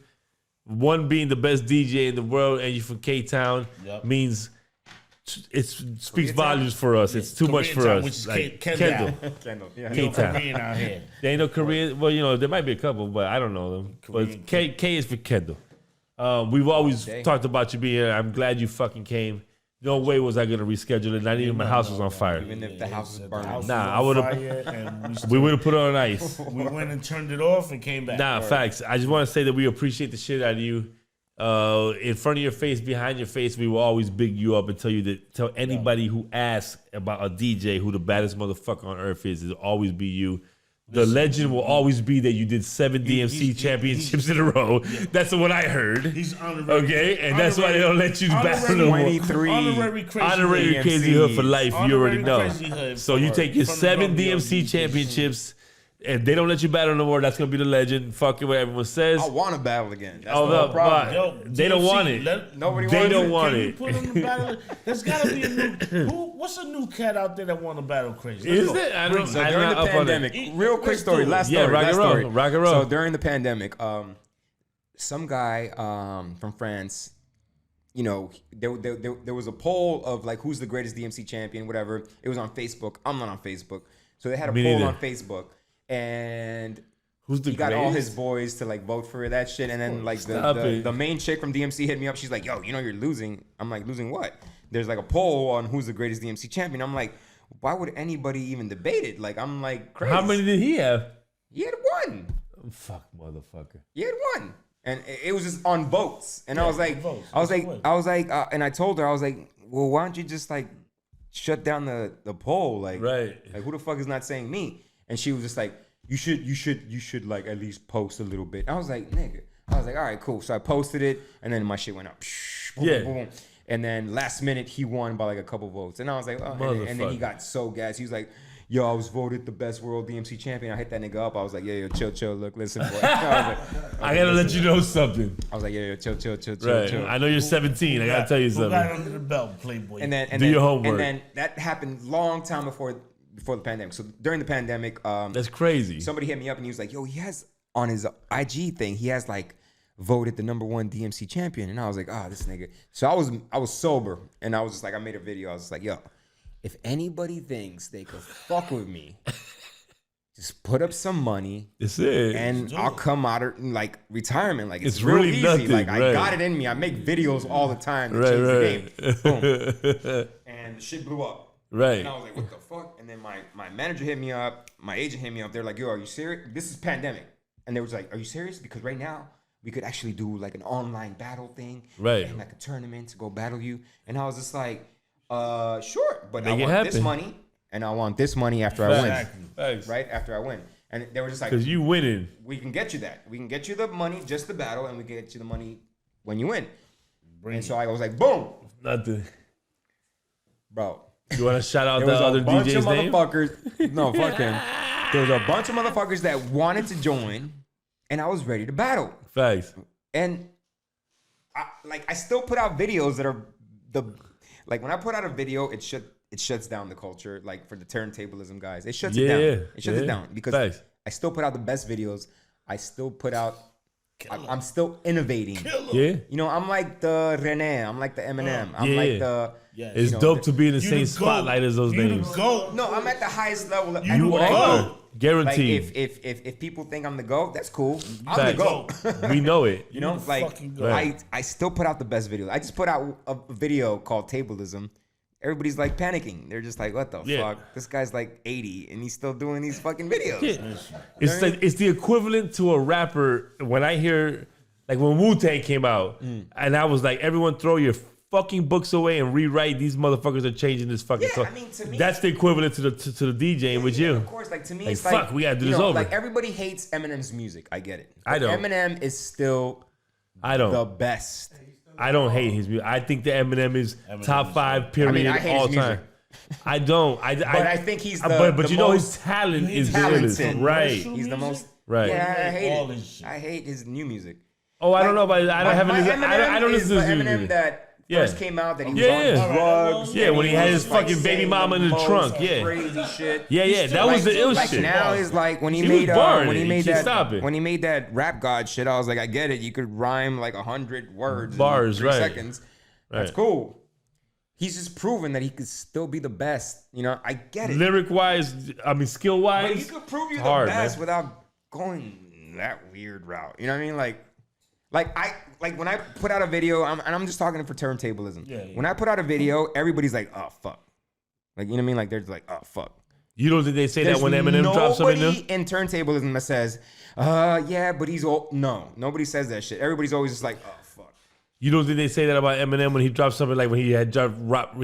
One being the best DJ in the world, and you from K-Town means it speaks volumes for us. It's too much for Koreatown, us. which is Like, Kendall. Kendall. Yeah. No K-Town. Korean out here. There ain't no Korean. Well, there might be a couple, but I don't know them. But K is for Kendall. We've always talked about you being here. I'm glad you fucking came. No way was I gonna reschedule it. Not even my house was on fire. Even if the house is The burning. house Nah, was I on would've- fire, and We would have put it on ice. we went and turned it off and came back. Nah, facts. I just want to say that we appreciate the shit out of you. In front of your face, behind your face, we will always big you up and tell anybody who asks about a DJ who the baddest motherfucker on earth is. It'll always be you. The legend will always be that you did 7 DMC championships in a row. That's what I heard. He's honorary. Okay, and that's why they don't let you battle no more. 23. Honorary crazy. Honorary DMCs. Crazy Hood for life. You already Honorary know. Crazy Hood So you for- take your from the 7 Grumpy DMC OGs. championships, and they don't let you battle no more. That's gonna be the legend. Fuck it, what everyone says. I want to battle again. That's Oh, the whole no, problem. but- Yo, They don't DMC, want it. Nobody They wants don't it. want Can you it. put him in battle? There's gotta be a new. What's a new cat out there that want to battle crazy? Let's Is go. there? I don't. So I'm during not the up on it. pandemic, real quick Let's story, do it. last Yeah, story, rock last and roll, story. rock and roll. So during the pandemic, some guy from France, there was a poll of like who's the greatest DMC champion, whatever. It was on Facebook. I'm not on Facebook. So they had a Me poll neither. on Facebook, and Who's the he got all his greatest? boys to like vote for that shit. And then like Stop it. the main chick from DMC hit me up. She's like, yo, you know you're losing. I'm like, losing what? There's like a poll on who's the greatest DMC champion. I'm like, why would anybody even debate it? Like, I'm like, crazy. How many did he have? He had one. Fuck, motherfucker. He had one. And it was just on votes. And I was like, votes. and I told her, I was like, well, why don't you just like shut down the poll? Like, Right. like who the fuck is not saying me? And she was just like, you should like at least post a little bit. I was like, nigga. I was like, all right, cool. So I posted it, and then my shit went up. Boom, Yeah. boom, boom. And then last minute he won by like a couple votes. And I was like, oh, and then he Motherfucker. got so gassed. He was like, yo, I was voted the best world DMC champion. I hit that nigga up. I was like, yo, chill, look, listen, boy. I gotta let you know something. I was like, yo, chill. Right. I know you're 17. I gotta tell you Who got something. under the belt, Playboy? And then Do your homework. And then that happened long time before the pandemic. So during the pandemic, That's crazy. somebody hit me up and he was like, yo, he has on his IG thing, he has like voted the #1 DMC champion. And I was like, oh, this nigga. So I was sober, and I was just like, I made a video. I was just like, yo, if anybody thinks they could fuck with me, just put up some money That's it. and I'll come out of like retirement. Like it's It's real really easy. nothing, Like I right. got it in me. I make videos all the time to change the game. Boom. And the shit blew up. Right. And I was like, what the fuck? And then my manager hit me up, my agent hit me up. They're like, yo, are you serious? This is pandemic. And they was like, are you serious? Because right now we could actually do like an online battle thing. Right. And like a tournament to go battle you. And I was just like, sure. But I Make it want this happen. money. And I want this money after I win. Thanks. Right? After I win. And they were just like, Because you winning. we can get you that. We can get you the money, just the battle, and we can get you the money when you win. And so I was like, boom. Nothing. Bro. You want to shout out There the was other a bunch of DJ's name? motherfuckers. No, fuck him. There was a bunch of motherfuckers that wanted to join, and I was ready to battle. Facts. And I still put out videos that are like when I put out a video, it shuts down the culture. Like for the turntablism guys, it shuts it down. It shuts it down because Facts. I still put out the best videos. I still put out. I'm still innovating. Yeah. You know, I'm like the Rene. I'm like the Eminem. I'm Yeah. like the. It's know, dope to be in the You same the spotlight GOAT. as those You names. the GOAT. No, I'm at the highest level. You at the what I GOAT. do. Like Guaranteed. if people think I'm the GOAT, that's cool. I'm Facts. the GOAT. We know it. You know, the like fucking GOAT. I still put out the best videos. I just put out a video called Tablism. Everybody's like panicking. They're just like, what the Yeah. fuck? This guy's like 80 and he's still doing these fucking videos. Yeah. It's like it's the equivalent to a rapper when I hear like when Wu-Tang came out and I was like, everyone throw your fucking books away and rewrite. These motherfuckers are changing this fucking Yeah, I mean, to me- that's the equivalent to the DJing with Yeah, you. of course, like to me, Like, it's fuck, like we gotta do you this know, over. Like everybody hates Eminem's music. I get it. I But don't. Eminem is still I don't. the best. I don't hate his music. I think the Eminem is top 5 period I hate his all music. time. I don't. But I think he's the but the you know most his talent is talented. realist. Right. He's the most. Right. Yeah, I hate All it. his shit. I hate his new music. Oh, I don't know, but I don't have any. I don't listen to his Eminem music. that Yeah. first came out that he was Yeah. on drugs. Yeah, and when he had his was, like, fucking baby saying mama in the most trunk, yeah. crazy shit. Yeah, that was the ill like shit. now is like when he He made was barring when he it. made You can't that stop it. when he made that rap god shit. I was like, I get it. You could rhyme like 100 words, Bars, in 3 right. seconds. That's Right. cool. He's just proven that he could still be the best. You know, I get it. Lyric wise, I mean skill But you wise, could prove you're hard, the best man. without going that weird route. You know what I mean? Like when I put out a video, and I'm just talking for turntablism. Yeah. When I put out a video, everybody's like, "Oh fuck," like you know what I mean? Like they're just like, "Oh fuck." you don't think they say There's that when Eminem drops something nobody new? in turntablism that says, yeah, but he's old. No, nobody says that shit. Everybody's always just like, "Oh fuck." You don't think they say that about Eminem when he drops something like when he had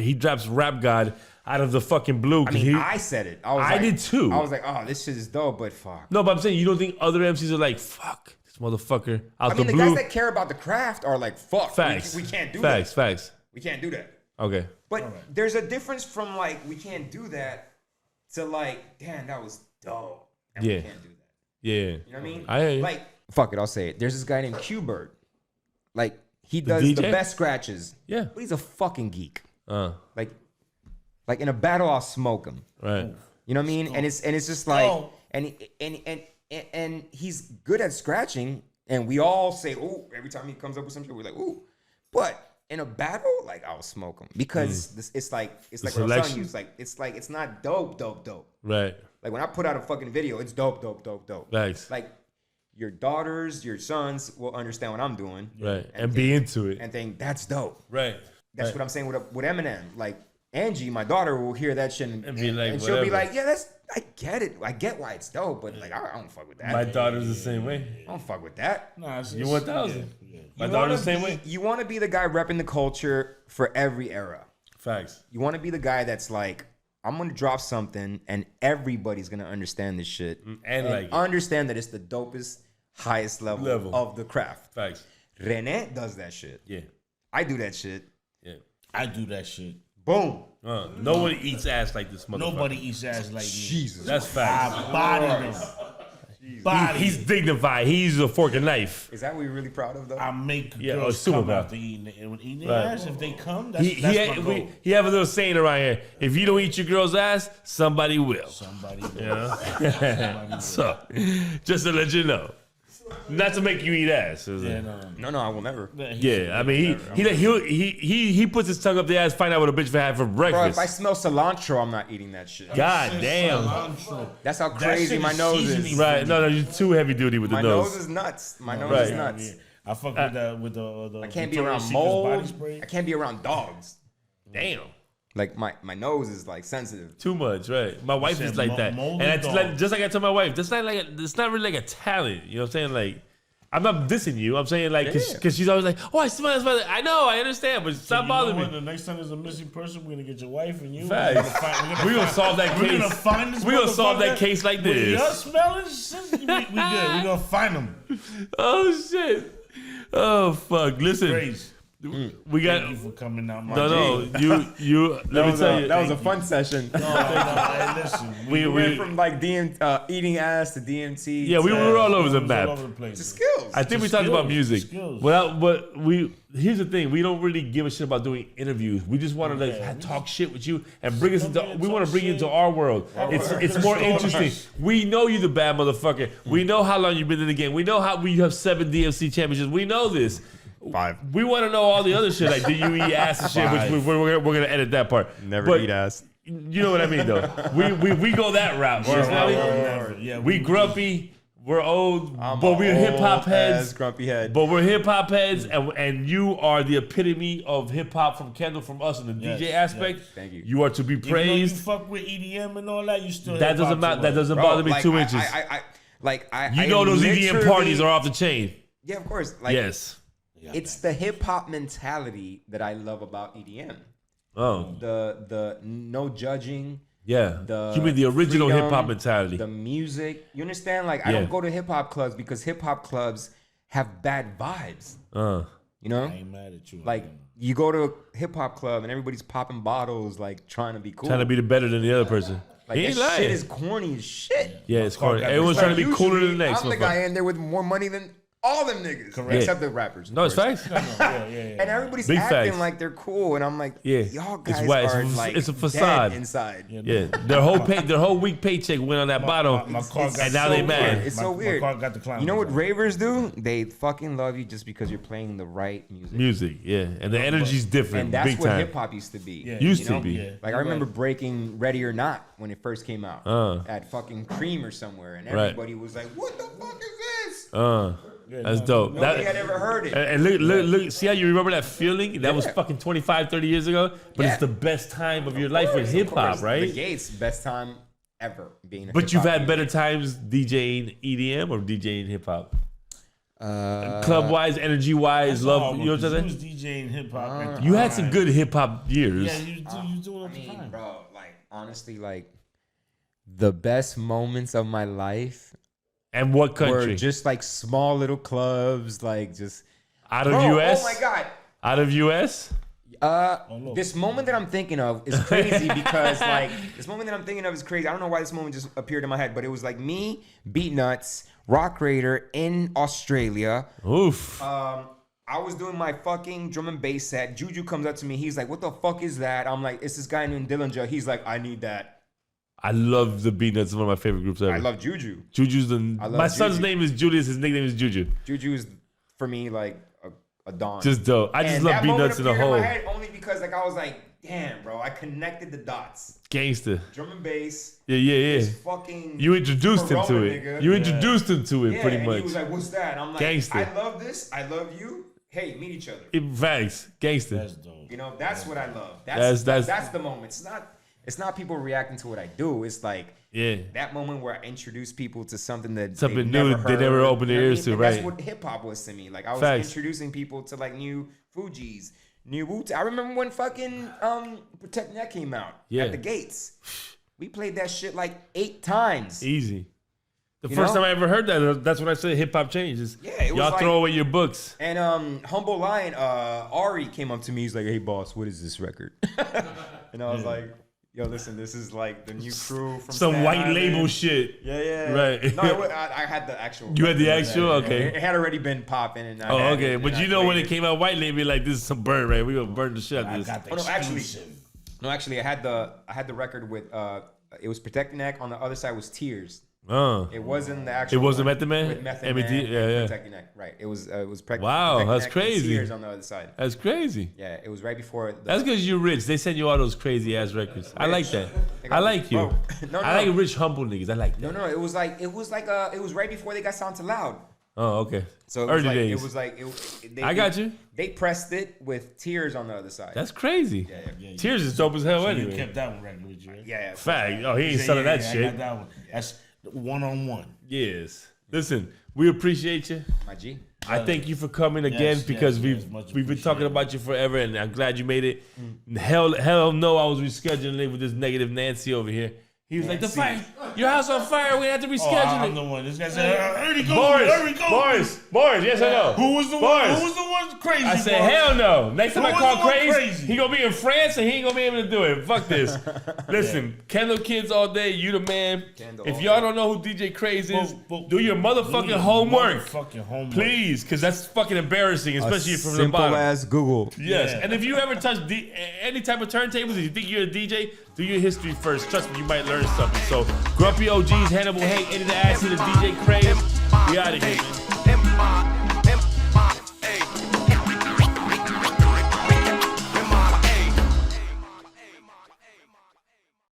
he drops Rap God out of the fucking blue? I 'cause mean, I said it. I I did too. I was like, "Oh, this shit is dope," but fuck. No, but I'm saying you don't think other MCs are like, fuck this motherfucker out I mean, the the blue. guys that care about the craft are like, "Fuck, Facts. we can't do Facts. that. Facts. We can't do that." Okay. But there's a difference from like we can't do that to like, damn, that was dope. And Yeah. we can't do that. Yeah. You know what I mean? I hear you. Like, fuck it, I'll say it. There's this guy named Q-Bird. Like, he does DJ? the best scratches. Yeah. But he's a fucking geek. Uh. Like in a battle, I'll smoke him. Right. You know what I mean? And it's just like, Oh. and he's good at scratching. And we all say, "Ooh!" every time he comes up with some shit, we're like, "Ooh!" But in a battle, like I'll smoke them because it's like what I'm telling you. It's not dope. Right. Like when I put out a fucking video, it's dope. Nice. Like your daughters, your sons will understand what I'm doing. Right. And be into it. And think that's dope. Right. That's what I'm saying with Eminem. Like Angie, my daughter, will hear that shit and be like, and she'll be whatever. like, yeah, I get it. I get why it's dope, but like I don't fuck with that. My daughter's the same way. I don't fuck with that. Nah, You 1,000. My daughter's the same way. You want to be the guy repping the culture for every era. Facts. You want to be the guy that's like, I'm gonna drop something and everybody's gonna understand this shit And like it. understand that it's the dopest, highest level of the craft. Facts. Rene does that shit. Yeah. I do that shit. Yeah. I do that shit. Boom. Nobody eats ass like this motherfucker. Nobody eats ass like me. Jesus. That's facts. I body them. Body. He's dignified. He uses a fork and knife. Is that what you're really proud of though? I make Yeah, girls super come proud. after eating it. And when eating Right. their ass, if they come, that's my goal. He have a little saying around here. If you don't eat your girl's ass, somebody will. Somebody will. Yeah. So, just to let you know. Not to make you eat ass. Is Yeah, it? No, I will never. Yeah, I mean, he puts his tongue up the ass, find out what a bitch had for Bro, breakfast. if I smell cilantro, I'm not eating that shit. God damn. That's how That crazy shit my is nose seasoning. is. Right, no, you're too heavy duty with the My nose. nose is nuts. My nose Right. is nuts. Yeah. I fuck with the I can't be Victoria's around Secret's mold. body spray. I can't be around dogs. Damn. Like my nose is like sensitive. Too much, right? My wife said is like that, mold and and it's dog. like, just like I told my wife, it's not really like a talent. You know what I'm saying? Like, I'm not dissing you. I'm saying like, because she's always like, oh, I smell this. I know, I understand, but stop bothering me. The next time there's a missing person, we're gonna get your wife and you. Facts. We're gonna solve that We're case. gonna find this. We're gonna solve that motherfucker. case like With your this. smelling, we good. We're gonna find him. Oh shit. Oh fuck. Listen, Crazy. we got. Thank you for coming out, my No, you. Let me tell you. That was a fun session. Hey, listen, We Went from like eating ass to DMT. Yeah, we to were all over the all map. over the place. to skills. I think we Just talked about skills, music. skills. But here's the thing: we don't really give a shit about doing interviews. We just want to talk shit with you and bring us into. We want to bring you into our world. It's more interesting. We know you, the bad motherfucker. We know how long you've been in the game. We know how we have 7 DMC championships. We know this. 5. We want to know all the other shit, like do you eat ass and shit, which we're gonna edit that part. Never But eat ass. You know what I mean, though. We go that route. You know what I mean? Yeah, We grumpy. We're old, but we're hip hop heads. Grumpy head. But we're hip hop heads, and you are the epitome of hip hop from Kendall, from us in the DJ aspect. Thank you. You are to be Even though you praised. fuck with EDM and all that, you still That doesn't matter. That doesn't Bro, bother me like, 2 inches. You know those EDM parties are off the chain. Yeah, of course. Like, Yes. it's the hip hop mentality that I love about EDM. Oh, The no judging. yeah. The You mean the original freedom, hip hop mentality? The music. You understand? Like, I Yeah. don't go to hip hop clubs because hip hop clubs have bad vibes. You know? I ain't mad at you. Like, you go to a hip hop club and everybody's popping bottles, like trying to be cool. Trying to be the better than the other person. like, He that ain't lying. shit is corny as shit. Yeah, it's car corny. got Everyone's this- trying to be cooler than the next I'm the motherfucker. guy in there with more money than all them niggas. Correct. Except the rappers. of No, it's course. facts. yeah. And everybody's Big acting facts. like they're cool, and I'm like, Yeah. y'all It's guys why- it's are a- like it's a dead facade. inside. Yeah, their whole week paycheck went on that bottle, My car got and now so they weird. mad. It's My- so my weird. car got the clown You know what design. ravers do? They fucking love you just because you're playing the right music. Music, yeah, and the energy's different, And that's big what time. hip hop used to be. Yeah. Used you to know? be. Yeah. Like I remember breaking Ready or Not when it first came out at fucking Cream or somewhere, and Right. everybody was like, "What the fuck is this?" That's dope. Nobody had ever heard it. And look, see how you remember that feeling? That was fucking 25, 30 years ago, but it's the best time of your life with hip hop, The right? Gates, best time ever being a But you've hip-hop had better times DJing EDM or DJing hip hop? DJ. Club wise, energy wise, love, you know what I'm You was saying? DJing hip hop. You had some good hip hop years. Yeah, you do it all I the mean, time. bro, like honestly, like the best moments of my life And what were country? just like small little clubs, like just Out of Bro, US? Oh my god. Out of US? This moment that I'm thinking of is crazy because like this moment that I'm thinking of is crazy. I don't know why this moment just appeared in my head, but it was like me, Beat Nuts, Rock Raider in Australia. Oof. I was doing my fucking drum and bass set. Juju comes up to me. He's like, "What the fuck is that?" I'm like, "It's this guy named Dillinger." He's like, "I need that." I love the Beat Nuts. It's one of my favorite groups ever. I love Juju. Juju's love my son's Juju. name is Julius. His nickname is Juju. Juju is for me like a dawn. Just dope. I just love B-Nuts in the appeared in whole. my head only because like I was like, damn, bro, I connected the dots. Gangster. Drum and bass. Yeah. This fucking You introduced him to Corona it. nigga. You introduced him to it, pretty and much. he was like, what's that? And I'm like, Gangster. I love this. I love you. Hey, meet each other. Facts. Gangster. That's dope. You know, that's what I love. That's That's the moment. It's not people reacting to what I do. It's like Yeah. that moment where I introduce people to something that Something they've new never they never heard. opened their You know what I ears mean? to, And right. That's what hip hop was to me. Like I was Facts. introducing people to like new Fugees, new Wu-Tang. I remember when fucking Protect Neck came out Yeah. at the gates. We played that shit like 8 times. Easy. The You first know? time I ever heard that, that's when I said hip hop changes. Yeah, it was y'all like- throw away your books. And Humble Lion, Ari came up to me. He's like, "Hey, boss, what is this record?" And I was like, "Yo, listen, this is like the new crew from Some Staten white Island." label shit. Yeah. Right. No, I had the actual. You had the record. actual? Okay. It had already been popping. And I Oh, had okay. it, But and you I know when played it came out white label, like this is some burn, right? We gonna burn the shit out I of this. got the Oh, no, actually- exclusive. No, actually, I had the record with it was Protect Neck. On the other side was Tears. It wasn't the actual. It wasn't one Method Man? with Method M.E.T., Man. yeah, yeah. Protect Neck, right? It was Wow, Protect that's Neck and crazy. Tears on the other side. That's crazy. Yeah, it was right before. That's because you're rich. They send you all those crazy ass records. I like that. I like you. Bro, no, I like rich, humble niggas. I like that. No, it was right before they got Sound to Loud. Oh, okay. So Early days. I got you. They pressed it with Tears on the other side. That's crazy. Yeah, Tears is dope as hell So anyway. you kept that one record with you, right? yeah. Fact. Oh, he ain't selling that I shit. got that one. That's one-on-one. Yes. Listen, we appreciate you. My G. I thank you for coming again Yes, because yes, much we've been talking appreciated. about you forever, and I'm glad you made it. Hell no, I was rescheduling it with this negative Nancy over here. He was like, "The fire, your house on fire. We had to Oh, reschedule I'm it." the one. This guy said, "There we go, Boris, there we go." Boris, yes or no? Who was the Boris. one? Who was the one crazy? I said, Boris? hell no. Next time Who I was call the one Craze, crazy? he gonna be in France and he ain't gonna be able to do it. Fuck this. Listen, Kendall Kids all day, you the man. Kendall If all y'all day. don't know who DJ Craze is, But- do your motherfucking homework. Motherfucking homework. Please, because that's fucking embarrassing, especially from the bottom. as Google. Yes, Yeah. and if you ever touch any type of turntables, if you think you're a DJ, do your history first. Trust me, you might learn something. So, Grumpy OGs, Hannibal Hate, Eddie the Ass, the DJ Craze. We out of here, man.